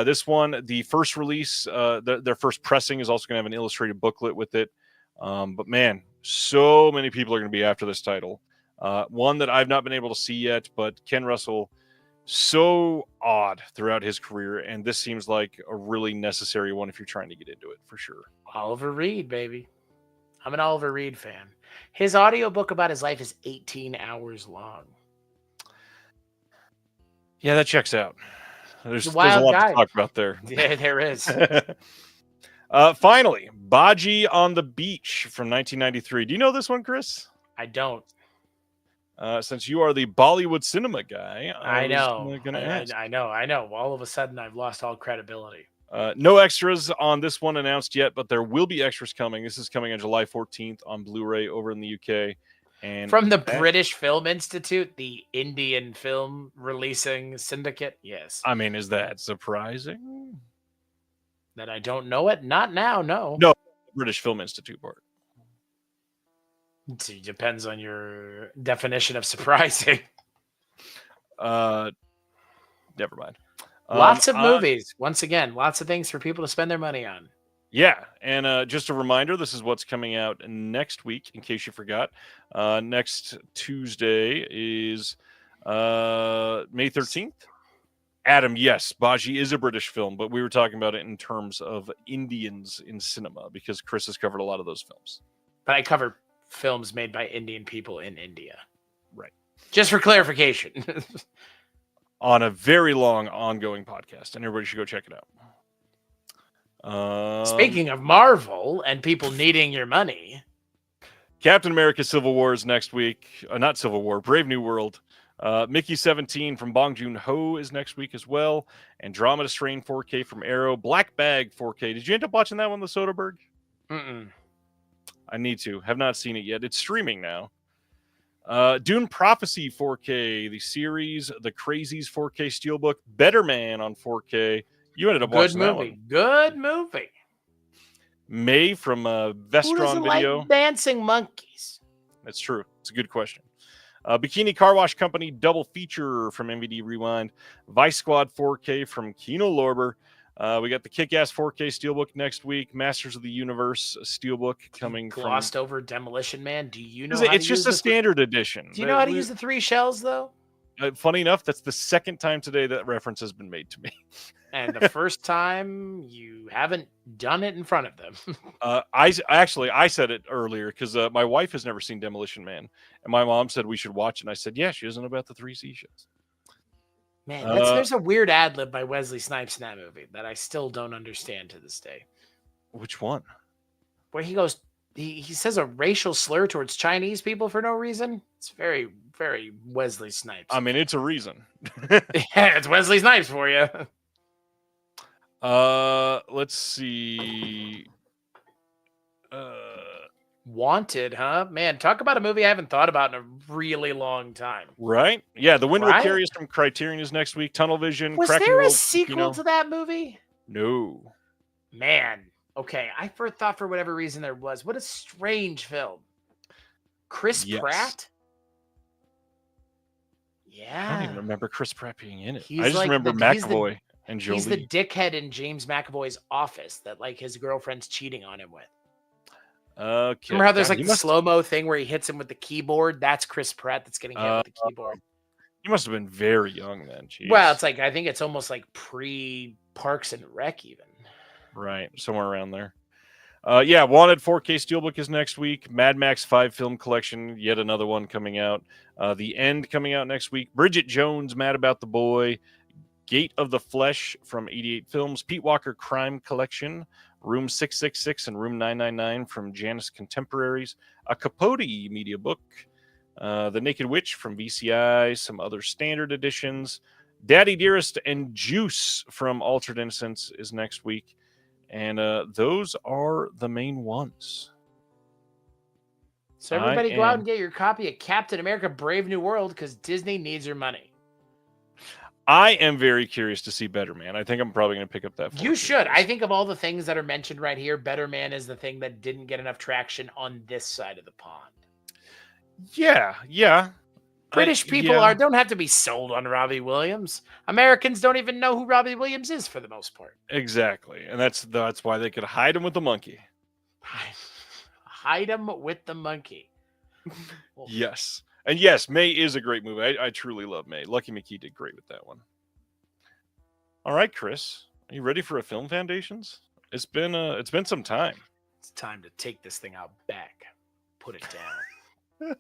This one, the first release, their first pressing is also going to have an illustrated booklet with it. But man, so many people are going to be after this title. One that I've not been able to see yet, but Ken Russell, so odd throughout his career, and this seems like a really necessary one if you're trying to get into it, for sure. Oliver Reed, baby. I'm an Oliver Reed fan. His audiobook about his life is 18 hours long. Yeah, that checks out. There's a lot to talk about there. Yeah, there is. Finally, Baji on the Beach from 1993. Do you know this one, Chris? I don't. Since you are the Bollywood cinema guy, I know. I know. All of a sudden, I've lost all credibility. No extras on this one announced yet, but there will be extras coming. This is coming on July 14th on Blu-ray over in the UK. And from the British Film Institute, the Indian film releasing syndicate. Yes. I mean, is that surprising? That I don't know it? Not now, no. No, British Film Institute part. It depends on your definition of surprising. Never mind. Lots of movies. Once again, lots of things for people to spend their money on. Yeah, and just a reminder, this is what's coming out next week, in case you forgot. Next Tuesday is May 13th. Adam, yes, Baji is a British film, but we were talking about it in terms of Indians in cinema, because Chris has covered a lot of those films. But I cover films made by Indian people in India. Right. Just for clarification. On a very long ongoing podcast, and everybody should go check it out. Speaking of Marvel and people needing your money, Captain America Civil War is next week. Not Civil War, Brave New World. Mickey 17 from Bong Joon-ho is next week as well. Andromeda Strain 4K from Arrow. Black Bag 4K. Did you end up watching that one, the Soderbergh? Mm-mm. I need to. Have not seen it yet. It's streaming now. Dune Prophecy 4K, the series, The Crazies 4K Steelbook, Better Man on 4K. You ended up watching that one. Good movie. May from Who Vestron doesn't Video. like dancing monkeys? That's true. It's a good question. Bikini Car Wash Company double feature from MVD Rewind. Vice Squad 4K from Kino Lorber. We got the Kick-Ass 4K Steelbook next week. Masters of the Universe Steelbook coming glossed over Demolition Man. Do you know? It's just a standard edition. Do you know how to use the 3 shells though? Funny enough, that's the second time today that reference has been made to me. And the first time you haven't done it in front of them. I said it earlier because my wife has never seen Demolition Man, and my mom said we should watch it. And I said, yeah, she doesn't know about the 3 seashells. Man, there's a weird ad lib by Wesley Snipes in that movie that I still don't understand to this day. Which one? Where he goes, he says a racial slur towards Chinese people for no reason. It's very, very Wesley Snipes. I mean, it's a reason. Yeah, it's Wesley Snipes for you. Let's see. Wanted, huh? Man, talk about a movie I haven't thought about in a really long time. Right? Yeah, The Wind Will Carry Us from Criterion is next week. Tunnel Vision. Was Cracking there a World, sequel to that movie? No. Man, okay. I first thought for whatever reason there was. What a strange film. Chris Pratt? Yeah. I don't even remember Chris Pratt being in it. He's I just like remember McAvoy and Jolie. He's the dickhead in James McAvoy's Office that like his girlfriend's cheating on him with. Okay. Remember how there's like the slow-mo thing where he hits him with the keyboard? That's Chris Pratt that's getting hit with the keyboard. You must have been very young then. Jeez. Well, it's like, I think it's almost like pre-Parks and Rec even. Right. Somewhere around there. Yeah, Wanted 4K Steelbook is next week. Mad Max 5 film collection, yet another one coming out. The End coming out next week. Bridget Jones, Mad About the Boy. Gate of the Flesh from 88 Films. Pete Walker Crime Collection. Room 666 and Room 999 from Janus Contemporaries. A Capote media book. The Naked Witch from VCI. Some other standard editions. Daddy Dearest and Juice from Altered Innocence is next week. And those are the main ones. So everybody go out and get your copy of Captain America Brave New World because Disney needs your money. I am very curious to see Better Man. I think I'm probably going to pick up that. You should. I think of all the things that are mentioned right here, Better Man is the thing that didn't get enough traction on this side of the pond. Yeah. British people don't have to be sold on Robbie Williams. Americans don't even know who Robbie Williams is for the most part. Exactly. And that's why they could hide him with the monkey. Hide him with the monkey. Yes. And yes, May is a great movie. I truly love May. Lucky McKee did great with that one. All right, Chris. Are you ready for a Film Foundations? It's been some time. It's time to take this thing out back. Put it down.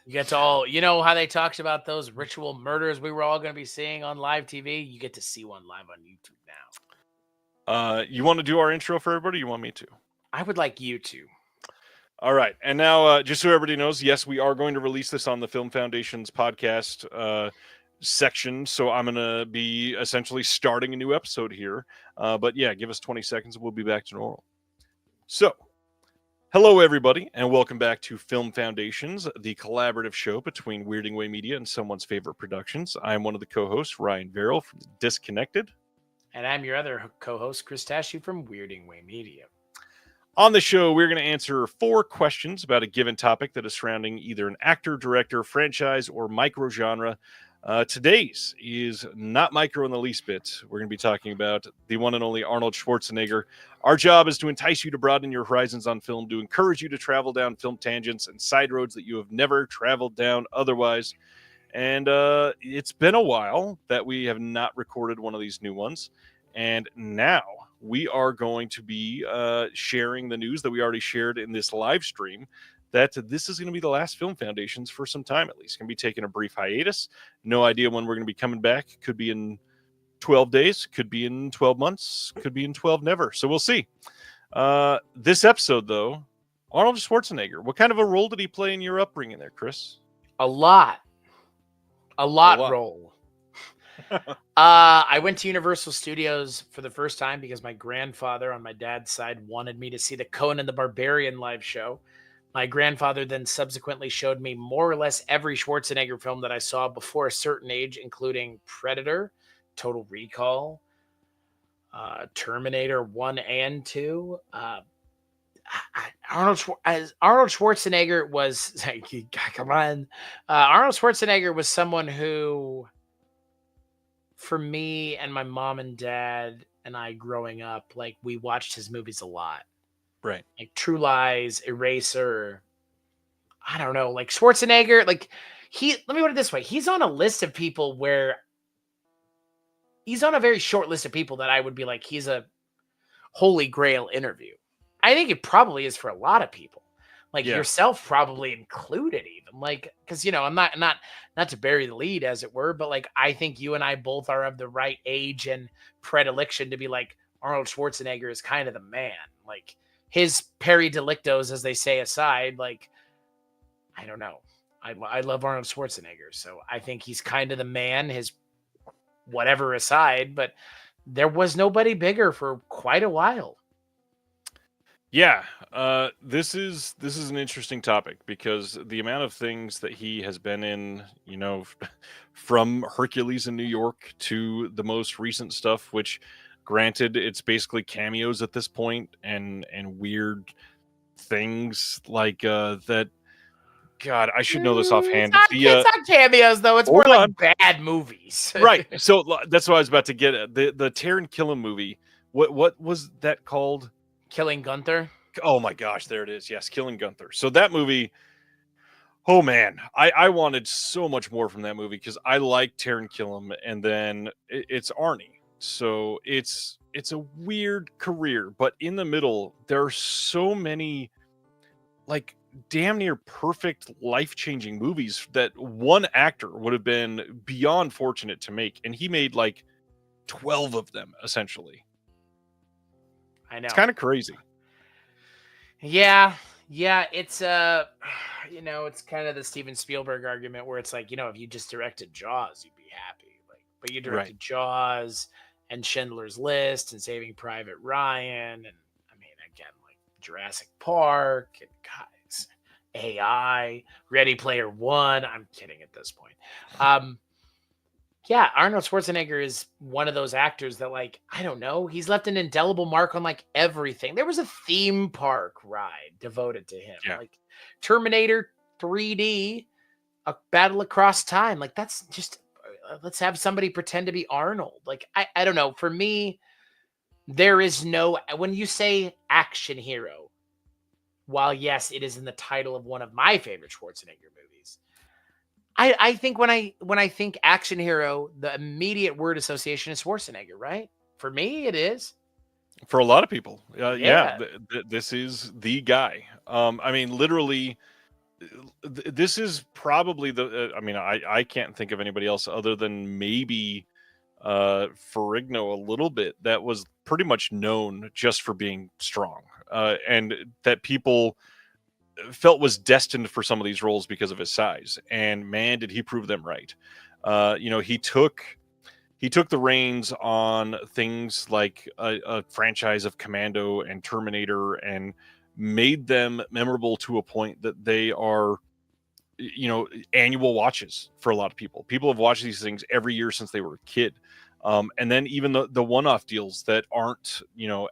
You get to you know how they talked about those ritual murders we were all going to be seeing on live TV? You get to see one live on YouTube now. You want to do our intro for everybody? Or you want me to? I would like you to. All right. And now, just so everybody knows, yes, we are going to release this on the Film Foundations podcast section. So I'm going to be essentially starting a new episode here. But yeah, give us 20 seconds and we'll be back to normal. So, hello, everybody, and welcome back to Film Foundations, the collaborative show between Weirding Way Media and someone's favorite productions. I am one of the co-hosts, Ryan Verrill from Disconnected. And I'm your other co-host, Chris Stachiw from Weirding Way Media. On the show, we're going to answer 4 questions about a given topic that is surrounding either an actor, director, franchise, or micro-genre. Today's is not micro in the least bit. We're going to be talking about the one and only Arnold Schwarzenegger. Our job is to entice you to broaden your horizons on film, to encourage you to travel down film tangents and side roads that you have never traveled down otherwise. And it's been a while that we have not recorded one of these new ones. And now we are going to be sharing the news that we already shared in this live stream, that this is going to be the last Film Foundations for some time, at least. Going to be taking a brief hiatus. No idea when we're going to be coming back. Could be in 12 days, could be in 12 months, could be in 12 never. So we'll see. This episode, though, Arnold Schwarzenegger, what kind of a role did he play in your upbringing there, Chris? A lot role. I went to Universal Studios for the first time because my grandfather on my dad's side wanted me to see the Conan the Barbarian live show. My grandfather then subsequently showed me more or less every Schwarzenegger film that I saw before a certain age, including Predator, Total Recall, Terminator 1 and 2. Arnold Schwarzenegger was come on. Arnold Schwarzenegger was someone who, for me and my mom and dad and I growing up, like, we watched his movies a lot. Right. Like True Lies, Eraser. I don't know. Like Schwarzenegger, like let me put it this way. He's on a list of people where he's on a very short list of people that I would be like, he's a holy grail interview. I think it probably is for a lot of people. Like yourself probably included even. Like, because, I'm not to bury the lead, as it were, but like, I think you and I both are of the right age and predilection to be like, Arnold Schwarzenegger is kind of the man. Like, his peri delictos, as they say, aside, like, I don't know. I love Arnold Schwarzenegger, so I think he's kind of the man, his whatever aside, but there was nobody bigger for quite a while. Yeah, this is an interesting topic because the amount of things that he has been in, from Hercules in New York to the most recent stuff, which, granted, it's basically cameos at this point and weird things like that. God, I should know this offhand. It's not cameos, though. It's more like bad movies. Right. So that's what I was about to get at. The Taron Killam movie. What was that called? Killing Gunther. Oh my gosh, there it is. Yes, Killing Gunther. So that movie, oh man, I wanted so much more from that movie because I like Taron Killam, and then it's Arnie. So it's a weird career, but in the middle, there are so many like damn near perfect life-changing movies that one actor would have been beyond fortunate to make, and he made like 12 of them essentially. I know. It's kind of crazy. Yeah, it's it's kind of the Steven Spielberg argument where it's like, if you just directed Jaws, you'd be happy. Like, but you directed Jaws and Schindler's List and Saving Private Ryan, and I mean, again, like Jurassic Park and guys, AI, Ready Player One. I'm kidding at this point. Yeah, Arnold Schwarzenegger is one of those actors that, like, I don't know, he's left an indelible mark on like everything. There was a theme park ride devoted to him, like Terminator 3D, A Battle Across Time. Like, that's just, let's have somebody pretend to be Arnold. Like, I don't know. For me, there is no, when you say action hero, while yes, it is in the title of one of my favorite Schwarzenegger movies, I think when I think action hero, the immediate word association is Schwarzenegger, right? For me, it is. For a lot of people, this is the guy. I mean, literally, this is probably the. I mean, I can't think of anybody else other than maybe Ferrigno a little bit that was pretty much known just for being strong, and that people felt was destined for some of these roles because of his size. And man, did he prove them right. He took the reins on things like a franchise of Commando and Terminator and made them memorable to a point that they are, annual watches for a lot of people. People have watched these things every year since they were a kid. And then even the one-off deals that aren't,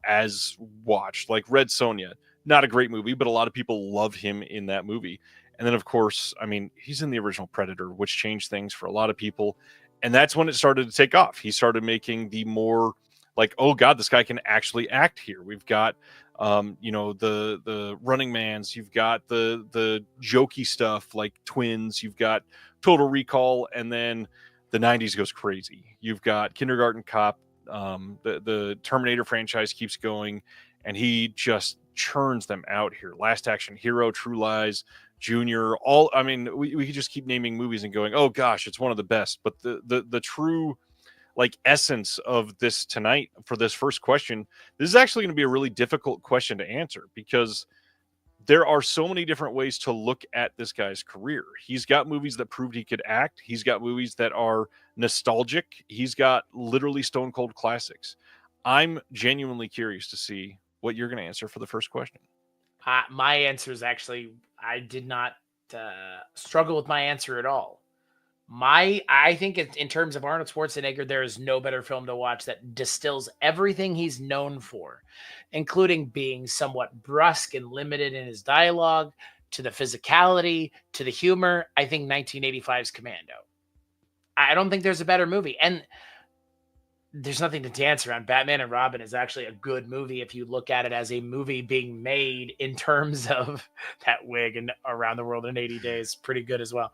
as watched, like Red Sonja. Not a great movie, but a lot of people love him in that movie. And then, of course, I mean, he's in the original Predator, which changed things for a lot of people. And that's when it started to take off. He started making the more like, oh God, this guy can actually act here. We've got, the Running Mans. You've got the jokey stuff like Twins. You've got Total Recall. And then the 90s goes crazy. You've got Kindergarten Cop, The Terminator franchise keeps going, and he just churns them out here. Last Action Hero, True Lies, Junior, all. I mean, we could just keep naming movies and going, oh gosh, it's one of the best. But the true like essence of this tonight for this first question, this is actually going to be a really difficult question to answer because there are so many different ways to look at this guy's career. He's got movies that proved he could act. He's got movies that are nostalgic. He's got literally stone cold classics. I'm genuinely curious to see what you're going to answer for the first question. My answer is actually, I did not struggle with my answer at all. I think in terms of Arnold Schwarzenegger, there is no better film to watch that distills everything he's known for, including being somewhat brusque and limited in his dialogue, to the physicality, to the humor. I think 1985's Commando. I don't think there's a better movie. And there's nothing to dance around. Batman and Robin is actually a good movie if you look at it as a movie being made in terms of that wig and Around the World in 80 Days. Pretty good as well.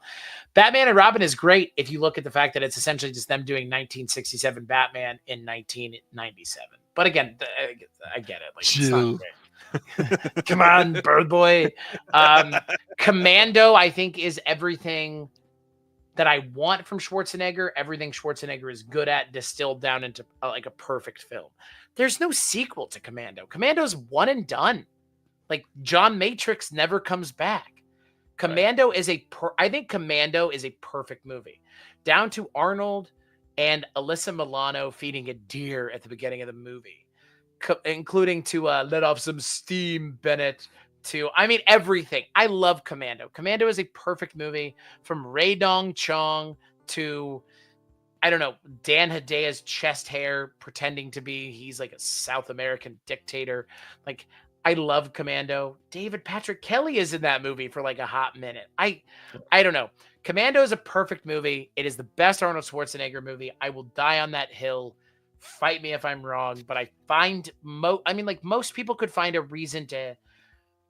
Batman and Robin is great if you look at the fact that it's essentially just them doing 1967 Batman in 1997. But again, I get it. Like, it's not great. Come on, Bird Boy. Commando, I think, is everything that I want from Schwarzenegger. Everything Schwarzenegger is good at distilled down into like a perfect film. There's no sequel to Commando. Commando's one and done. Like John Matrix never comes back. Commando is I think Commando is a perfect movie. Down to Arnold and Alyssa Milano feeding a deer at the beginning of the movie. Including to let off some steam, Bennett. I mean, everything. I love Commando. Commando is a perfect movie, from Ray Dong Chong to, I don't know, Dan Hidea's chest hair pretending to be, he's like a South American dictator. Like, I love Commando. David Patrick Kelly is in that movie for like a hot minute. I don't know. Commando is a perfect movie. It is the best Arnold Schwarzenegger movie. I will die on that hill. Fight me if I'm wrong, but I find most people could find a reason to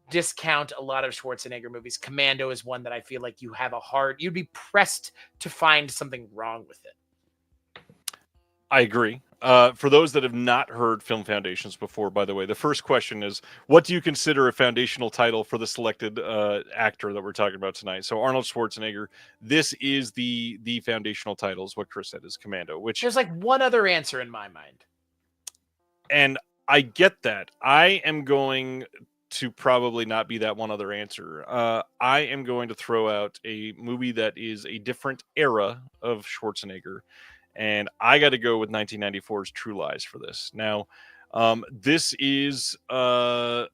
discount a lot of Schwarzenegger movies. Commando is one that I feel like you'd be pressed to find something wrong with it. I agree. For those that have not heard Film Foundations before, by the way, the first question is, what do you consider a foundational title for the selected actor that we're talking about tonight? So Arnold Schwarzenegger, this is the foundational title, is what Chris said, is Commando, which there's like one other answer in my mind. And I get that. I am going to probably not be that one other answer. I am going to throw out a movie that is a different era of Schwarzenegger, and I got to go with 1994's True Lies for this. Now, this is a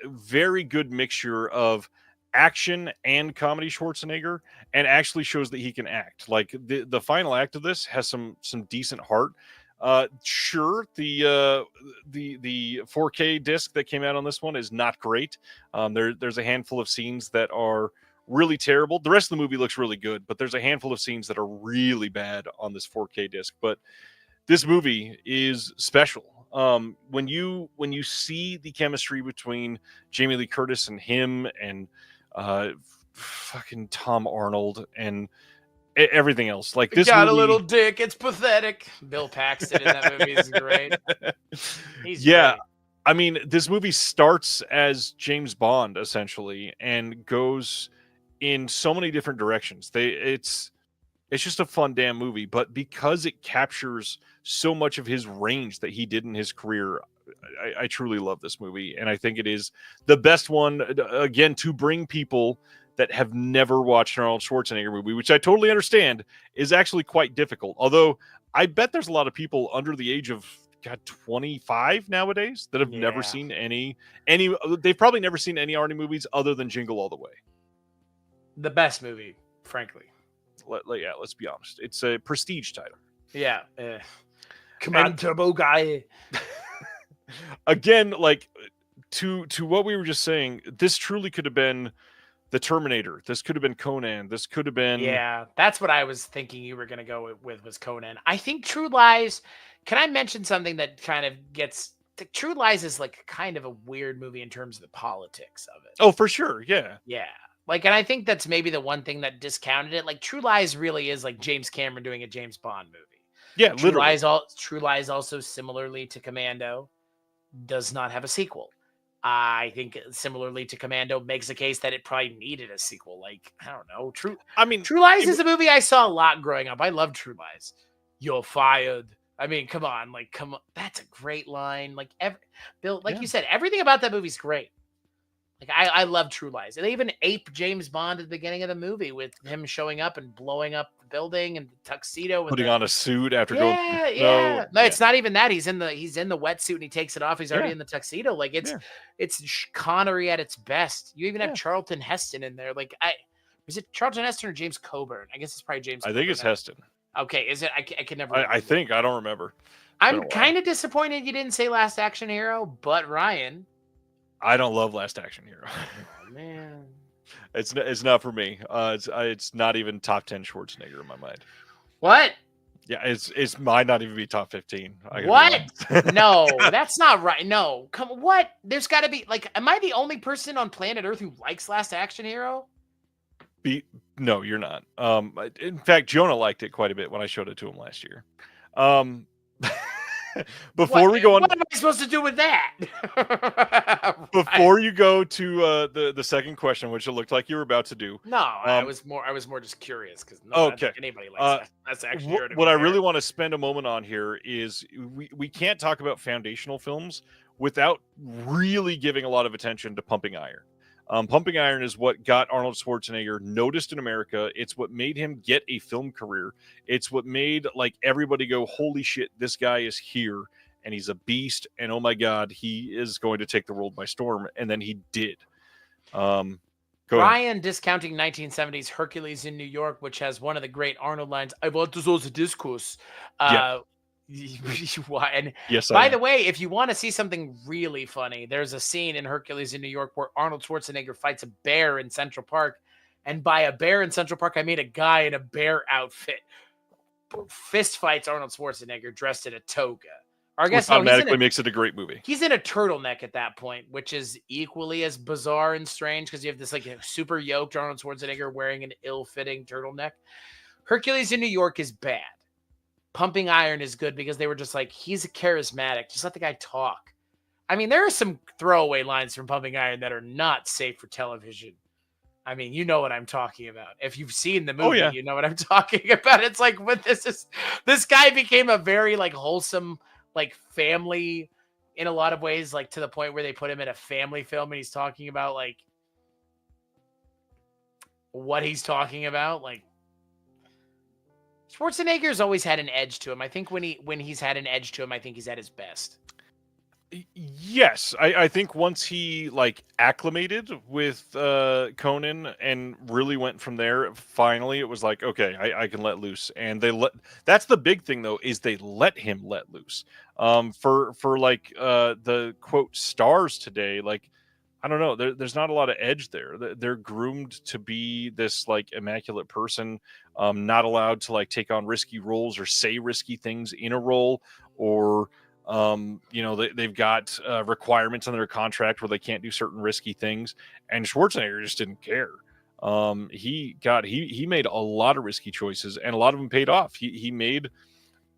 very good mixture of action and comedy Schwarzenegger, and actually shows that he can act. Like the final act of this has some decent heart. Sure, the 4K disc that came out on this one is not great. There's a handful of scenes that are really terrible. The rest of the movie looks really good, but there's a handful of scenes that are really bad on this 4K disc. But this movie is special. When you see the chemistry between Jamie Lee Curtis and him, and fucking Tom Arnold and everything else, like this got movie, a little dick, it's pathetic. Bill Paxton in that movie is great. He's great. I mean, this movie starts as James Bond essentially and goes in so many different directions. It's just a fun damn movie, but because it captures so much of his range that he did in his career, I truly love this movie, and I think it is the best one, again, to bring people that have never watched an Arnold Schwarzenegger movie, which I totally understand is actually quite difficult. Although I bet there's a lot of people under the age of 25 nowadays that have never seen any. They've probably never seen any Arnie movies other than Jingle All the Way. The best movie, frankly. Let's be honest. It's a prestige title. Yeah. Come on, Turbo Guy. Again, like to what we were just saying, this truly could have been the Terminator. This could have been Conan. This could have been... Yeah, that's what I was thinking you were going to go with was Conan. I think True Lies... Can I mention something that kind of gets... True Lies is like kind of a weird movie in terms of the politics of it. Oh, for sure. Yeah. Yeah. Like, and I think that's maybe the one thing that discounted it. Like, True Lies really is like James Cameron doing a James Bond movie. Yeah, literally. True Lies also similarly to Commando does not have a sequel. I think similarly to Commando makes a case that it probably needed a sequel. Like, I don't know. I mean, True Lies is a movie I saw a lot growing up. I love True Lies. You're fired. I mean, come on. Like, come on. That's a great line. Like, Bill, like you said, everything about that movie's great. Like, I love True Lies. And they even ape James Bond at the beginning of the movie with him showing up and blowing up the building and the tuxedo. And putting on a suit after going through the yeah. snow. No, it's not even that. He's in the wetsuit and he takes it off. He's already Yeah. in the tuxedo. Like, it's Connery at its best. You even have Charlton Heston in there. Like, is it Charlton Heston or James Coburn? I guess it's probably James. I think it's Heston. Okay, is it? I can never. I think I don't remember. I'm kind of disappointed you didn't say Last Action Hero, but Ryan. I don't love Last Action Hero. Oh, man, it's not for me. It's not even top 10 Schwarzenegger in my mind. What? Yeah, it's might not even be top 15. What? No, that's not right. No, come. What? There's got to be like. Am I the only person on planet Earth who likes Last Action Hero? No, you're not. In fact, Jonah liked it quite a bit when I showed it to him last year. Before we go on, what am I supposed to do with that? Before you go to the second question, which it looked like you were about to do. No, I was more just curious because anybody likes That's actually what I really want to spend a moment on here is we can't talk about foundational films without really giving a lot of attention to Pumping Iron. Pumping Iron is what got Arnold Schwarzenegger noticed in America. It's what made him get a film career. It's what made like everybody go, holy shit, this guy is here and he's a beast. And oh my God, he is going to take the world by storm. And then he did. Ryan discounting 1970s Hercules in New York, which has one of the great Arnold lines, I want to those discourse. And yes, by the way, if you want to see something really funny, there's a scene in Hercules in New York where Arnold Schwarzenegger fights a bear in Central Park. And by a bear in Central Park, I mean a guy in a bear outfit. Fist fights Arnold Schwarzenegger dressed in a toga. Or I guess automatically makes it a great movie. He's in a turtleneck at that point, which is equally as bizarre and strange because you have this like super yoked Arnold Schwarzenegger wearing an ill-fitting turtleneck. Hercules in New York is bad. Pumping Iron is good because they were just like, he's charismatic. Just let the guy talk. I mean, there are some throwaway lines from Pumping Iron that are not safe for television. I mean, you know what I'm talking about. If you've seen the movie, you know what I'm talking about. It's like when this guy became a very like wholesome, like family in a lot of ways, like to the point where they put him in a family film and he's talking about like what he's talking about. Like Schwarzenegger's always had an edge to him. I think when he's had an edge to him, I think he's at his best. Yes, I think once he like acclimated with Conan and really went from there, finally it was like, okay, I can let loose. And that's the big thing though, is they let him let loose. For like the quote stars today, like I don't know, there's not a lot of edge there. They're groomed to be this like immaculate person, not allowed to like take on risky roles or say risky things in a role, or they've got requirements on their contract where they can't do certain risky things. And Schwarzenegger just didn't care. He made a lot of risky choices, and a lot of them paid off. He made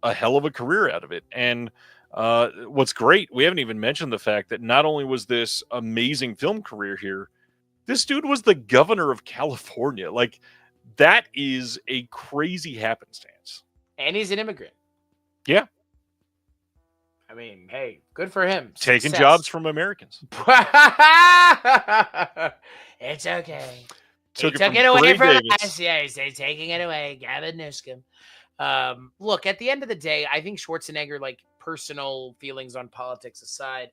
a hell of a career out of it. And what's great, we haven't even mentioned the fact that not only was this amazing film career here, this dude was the governor of California. Like, that is a crazy happenstance. And he's an immigrant. Yeah. I mean, hey, good for him. Taking jobs from Americans. It's okay. Took it away from us. Yeah, he's taking it away. Gavin Newsom. Look, at the end of the day, I think Schwarzenegger, like personal feelings on politics aside,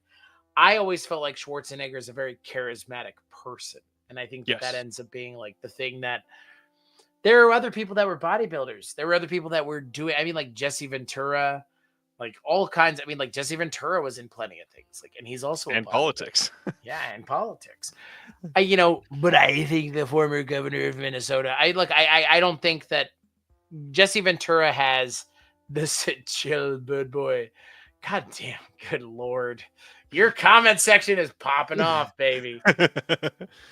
I always felt like Schwarzenegger is a very charismatic person. And I think that ends up being like the thing that there are other people that were bodybuilders. There were other people that were doing, I mean, like Jesse Ventura, like all kinds. I mean, like Jesse Ventura was in plenty of things, like, and he's also in politics. Yeah, in politics. But I think the former governor of Minnesota. I don't think that Jesse Ventura has this chill bird boy. God damn, good Lord. Your comment section is popping off, baby.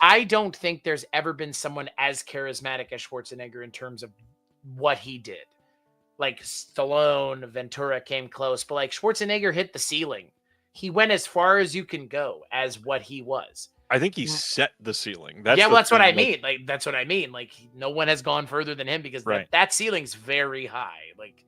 I don't think there's ever been someone as charismatic as Schwarzenegger in terms of what he did. Like Stallone, Ventura came close, but like Schwarzenegger hit the ceiling. He went as far as you can go as what he was. I think he set the ceiling. Yeah, well, that's what thing, I mean. Like that's what I mean. Like no one has gone further than him because Right. that ceiling's very high. Like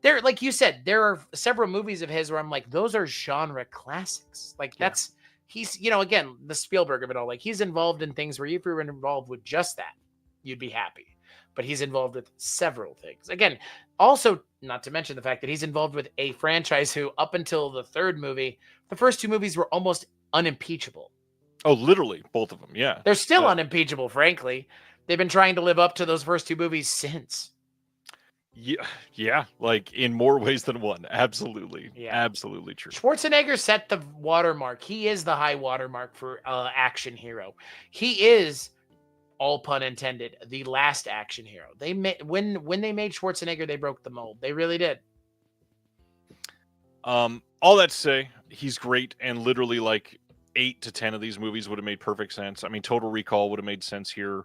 there, like you said, there are several movies of his where I'm like, those are genre classics. Like that's he's, you know, again, the Spielberg of it all. Like he's involved in things where if you were involved with just that, you'd be happy. But he's involved with several things. Again, also not to mention the fact that he's involved with a franchise who, up until the third movie, the first two movies were almost unimpeachable. Oh, literally, both of them. Yeah, they're still unimpeachable. Frankly, they've been trying to live up to those first two movies since. Yeah, like in more ways than one. Absolutely, absolutely true. Schwarzenegger set the watermark. He is the high watermark for action hero. He is, all pun intended, the last action hero. They when they made Schwarzenegger, they broke the mold. They really did. All that to say, he's great, and literally like 8 to 10 of these movies would have made perfect sense. I mean, Total Recall would have made sense here.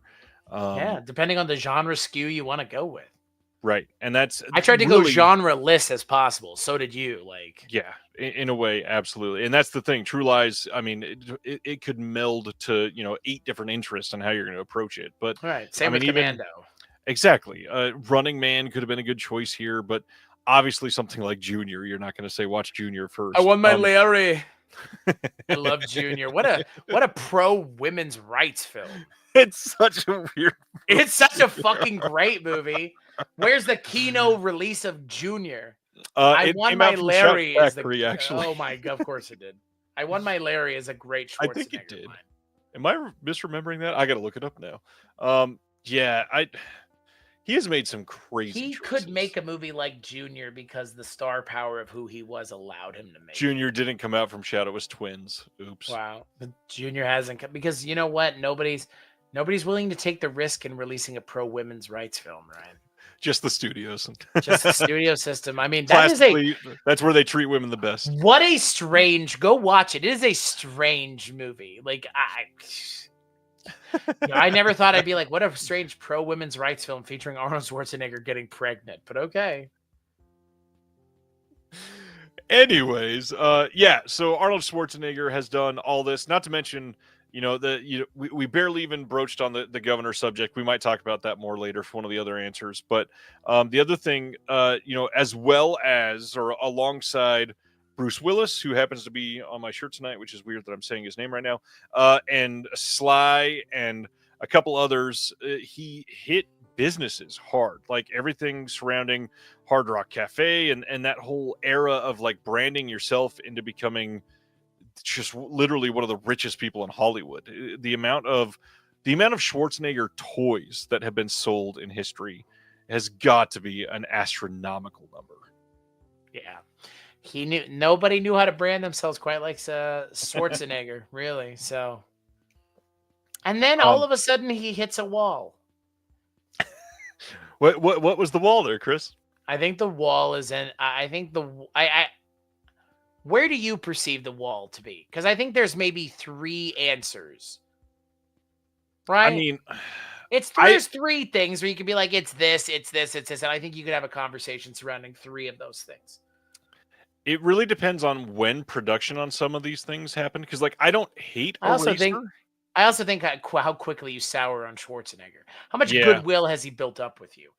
Yeah, depending on the genre skew you want to go with. Right, and that's I tried to really go genre-less as possible. So did you. Like, yeah, in a way, absolutely. And that's the thing. True Lies, I mean, it could meld to 8 different interests on how you're going to approach it. But right, same with Commando. Exactly. Running Man could have been a good choice here, but obviously something like Junior, you're not going to say watch Junior first. I won my Larry. I love Junior. What a pro women's rights film. It's such a weird movie. It's such a fucking great movie. Where's the Kino release of Junior? I won my Larry as the actually. Oh my god, of course it did. I won my Larry as a great Schwarzenegger. I think it did. Line. Am I misremembering that? I got to look it up now. He has made some crazy He choices. could make a movie like Junior because the star power of who he was allowed him to make. Junior didn't come out from Shadowless Twins. Oops. Wow. But Junior hasn't come because you know what? Nobody's willing to take the risk in releasing a pro women's rights film, Ryan. Just the studios. Just the studio system. I mean, that's where they treat women the best. What a strange, go watch it. It is a strange movie. Like I never thought I'd be like, what a strange pro women's rights film featuring Arnold Schwarzenegger getting pregnant, but okay. Anyways, so Arnold Schwarzenegger has done all this, not to mention, we barely even broached on the governor subject. We might talk about that more later for one of the other answers. But the other thing, as well as or alongside Bruce Willis, who happens to be on my shirt tonight, which is weird that I'm saying his name right now, and Sly and a couple others, he hit businesses hard, like everything surrounding Hard Rock Cafe and that whole era of like branding yourself into becoming just literally one of the richest people in Hollywood. The amount of Schwarzenegger toys that have been sold in history has got to be an astronomical number. Yeah. Nobody knew how to brand themselves quite like Schwarzenegger, really. So, and then all of a sudden he hits a wall. What was the wall there, Chris? I think the wall is where do you perceive the wall to be? Because I think there's maybe 3 answers. Right? I mean, there's 3 things where you can be like, it's this, it's this, it's this, and I think you could have a conversation surrounding 3 of those things. It really depends on when production on some of these things happen. Because, like, I don't hate a racer. I also think how quickly you sour on Schwarzenegger. How much goodwill has he built up with you?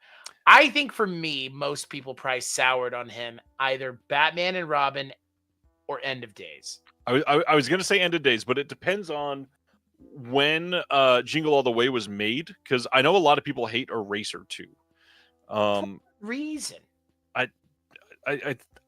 I think for me, most people probably soured on him either Batman and Robin or End of Days. I was going to say End of Days, but it depends on when Jingle All the Way was made. Because I know a lot of people hate Eraser too. Reason.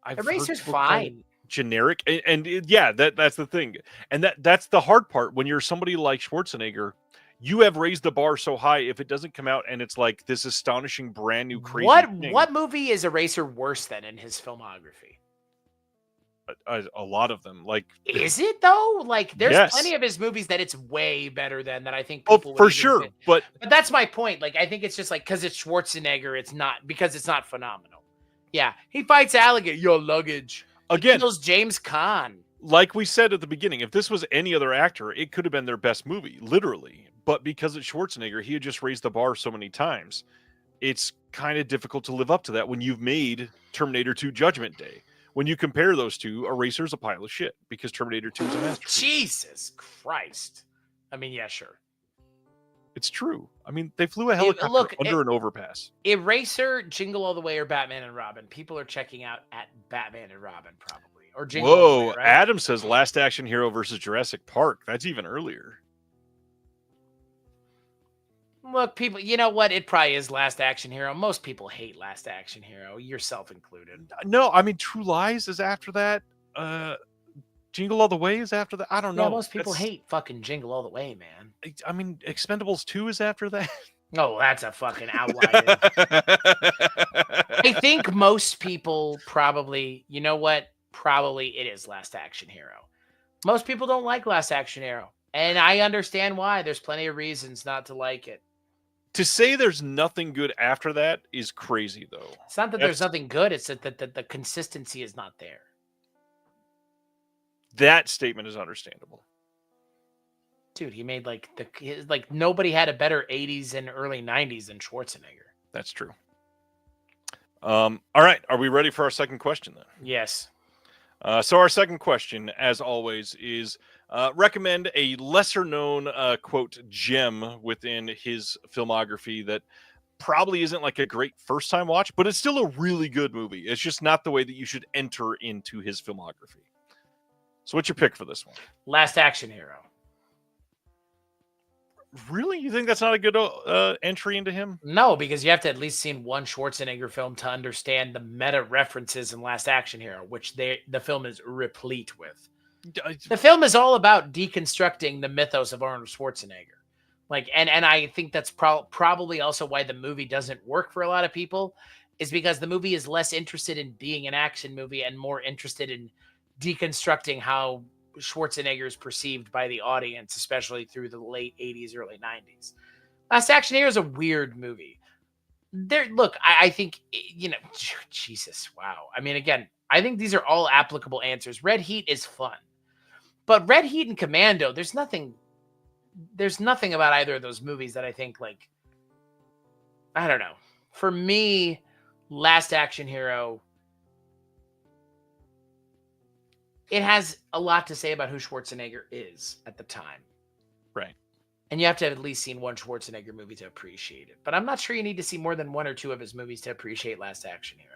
Eraser's fine. Generic, and that's the thing, and that's the hard part when you're somebody like Schwarzenegger. You have raised the bar so high. If it doesn't come out and it's like this astonishing brand new crazy what movie is Eraser worse than in his filmography? A lot of them. Like, is it though? Like, there's plenty of his movies that it's way better than that. I think people for sure, but that's my point. Like, I think it's just like because it's Schwarzenegger, it's not phenomenal. Yeah, he fights alligator. Your luggage. Again, he kills James Caan. Like we said at the beginning, if this was any other actor, it could have been their best movie, literally. But because it's Schwarzenegger, he had just raised the bar so many times. it's kind of difficult to live up to that when you've made Terminator 2 Judgment Day. When you compare those two, Eraser's a pile of shit because Terminator 2 is a masterpiece. Jesus Christ. I mean, yeah, sure. It's true. I mean, they flew a helicopter under an overpass. Eraser, Jingle All the Way, or Batman and Robin. People are checking out at Batman and Robin, probably. Or Jingle All the Way, right? Adam says Last Action Hero versus Jurassic Park. That's even earlier. Look, people, you know what? It probably is Last Action Hero. Most people hate Last Action Hero, yourself included. No, I mean, True Lies is after that. Jingle All the Way is after that. I don't know. Yeah, most people hate fucking Jingle All the Way, man. I mean, Expendables 2 is after that. Oh, that's a fucking outlier. I think most people probably, you know what? Probably it is Last Action Hero. Most people don't like Last Action Hero. And I understand why. There's plenty of reasons not to like it. To say there's nothing good after that is crazy, though. It's not that there's nothing good. It's that the consistency is not there. That statement is understandable. Dude, he made like nobody had a better 80s and early 90s than Schwarzenegger. That's true. All right. Are we ready for our second question then? Yes. So our second question, as always, is recommend a lesser known quote gem within his filmography that probably isn't like a great first time watch, but it's still a really good movie. It's just not the way that you should enter into his filmography. So what's your pick for this one? Last Action Hero. Really? You think that's not a good entry into him? No, because you have to at least seen one Schwarzenegger film to understand the meta references in Last Action Hero, which the film is replete with. The film is all about deconstructing the mythos of Arnold Schwarzenegger. Like, and I think that's probably also why the movie doesn't work for a lot of people, is because the movie is less interested in being an action movie and more interested in deconstructing how Schwarzenegger is perceived by the audience, especially through the late 80s, early 90s. Last Action Hero is a weird movie. Look, I think, you know, Jesus, wow. I mean, again, I think these are all applicable answers. Red Heat is fun. But Red Heat and Commando, there's nothing about either of those movies that I think, like, I don't know. For me, Last Action Hero, it has a lot to say about who Schwarzenegger is at the time. Right. And you have to have at least seen one Schwarzenegger movie to appreciate it. But I'm not sure you need to see more than one or two of his movies to appreciate Last Action Hero.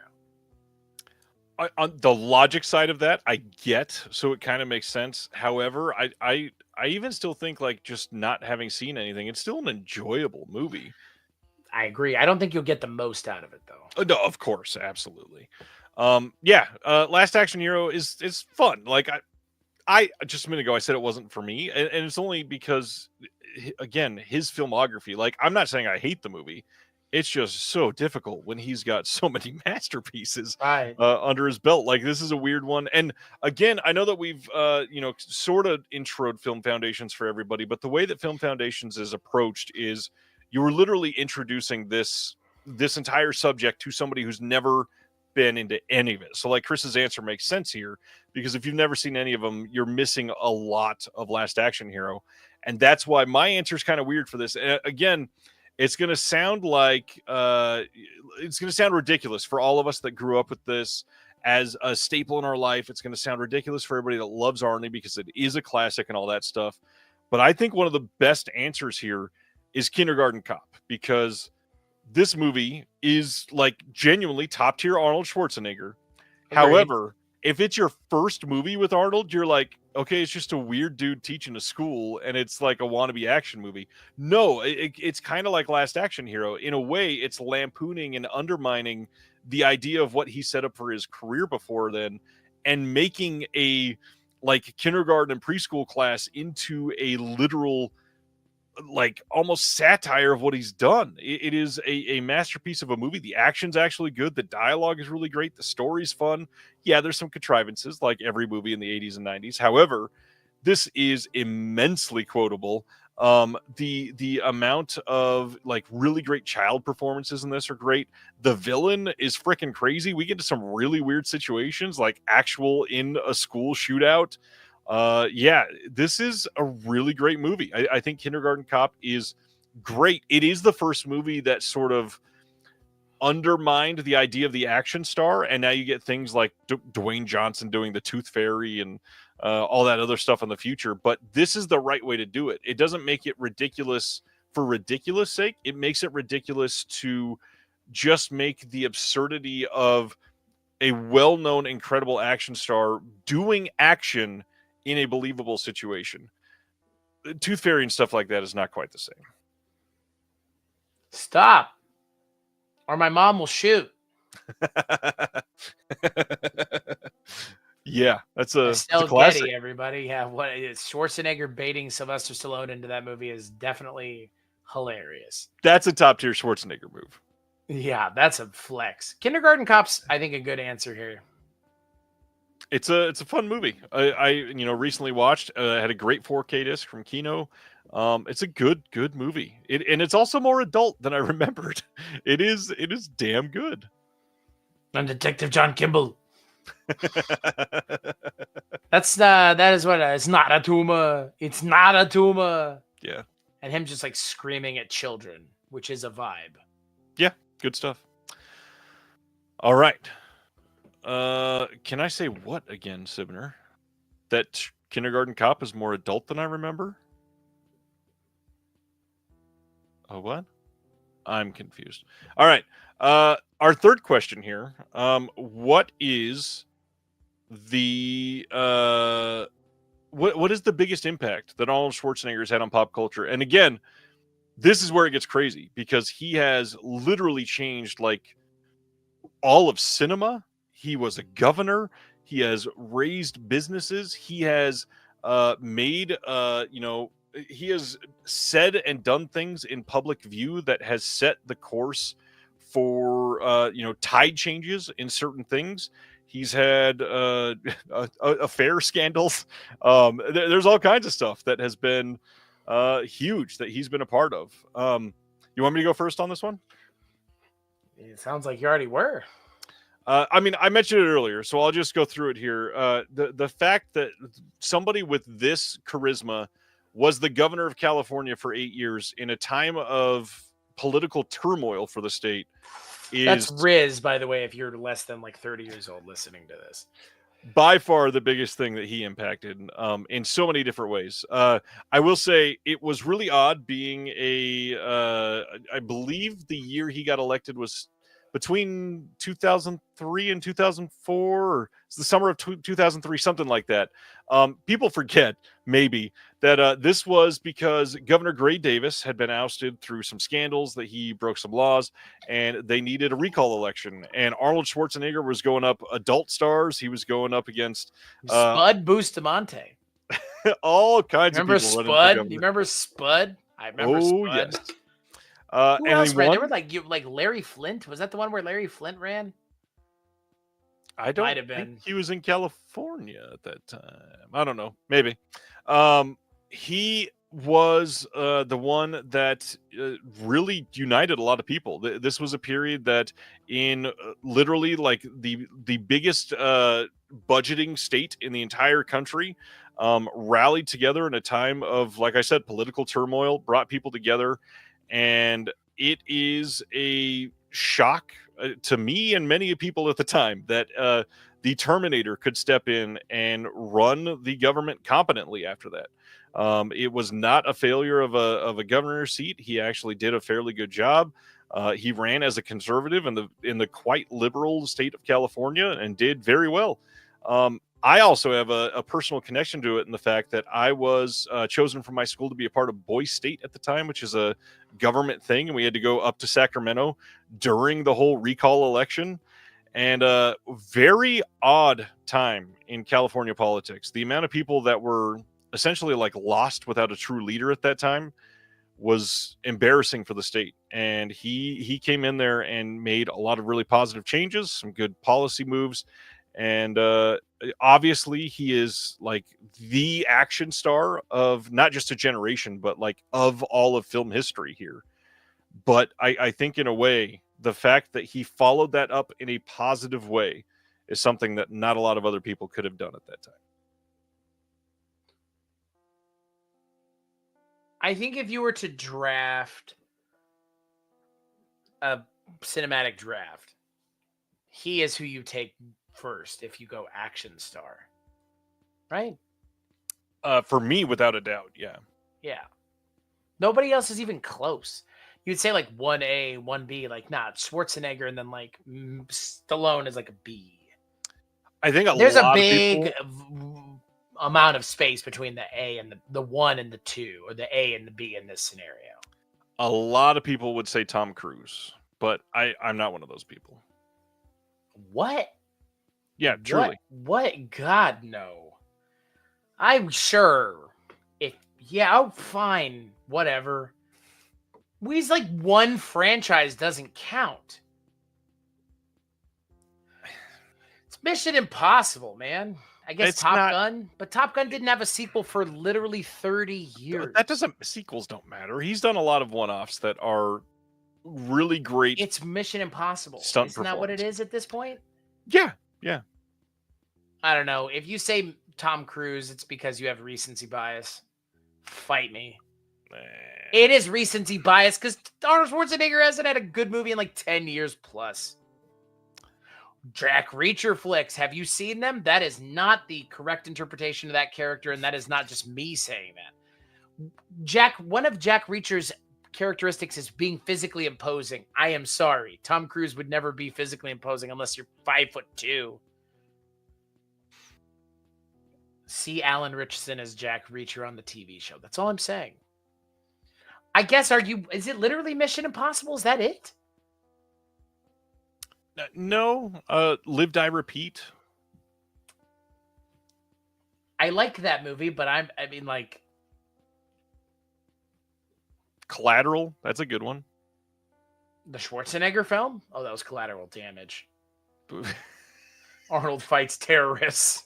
On the logic side of that, I get, so it kind of makes sense. However, I even still think, like, just not having seen anything, it's still an enjoyable movie. I agree. I don't think you'll get the most out of it, though. No, of course, absolutely. Last Action Hero is fun. Like, I just a minute ago I said it wasn't for me, and it's only because, again, his filmography. Like, I'm not saying I hate the movie. It's just so difficult when he's got so many masterpieces under his belt. Like, this is a weird one. And again, I know that we've, sort of introed Film Foundations for everybody, but the way that Film Foundations is approached is you were literally introducing this entire subject to somebody who's never been into any of it. So, like, Chris's answer makes sense here, because if you've never seen any of them, you're missing a lot of Last Action Hero. And that's why my answer is kind of weird for this. Again, it's going to sound like it's going to sound ridiculous for all of us that grew up with this as a staple in our life. It's going to sound ridiculous for everybody that loves Arnie because it is a classic and all that stuff. But I think one of the best answers here is Kindergarten Cop, because this movie is, like, genuinely top tier Arnold Schwarzenegger. Agreed. However, if it's your first movie with Arnold, you're like, okay, it's just a weird dude teaching a school and it's like a wannabe action movie. No, it's kind of like Last Action Hero. In a way, it's lampooning and undermining the idea of what he set up for his career before then, and making a, like, kindergarten and preschool class into a literal, like, almost satire of what he's done. It is a masterpiece of a movie. The action's actually good. The dialogue is really great. The story's fun. Yeah, there's some contrivances like every movie in the 80s and 90s. However, this is immensely quotable. The amount of, like, really great child performances in this are great. The villain is freaking crazy. We get to some really weird situations, like actual in a school shootout. This is a really great movie. I think Kindergarten Cop is great. It is the first movie that sort of undermined the idea of the action star, and now you get things like Dwayne Johnson doing the Tooth Fairy and all that other stuff in the future. But this is the right way to do it. It doesn't make it ridiculous for ridiculous sake. It makes it ridiculous to just make the absurdity of a well-known, incredible action star doing action in a believable situation. Tooth Fairy and stuff like that is not quite the same. Stop, or my mom will shoot. Yeah, that's a classic. Everybody, yeah. What is Schwarzenegger baiting Sylvester Stallone into that movie is definitely hilarious. That's a top tier Schwarzenegger move. Yeah, that's a flex. Kindergarten Cop's, I think, a good answer here. It's a fun movie. I recently watched. Had a great 4K disc from Kino. It's a good movie. And it's also more adult than I remembered. It is damn good. I'm Detective John Kimball. That is what it's not a tumor. It's not a tumor. Yeah. And him just like screaming at children, which is a vibe. Yeah, good stuff. All right. Can I say what again, Sibner? That Kindergarten Cop is more adult than I remember? Oh, what? I'm confused. All right. Our third question here. What is the what is the biggest impact that Arnold Schwarzenegger has had on pop culture? And again, this is where it gets crazy because he has literally changed like all of cinema. He was a governor. He has raised businesses. He has made he has said and done things in public view that has set the course for tide changes in certain things. He's had affair scandals. There's all kinds of stuff that has been huge that he's been a part of. You want me to go first on this one? It sounds like you already were. I mentioned it earlier, so I'll just go through it here. The fact that somebody with this charisma was the governor of California for 8 years in a time of political turmoil for the state That's Riz, by the way, if you're less than like 30 years old listening to this. By far the biggest thing that he impacted in so many different ways. I will say it was really odd being I believe the year he got elected was between 2003 and 2004, or it's the summer of 2003, something like that. People forget maybe that this was because Governor Gray Davis had been ousted through some scandals that he broke some laws, and they needed a recall election. And Arnold Schwarzenegger was going up adult stars. He was going up against Spud Bustamante. all kinds of people. Spud? You remember Spud? I remember Spud. Yes. Who else ran? They were like Larry Flint. Was that the one where Larry Flint ran? I don't think he was in California at that time. I don't know. Maybe. He was the one that really united a lot of people. This was a period that in literally like the biggest budgeting state in the entire country rallied together in a time of, like I said, political turmoil, brought people together. And it is a shock to me and many people at the time that the Terminator could step in and run the government competently after that. It was not a failure of a governor's seat. He actually did a fairly good job. He ran as a conservative in the quite liberal state of California and did very well. I also have a personal connection to it in the fact that I was chosen from my school to be a part of Boy State at the time, which is a government thing. And we had to go up to Sacramento during the whole recall election. And a very odd time in California politics. The amount of people that were essentially like lost without a true leader at that time was embarrassing for the state. And he came in there and made a lot of really positive changes, some good policy moves. And obviously he is like the action star of not just a generation, but like of all of film history here. But I think in a way, the fact that he followed that up in a positive way is something that not a lot of other people could have done at that time. I think if you were to draft a cinematic draft, he is who you take first if you go action star. Right? For me, without a doubt, yeah. Yeah. Nobody else is even close. You'd say like 1A, 1B, like Schwarzenegger, and then like Stallone is like a B. I think there's a lot big of people... amount of space between the A and the 1 and the 2, or the A and the B in this scenario. A lot of people would say Tom Cruise, but I'm not one of those people. What? Yeah, truly. What? God, no. I'm sure. Fine, whatever. He's like one franchise doesn't count. It's Mission Impossible, man. I guess It's Top not... Gun, but Top Gun didn't have a sequel for literally 30 years. Sequels don't matter. He's done a lot of one-offs that are really great. It's Mission Impossible. Isn't that what it is at this point? Yeah. I don't know. If you say Tom Cruise, it's because you have recency bias. Fight me. It is recency bias because Arnold Schwarzenegger hasn't had a good movie in like 10 years plus. Jack Reacher flicks. Have you seen them? That is not the correct interpretation of that character, and that is not just me saying that. One of Jack Reacher's characteristics is being physically imposing. I am sorry. Tom Cruise would never be physically imposing unless you're 5'2". See Alan Richardson as Jack Reacher on the TV show. That's all I'm saying. I guess, is it literally Mission Impossible? Is that it? No. Live, Die, Repeat. I like that movie, but I mean, like... Collateral. That's a good one. The Schwarzenegger film? Oh, that was Collateral Damage. Arnold fights terrorists.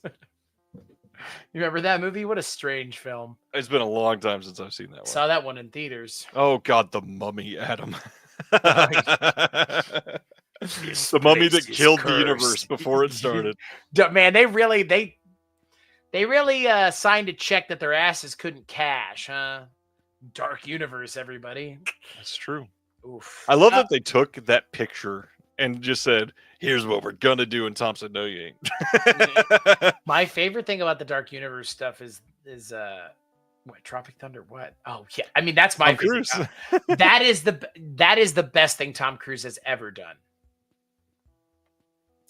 You remember that movie? What a strange film. It's been a long time since I've seen that one. Saw that one in theaters. Oh, God, the Mummy, Adam. The mummy that killed the universe before it started. Man, they really signed a check that their asses couldn't cash, huh? Dark universe, everybody. That's true. Oof. I love that they took that picture and just said, here's what we're gonna do, and Tom said, no, you ain't. My favorite thing about the Dark Universe stuff is what, Tropic Thunder? What? Oh yeah, I mean that's my Tom Cruise. that is the best thing Tom Cruise has ever done.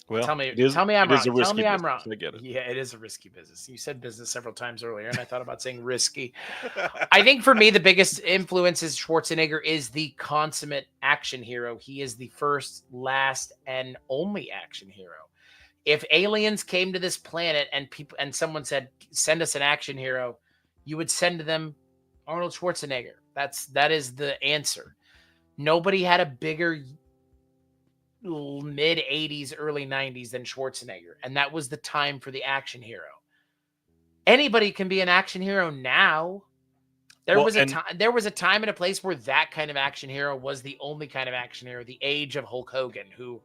Well, tell me I'm wrong. Tell me I'm wrong. I get it. Yeah, it is a risky business. You said business several times earlier, and I thought about saying risky. I think for me, the biggest influence is Schwarzenegger is the consummate action hero. He is the first, last, and only action hero. If aliens came to this planet and someone said, "Send us an action hero," you would send to them Arnold Schwarzenegger. That is the answer. Nobody had a bigger mid 80s, early 90s than Schwarzenegger, and that was the time for the action hero. Anybody can be an action hero now. There was a time and a place where that kind of action hero was the only kind of action hero. The age of Hulk Hogan, who,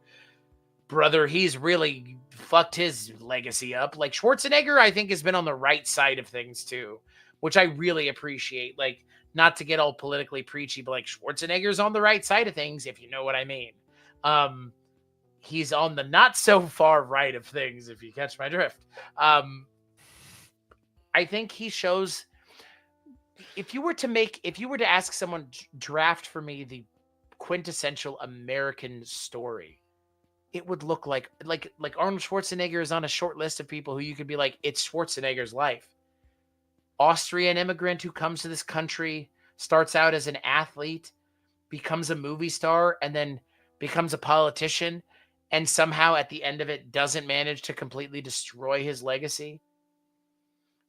brother, he's really fucked his legacy up. Like Schwarzenegger, I think has been on the right side of things too, which I really appreciate. Like, not to get all politically preachy, but like Schwarzenegger's on the right side of things, if you know what I mean. He's on the not so far right of things, if you catch my drift. I think he shows, if you were to ask someone, draft for me the quintessential American story, it would look like Arnold Schwarzenegger is on a short list of people who you could be like, it's Schwarzenegger's life. Austrian immigrant who comes to this country, starts out as an athlete, becomes a movie star, and then becomes a politician, and somehow at the end of it doesn't manage to completely destroy his legacy.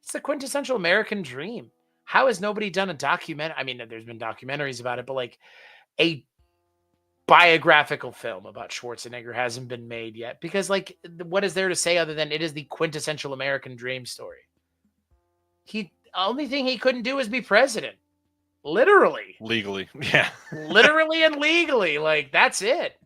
It's the quintessential American dream. How has nobody done a documentary? I mean, there's been documentaries about it, but like a biographical film about Schwarzenegger hasn't been made yet, because like, what is there to say other than it is the quintessential American dream story? Only thing he couldn't do is be president. Literally. Legally. Yeah. Literally and legally. Like, that's it.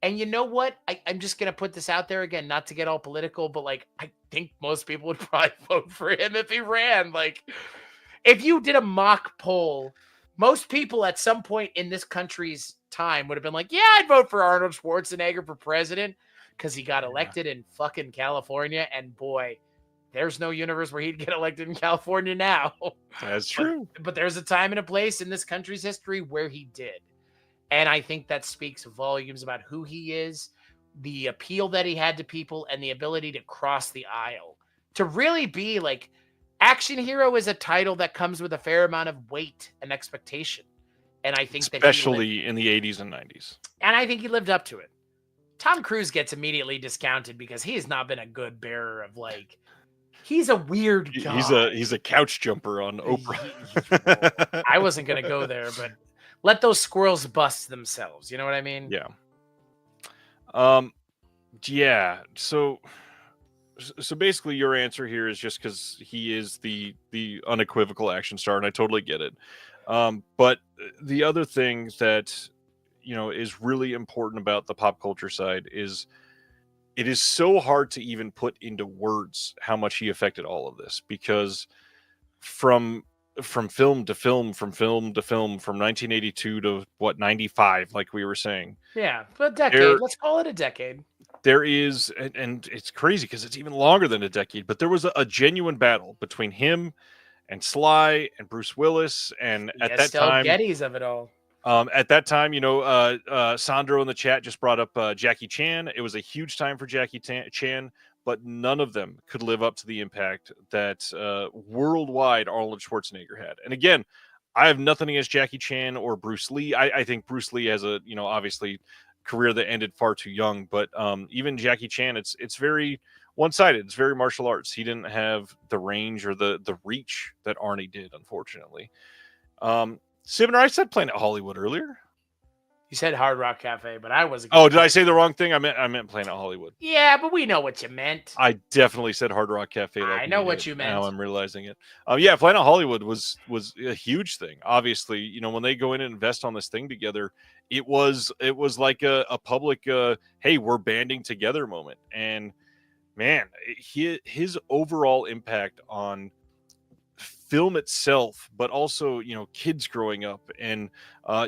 And you know what? I'm just going to put this out there again, not to get all political, but like, I think most people would probably vote for him if he ran. Like, if you did a mock poll Most people at some point in this country's time would have been like, yeah, I'd vote for Arnold Schwarzenegger for president because he got elected in fucking California. And boy, there's no universe where he'd get elected in California now. That's true. But there's a time and a place in this country's history where he did. And I think that speaks volumes about who he is, the appeal that he had to people, and the ability to cross the aisle. To really be like, action hero is a title that comes with a fair amount of weight and expectation. And I think especially in the 80s and 90s. And I think he lived up to it. Tom Cruise gets immediately discounted because he has not been a good bearer of like, he's a weird guy. He's a couch jumper on Oprah. I wasn't going to go there, but let those squirrels bust themselves. You know what I mean? Yeah. Yeah. So basically your answer here is just because he is the unequivocal action star, and I totally get it. But the other thing that, is really important about the pop culture side is it is so hard to even put into words how much he affected all of this, because from film to film, from 1982 to 95, like we were saying. Yeah, a decade. Let's call it a decade. There is, and it's crazy because it's even longer than a decade, but there was a genuine battle between him and Sly and Bruce Willis, and at that time, Gettys of it all. At that time, Sandro in the chat just brought up Jackie Chan. It was a huge time for Jackie Chan, but none of them could live up to the impact that worldwide Arnold Schwarzenegger had. And again, I have nothing against Jackie Chan or Bruce Lee. I think Bruce Lee has a, obviously career that ended far too young, but even Jackie Chan, it's very one-sided. It's very martial arts. He didn't have the range or the reach that Arnie did, unfortunately. Sibner, I said Planet Hollywood earlier. You said Hard Rock Cafe, but I wasn't. Oh, did I say the wrong thing? I meant Planet Hollywood. Yeah, but we know what you meant. I definitely said Hard Rock Cafe. Like I know what you meant. Now I'm realizing it. Yeah, Planet Hollywood was a huge thing. Obviously, when they go in and invest on this thing together, it was like a public, hey, we're banding together moment. And man, his overall impact on film itself, but also kids growing up and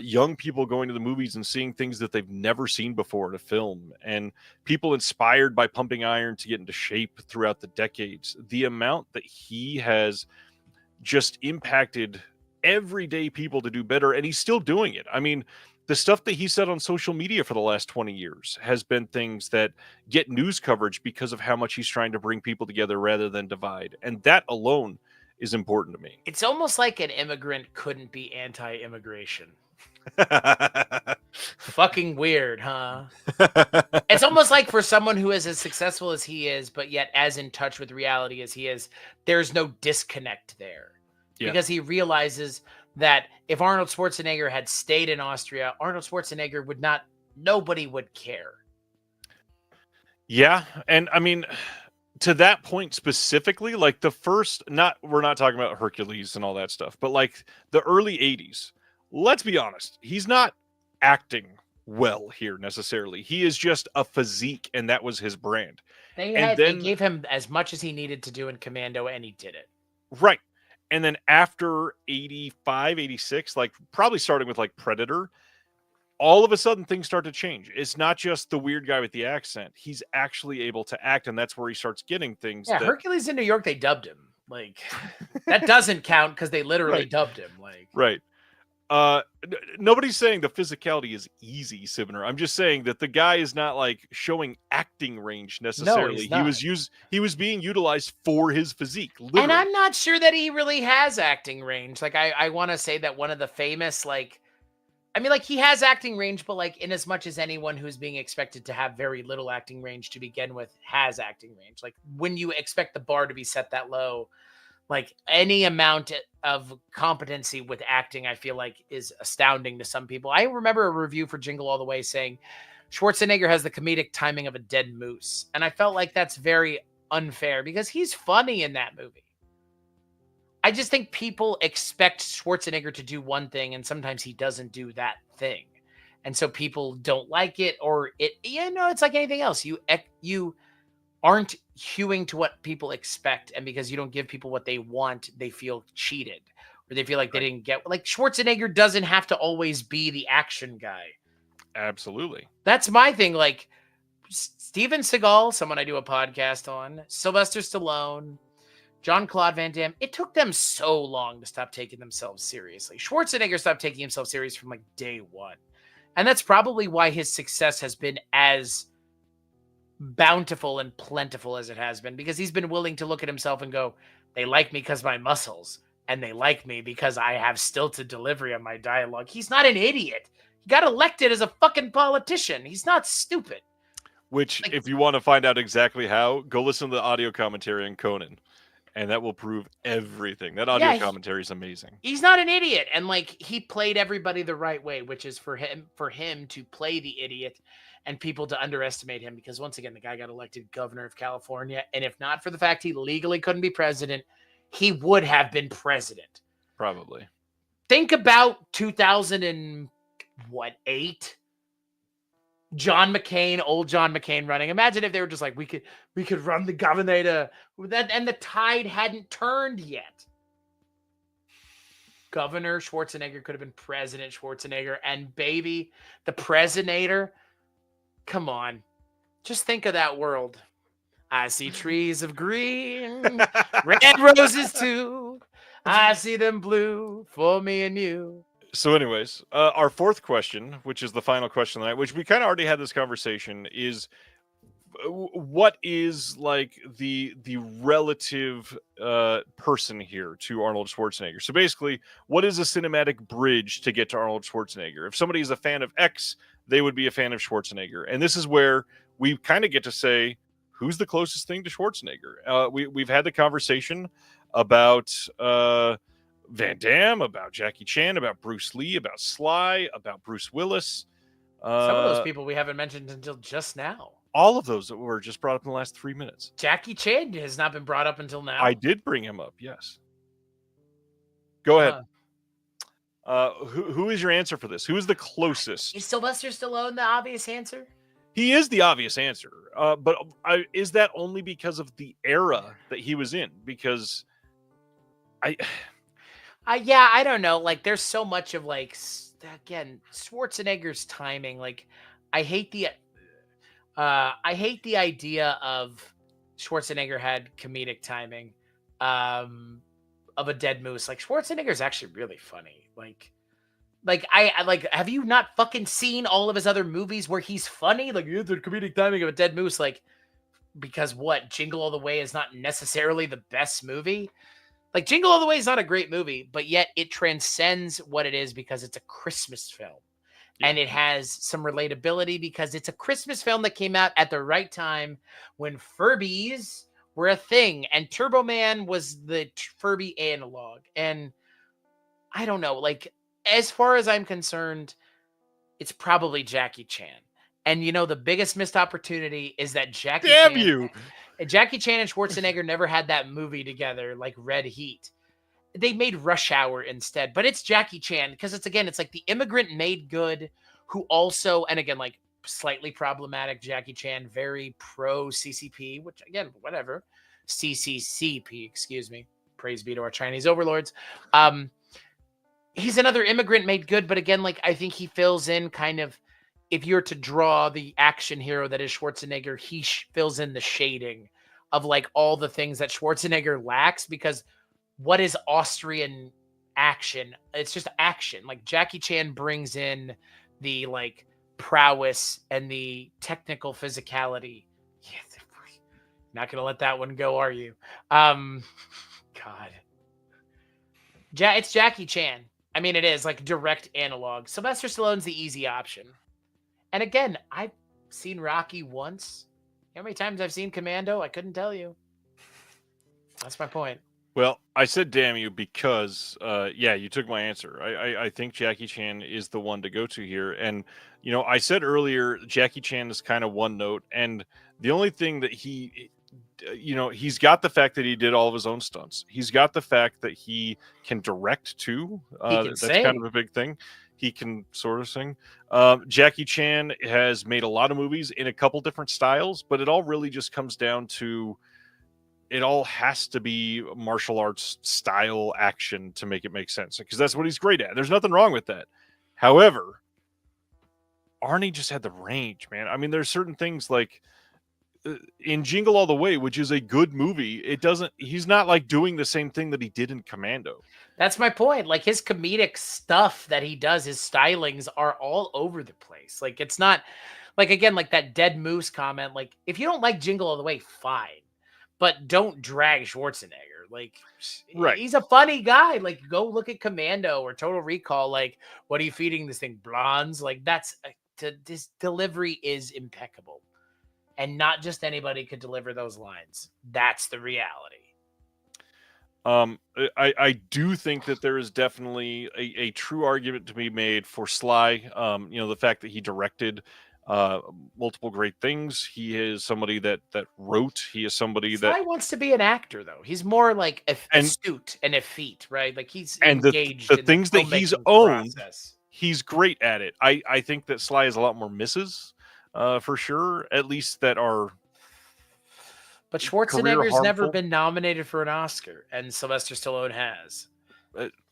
young people going to the movies and seeing things that they've never seen before in a film, and people inspired by Pumping Iron to get into shape throughout the decades. The amount that he has just impacted everyday people to do better, and he's still doing it. I mean, the stuff that he said on social media for the last 20 years has been things that get news coverage because of how much he's trying to bring people together rather than divide, and that alone is important to me. It's almost like an immigrant couldn't be anti-immigration. Fucking weird, huh? It's almost like for someone who is as successful as he is, but yet as in touch with reality as he is, there's no disconnect there. Yeah. Because he realizes that if Arnold Schwarzenegger had stayed in Austria, Arnold Schwarzenegger nobody would care. Yeah, and I mean, to that point specifically, like we're not talking about Hercules and all that stuff, but like the early 80s, let's be honest, he's not acting well here necessarily. He is just a physique, and that was his brand. They gave him as much as he needed to do in Commando, and he did it. Right. And then after 85, 86, like probably starting with like Predator, all of a sudden things start to change. It's not just the weird guy with the accent. He's actually able to act, and that's where he starts getting things. Yeah, Hercules in New York, they dubbed him. Like, that doesn't count because they literally dubbed him. Like, right. Nobody's saying the physicality is easy, Sibner. I'm just saying that the guy is not like showing acting range necessarily. No, he was being utilized for his physique. Literally. And I'm not sure that he really has acting range. Like, I want to say that one of the famous, like, I mean, like, he has acting range, but like in as much as anyone who's being expected to have very little acting range to begin with has acting range. Like, when you expect the bar to be set that low, like any amount of competency with acting, I feel like is astounding to some people. I remember a review for Jingle All the Way saying Schwarzenegger has the comedic timing of a dead moose. And I felt like that's very unfair because he's funny in that movie. I just think people expect Schwarzenegger to do one thing, and sometimes he doesn't do that thing. And so people don't like it, or it's like anything else. You aren't hewing to what people expect, and because you don't give people what they want, they feel cheated. or they feel like they didn't get, like, Schwarzenegger doesn't have to always be the action guy. Absolutely. That's my thing. Like, Steven Seagal, someone I do a podcast on, Sylvester Stallone, Jean-Claude Van Damme, it took them so long to stop taking themselves seriously. Schwarzenegger stopped taking himself serious from like day one. And that's probably why his success has been as bountiful and plentiful as it has been, because he's been willing to look at himself and go, they like me because my muscles, and they like me because I have stilted delivery on my dialogue. He's not an idiot. He got elected as a fucking politician. He's not stupid. Which, Like, if you want to find out exactly how, go listen to the audio commentary on Conan, and that will prove everything. That audio commentary is amazing. He's not an idiot, and like, he played everybody the right way, which is for him to play the idiot and people to underestimate him, because once again, the guy got elected governor of California, and if not for the fact he legally couldn't be president, he would have been president. Probably. Think about 2008. John McCain, old John McCain running. Imagine if they were just like, we could run the governor that, and the tide hadn't turned yet. Governor Schwarzenegger could have been President Schwarzenegger, and baby, the Presidentator. Come on, just think of that world. I see trees of green, red roses too. I see them blue for me and you. So anyways, our fourth question, which is the final question of the night, which we kind of already had this conversation, is what is like the relative person here to Arnold Schwarzenegger? So basically, what is a cinematic bridge to get to Arnold Schwarzenegger? If somebody is a fan of X, they would be a fan of Schwarzenegger. And this is where we kind of get to say, who's the closest thing to Schwarzenegger? We've had the conversation about Van Damme, about Jackie Chan, about Bruce Lee, about Sly, about Bruce Willis. Some of those people we haven't mentioned until just now. All of those that were just brought up in the last 3 minutes. Jackie Chan has not been brought up until now. I did bring him up, yes. Go ahead. Who is your answer for this? Who is the closest? Is Sylvester Stallone the obvious answer? He is the obvious answer. But is that only because of the era that he was in? Because yeah, I don't know. Like, there's so much of like, again, Schwarzenegger's timing. Like, I hate the idea of Schwarzenegger had comedic timing of a dead moose. Like, Schwarzenegger's actually really funny. Like, have you not fucking seen all of his other movies where he's funny? Like, the comedic timing of a dead moose. Like, because what? Jingle All the Way is not necessarily the best movie. Like, Jingle All the Way is not a great movie, but yet it transcends what it is because it's a Christmas film. Yeah. And it has some relatability because it's a Christmas film that came out at the right time when Furbies were a thing. And Turbo Man was the Furby analog. And I don't know, like, as far as I'm concerned, it's probably Jackie Chan. And, you know, the biggest missed opportunity is that Jackie Chan and Schwarzenegger never had that movie together, like Red Heat. They made Rush Hour instead, but it's Jackie Chan because it's like the immigrant made good who also, and again, like slightly problematic Jackie Chan, very pro CCP, which again, whatever, CCCP, excuse me. Praise be to our Chinese overlords. He's another immigrant made good, but again, like I think he fills in kind of, if you're to draw the action hero that is Schwarzenegger, he fills in the shading of like all the things that Schwarzenegger lacks, because what is Austrian action? It's just action. Like Jackie Chan brings in the like prowess and the technical physicality. Yeah, not going to let that one go, are you? God. It's Jackie Chan. I mean, it is like direct analog. Sylvester Stallone's the easy option. And again, I've seen Rocky once. How many times I've seen Commando? I couldn't tell you. That's my point. Well, I said damn you because, yeah, you took my answer. I think Jackie Chan is the one to go to here. And, you know, I said earlier, Jackie Chan is kind of one note. And the only thing that he, you know, he's got the fact that he did all of his own stunts. He's got the fact that he can direct too. That's sing. kind of a big thing. He can sort of sing. Jackie Chan has made a lot of movies in a couple different styles, but it all really just comes down to it all has to be martial arts style action to make it make sense, because that's what he's great at. There's nothing wrong with that. However, Arnie just had the range, man. I mean, there's certain things like in Jingle All the Way, which is a good movie, he's not like doing the same thing that he did in Commando. That's my point. Like his comedic stuff that he does, his stylings are all over the place. Like it's not like, again, like that dead moose comment. Like if you don't like Jingle All the Way, fine, but don't drag Schwarzenegger. Like Right. he's a funny guy. Like go look at Commando or Total Recall. Like what are you feeding this thing? Blondes? Like this delivery is impeccable. And not just anybody could deliver those lines. That's the reality. I do think that there is definitely a true argument to be made for Sly. The fact that he directed multiple great things. He is somebody that wrote. He is somebody Sly wants to be an actor, though. He's more like astute and effete, right? Like he's engaged the in things the that he's filmmaking owned. process. He's great at it. I think that Sly has a lot more misses, for sure. At least that are. But Schwarzenegger's never been nominated for an Oscar, and Sylvester Stallone has.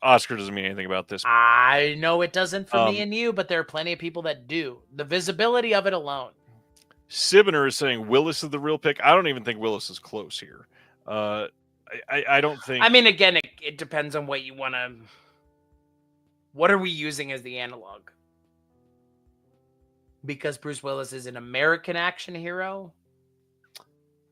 Oscar doesn't mean anything about this. I know it doesn't for me and you, but there are plenty of people that do. The visibility of it alone. Sibner is saying Willis is the real pick. I don't even think Willis is close here. I don't think. I mean, again, it depends on what you want to. What are we using as the analog? Because Bruce Willis is an American action hero?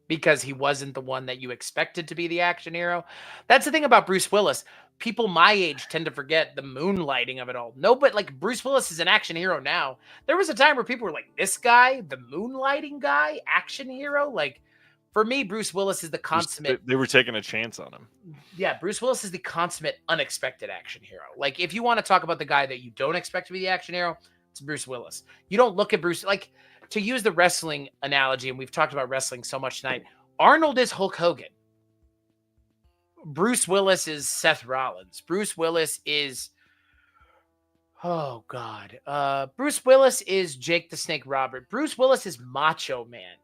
Because he wasn't the one that you expected to be the action hero? That's the thing about Bruce Willis. People my age tend to forget the moonlighting of it all. No, but like Bruce Willis is an action hero now. There was a time where people were like, this guy, the moonlighting guy, action hero? Like, for me, Bruce Willis is the consummate. They were taking a chance on him. Yeah, Bruce Willis is the consummate unexpected action hero. Like, if you want to talk about the guy that you don't expect to be the action hero, it's Bruce Willis. You don't look at Bruce, like, to use the wrestling analogy, and we've talked about wrestling so much tonight, Arnold is Hulk Hogan. Bruce Willis is Seth Rollins. Bruce Willis is, oh God. Bruce Willis is Jake the Snake Robert. Bruce Willis is Macho Man.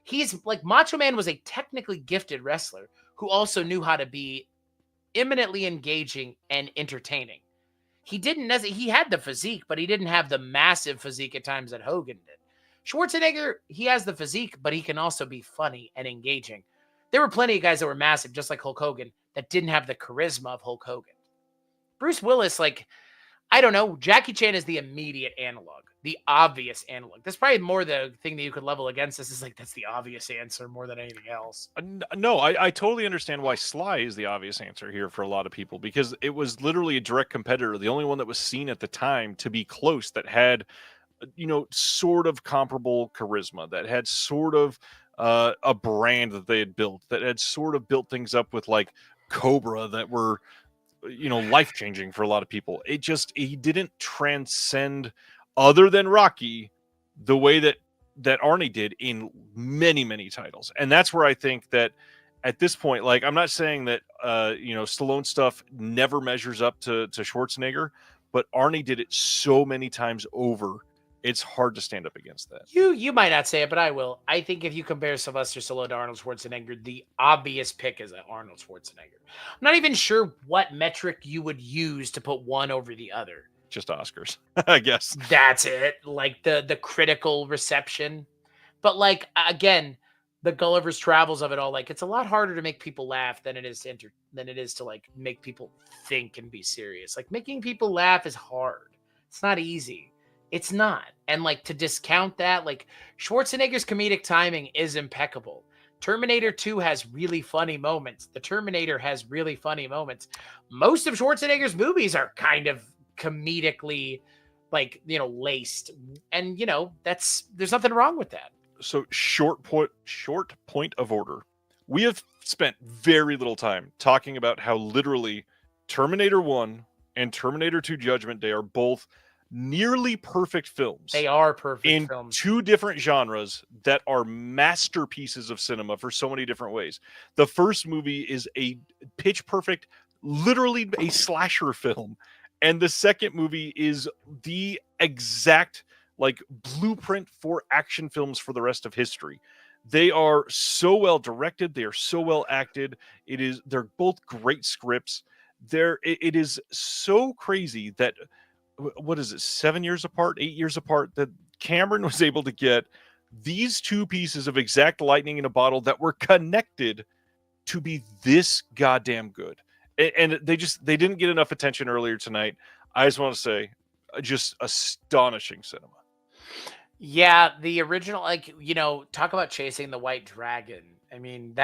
He's like, Macho Man was a technically gifted wrestler who also knew how to be eminently engaging and entertaining. He had the physique, but he didn't have the massive physique at times that Hogan did. Schwarzenegger, he has the physique, but he can also be funny and engaging. There were plenty of guys that were massive, just like Hulk Hogan, that didn't have the charisma of Hulk Hogan. Bruce Willis, like, I don't know, Jackie Chan is the immediate analog, the obvious analog. That's probably more the thing that you could level against this is like, that's the obvious answer more than anything else. No, I totally understand why Sly is the obvious answer here for a lot of people, because it was literally a direct competitor, the only one that was seen at the time to be close, that had, sort of comparable charisma, that had sort of a brand that they had built, that had sort of built things up with like Cobra that were, life-changing for a lot of people. He didn't transcend, other than Rocky, the way that Arnie did in many, many titles. And that's where I think that at this point, like, I'm not saying that, Stallone stuff never measures up to Schwarzenegger, but Arnie did it so many times over. It's hard to stand up against that. You might not say it, but I will. I think if you compare Sylvester Stallone to Arnold Schwarzenegger, the obvious pick is Arnold Schwarzenegger. I'm not even sure what metric you would use to put one over the other. Just Oscars, I guess. That's it. Like the critical reception. But like, again, the Gulliver's Travels of it all, like, it's a lot harder to make people laugh than it is to like make people think and be serious. Like, making people laugh is hard. It's not easy. It's not. And like, to discount that, like, Schwarzenegger's comedic timing is impeccable. Terminator 2 has really funny moments. The Terminator has really funny moments. Most of Schwarzenegger's movies are kind of comedically, like, laced. And, there's nothing wrong with that. So short point of order. We have spent very little time talking about how literally Terminator 1 and Terminator 2 Judgment Day are both nearly perfect films. They are perfect in films. Two different genres that are masterpieces of cinema for so many different ways. The first movie is a pitch perfect, literally a slasher film. And the second movie is the exact like blueprint for action films for the rest of history. They are so well directed. They are so well acted. They're both great scripts. It is so crazy that what is it, 7 years apart, 8 years apart, that Cameron was able to get these two pieces of exact lightning in a bottle that were connected to be this goddamn good. And they didn't get enough attention earlier tonight. I just want to say, just astonishing cinema. Yeah, the original, like, talk about chasing the white dragon. I mean,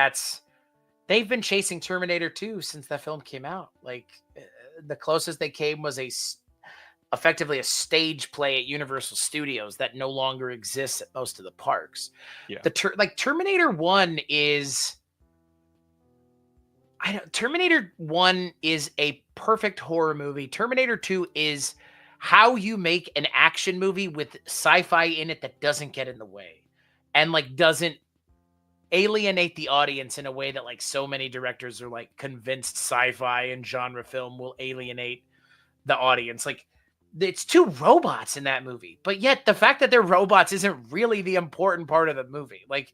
they've been chasing Terminator 2 since that film came out. Like, the closest they came was effectively a stage play at Universal Studios that no longer exists at most of the parks. Yeah. Terminator 1 is... Terminator 1 is a perfect horror movie. Terminator 2 is how you make an action movie with sci-fi in it that doesn't get in the way and like doesn't alienate the audience in a way that like so many directors are like convinced sci-fi and genre film will alienate the audience. Like, it's two robots in that movie, but yet the fact that they're robots isn't really the important part of the movie. Like,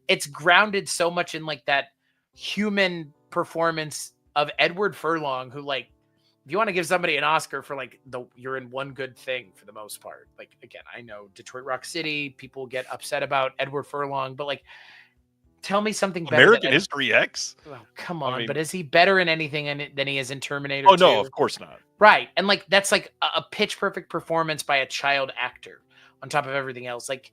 it's grounded so much in like that human performance of Edward Furlong, who, like, if you want to give somebody an Oscar for like you're in one good thing for the most part. Like, again, I know Detroit Rock City, people get upset about Edward Furlong, but like, tell me something better. American History X? Oh, come on. But is he better in anything than he is in Terminator 2? No, of course not. Right. And like, that's like a pitch perfect performance by a child actor on top of everything else. Like,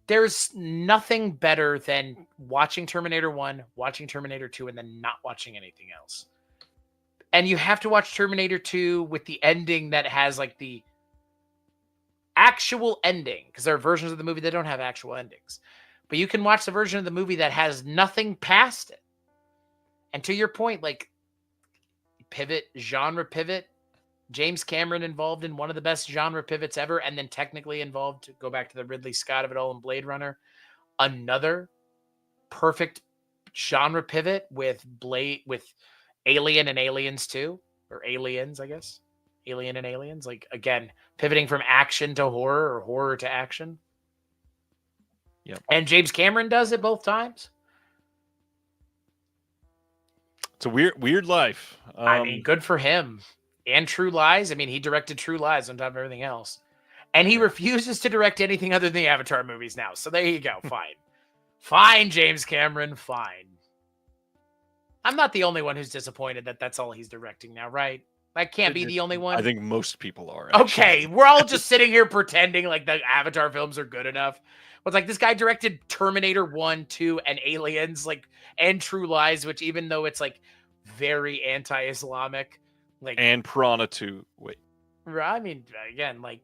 there's nothing better than watching Terminator 1, watching Terminator 2, and then not watching anything else. And you have to watch Terminator 2 with the ending that has like the actual ending, because there are versions of the movie that don't have actual endings. But you can watch the version of the movie that has nothing past it. And to your point, like, genre pivot, James Cameron involved in one of the best genre pivots ever, and then technically involved, to go back to the Ridley Scott of it all in Blade Runner, another perfect genre pivot with Alien and Aliens 2, or Aliens, I guess. Alien and Aliens. Like, again, pivoting from action to horror or horror to action. Yep. And James Cameron does it both times. It's a weird life. I mean, good for him. And True Lies. I mean, he directed True Lies on top of everything else. And he refuses to direct anything other than the Avatar movies now. So there you go. Fine. Fine, James Cameron. Fine. I'm not the only one who's disappointed that that's all he's directing now, right? I can't be the only one. I think most people are. Actually. Okay, we're all just sitting here pretending like the Avatar films are good enough. But it's like, this guy directed Terminator 1, 2, and Aliens, like, and True Lies, which, even though it's like very anti-Islamic, like, and Piranha 2. Wait. I mean, again, like,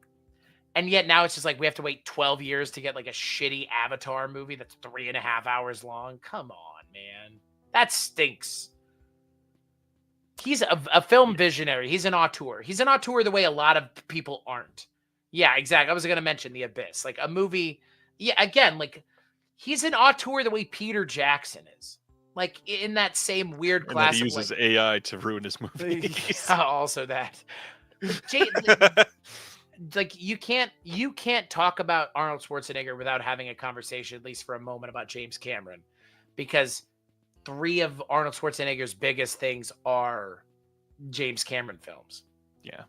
and yet now it's just like we have to wait 12 years to get like a shitty Avatar movie that's 3.5 hours long. Come on, man. That stinks. He's a film visionary. He's an auteur. He's an auteur the way a lot of people aren't. Yeah, exactly. I was going to mention The Abyss. Like, a movie. Yeah, again, like, he's an auteur the way Peter Jackson is. Like, in that same weird class. And he uses AI to ruin his movie. Also that. Like, you can't talk about Arnold Schwarzenegger without having a conversation, at least for a moment, about James Cameron. Because 3 of Arnold Schwarzenegger's biggest things are James Cameron films. Yeah.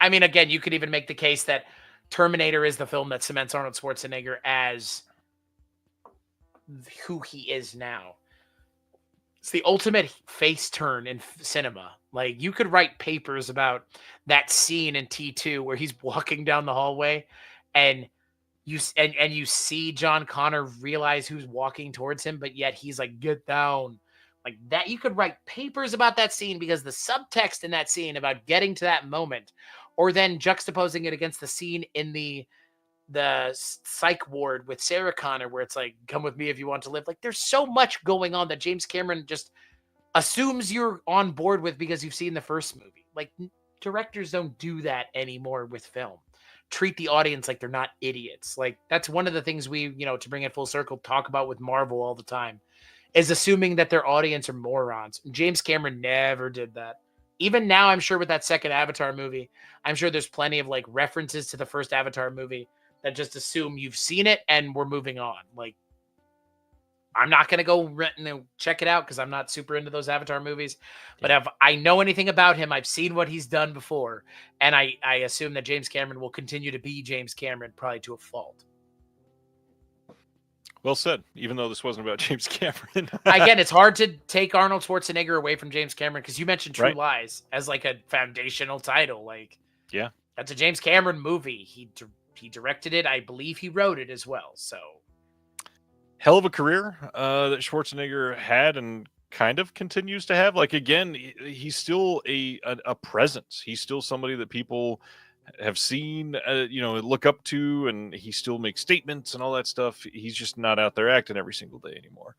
I mean, again, you could even make the case that Terminator is the film that cements Arnold Schwarzenegger as who he is now. It's the ultimate face turn in cinema. Like, you could write papers about that scene in T2 where he's walking down the hallway and you see John Connor realize who's walking towards him, but yet he's like, get down. Like that, you could write papers about that scene because the subtext in that scene about getting to that moment, or then juxtaposing it against the scene in the psych ward with Sarah Connor, where it's like, come with me if you want to live. Like, there's so much going on that James Cameron just assumes you're on board with because you've seen the first movie. Like, directors don't do that anymore with film. Treat the audience like they're not idiots. Like, that's one of the things we, to bring it full circle, talk about with Marvel all the time, is assuming that their audience are morons. James Cameron never did that. Even now, I'm sure with that second Avatar movie, I'm sure there's plenty of like references to the first Avatar movie that just assume you've seen it and we're moving on. Like, I'm not going to go check it out because I'm not super into those Avatar movies. But if I know anything about him, I've seen what he's done before. And I assume that James Cameron will continue to be James Cameron, probably to a fault. Well said, even though this wasn't about James Cameron. Again, it's hard to take Arnold Schwarzenegger away from James Cameron because you mentioned True Right. Lies as like a foundational title. Like, yeah, that's a James Cameron movie. He directed it. I believe he wrote it as well. So, hell of a career that Schwarzenegger had and kind of continues to have. Like, again, he's still a presence. He's still somebody that people have seen, look up to, and he still makes statements and all that stuff. He's just not out there acting every single day anymore.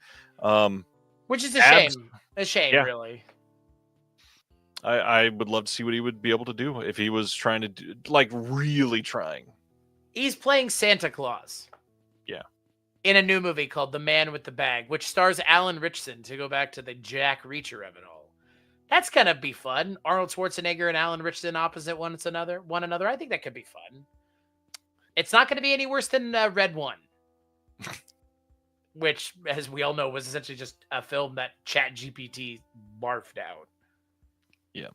Which is a shame. A shame, yeah. really. I would love to see what he would be able to do if he was trying to do, like, really trying. He's playing Santa Claus. Yeah. In a new movie called The Man with the Bag, which stars Alan Ritchson, to go back to the Jack Reacher of it all. That's gonna be fun. Arnold Schwarzenegger and Alan Ritchson opposite one another. I think that could be fun. It's not going to be any worse than Red One, which, as we all know, was essentially just a film that ChatGPT barfed out. Yeah.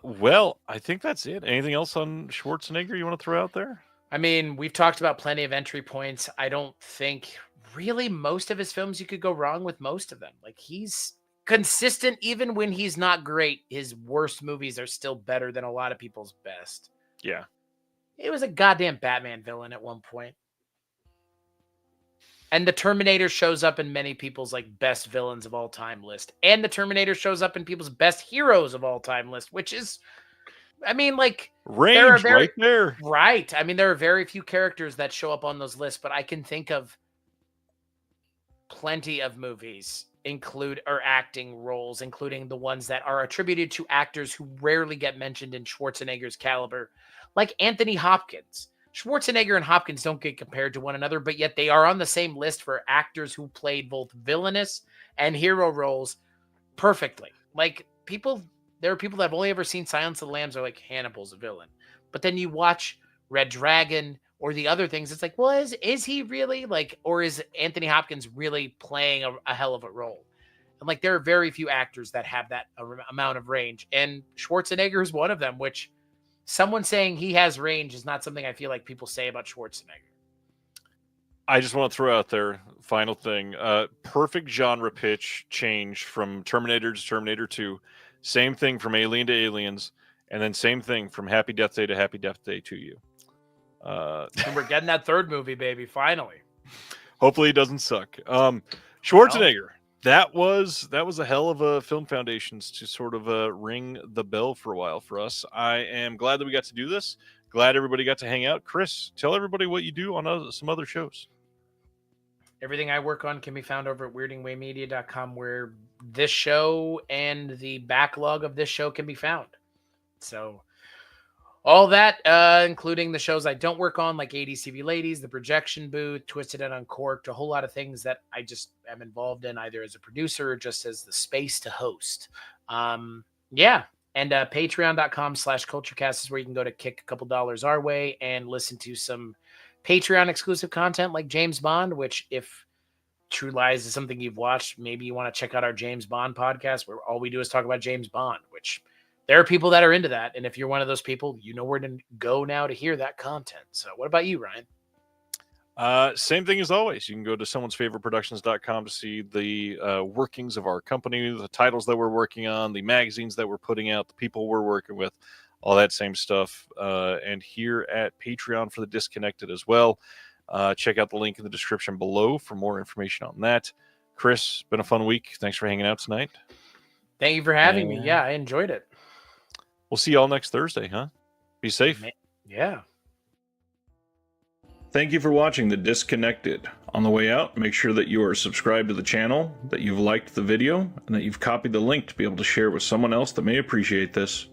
Well, I think that's it. Anything else on Schwarzenegger you want to throw out there? I mean, we've talked about plenty of entry points. I don't think really most of his films you could go wrong with most of them. Like, he's consistent even when he's not great. His worst movies are still better than a lot of people's best. Yeah. It was a goddamn Batman villain at one point. And the Terminator shows up in many people's like best villains of all time list. And the Terminator shows up in people's best heroes of all time list, which is, I mean, like, range right there. Right. I mean, there are very few characters that show up on those lists, but I can think of plenty of movies acting roles, including the ones that are attributed to actors who rarely get mentioned in Schwarzenegger's caliber, like Anthony Hopkins. Schwarzenegger and Hopkins don't get compared to one another, but yet they are on the same list for actors who played both villainous and hero roles perfectly. Like, there are people that have only ever seen Silence of the Lambs, are like, Hannibal's a villain. But then you watch Red Dragon or the other things, it's like, well, is he really, like, or is Anthony Hopkins really playing a hell of a role? And like, there are very few actors that have that amount of range, and Schwarzenegger is one of them, which someone saying he has range is not something I feel like people say about Schwarzenegger. I just want to throw out there, final thing, perfect genre pitch change from Terminator to Terminator 2, same thing from Alien to Aliens, and then same thing from Happy Death Day to Happy Death Day to You. And we're getting that third movie, baby, finally. Hopefully it doesn't suck. Schwarzenegger, that was a hell of a film foundations to sort of ring the bell for a while for us. I am glad that we got to do this. Glad everybody got to hang out. Chris, tell everybody what you do on some other shows. Everything I work on can be found over at weirdingwaymedia.com, where this show and the backlog of this show can be found. So all that, including the shows I don't work on, like ADCV Ladies, The Projection Booth, Twisted and Uncorked, a whole lot of things that I just am involved in, either as a producer or just as the space to host. Yeah. And patreon.com/culturecast is where you can go to kick a couple dollars our way and listen to some Patreon exclusive content like James Bond, which, if True Lies is something you've watched, maybe you want to check out our James Bond podcast, where all we do is talk about James Bond, which there are people that are into that. And if you're one of those people, you know where to go now to hear that content. So what about you, Ryan? Same thing as always. You can go to someone'sfavoriteproductions.com to see the workings of our company, the titles that we're working on, the magazines that we're putting out, the people we're working with, all that same stuff. And here at Patreon for the Disconnected as well. Check out the link in the description below for more information on that. Chris, been a fun week. Thanks for hanging out tonight. Thank you for having me. Yeah, I enjoyed it. We'll see y'all next Thursday, huh? Be safe. Yeah. Thank you for watching The Disconnected. On the way out, make sure that you are subscribed to the channel, that you've liked the video, and that you've copied the link to be able to share with someone else that may appreciate this.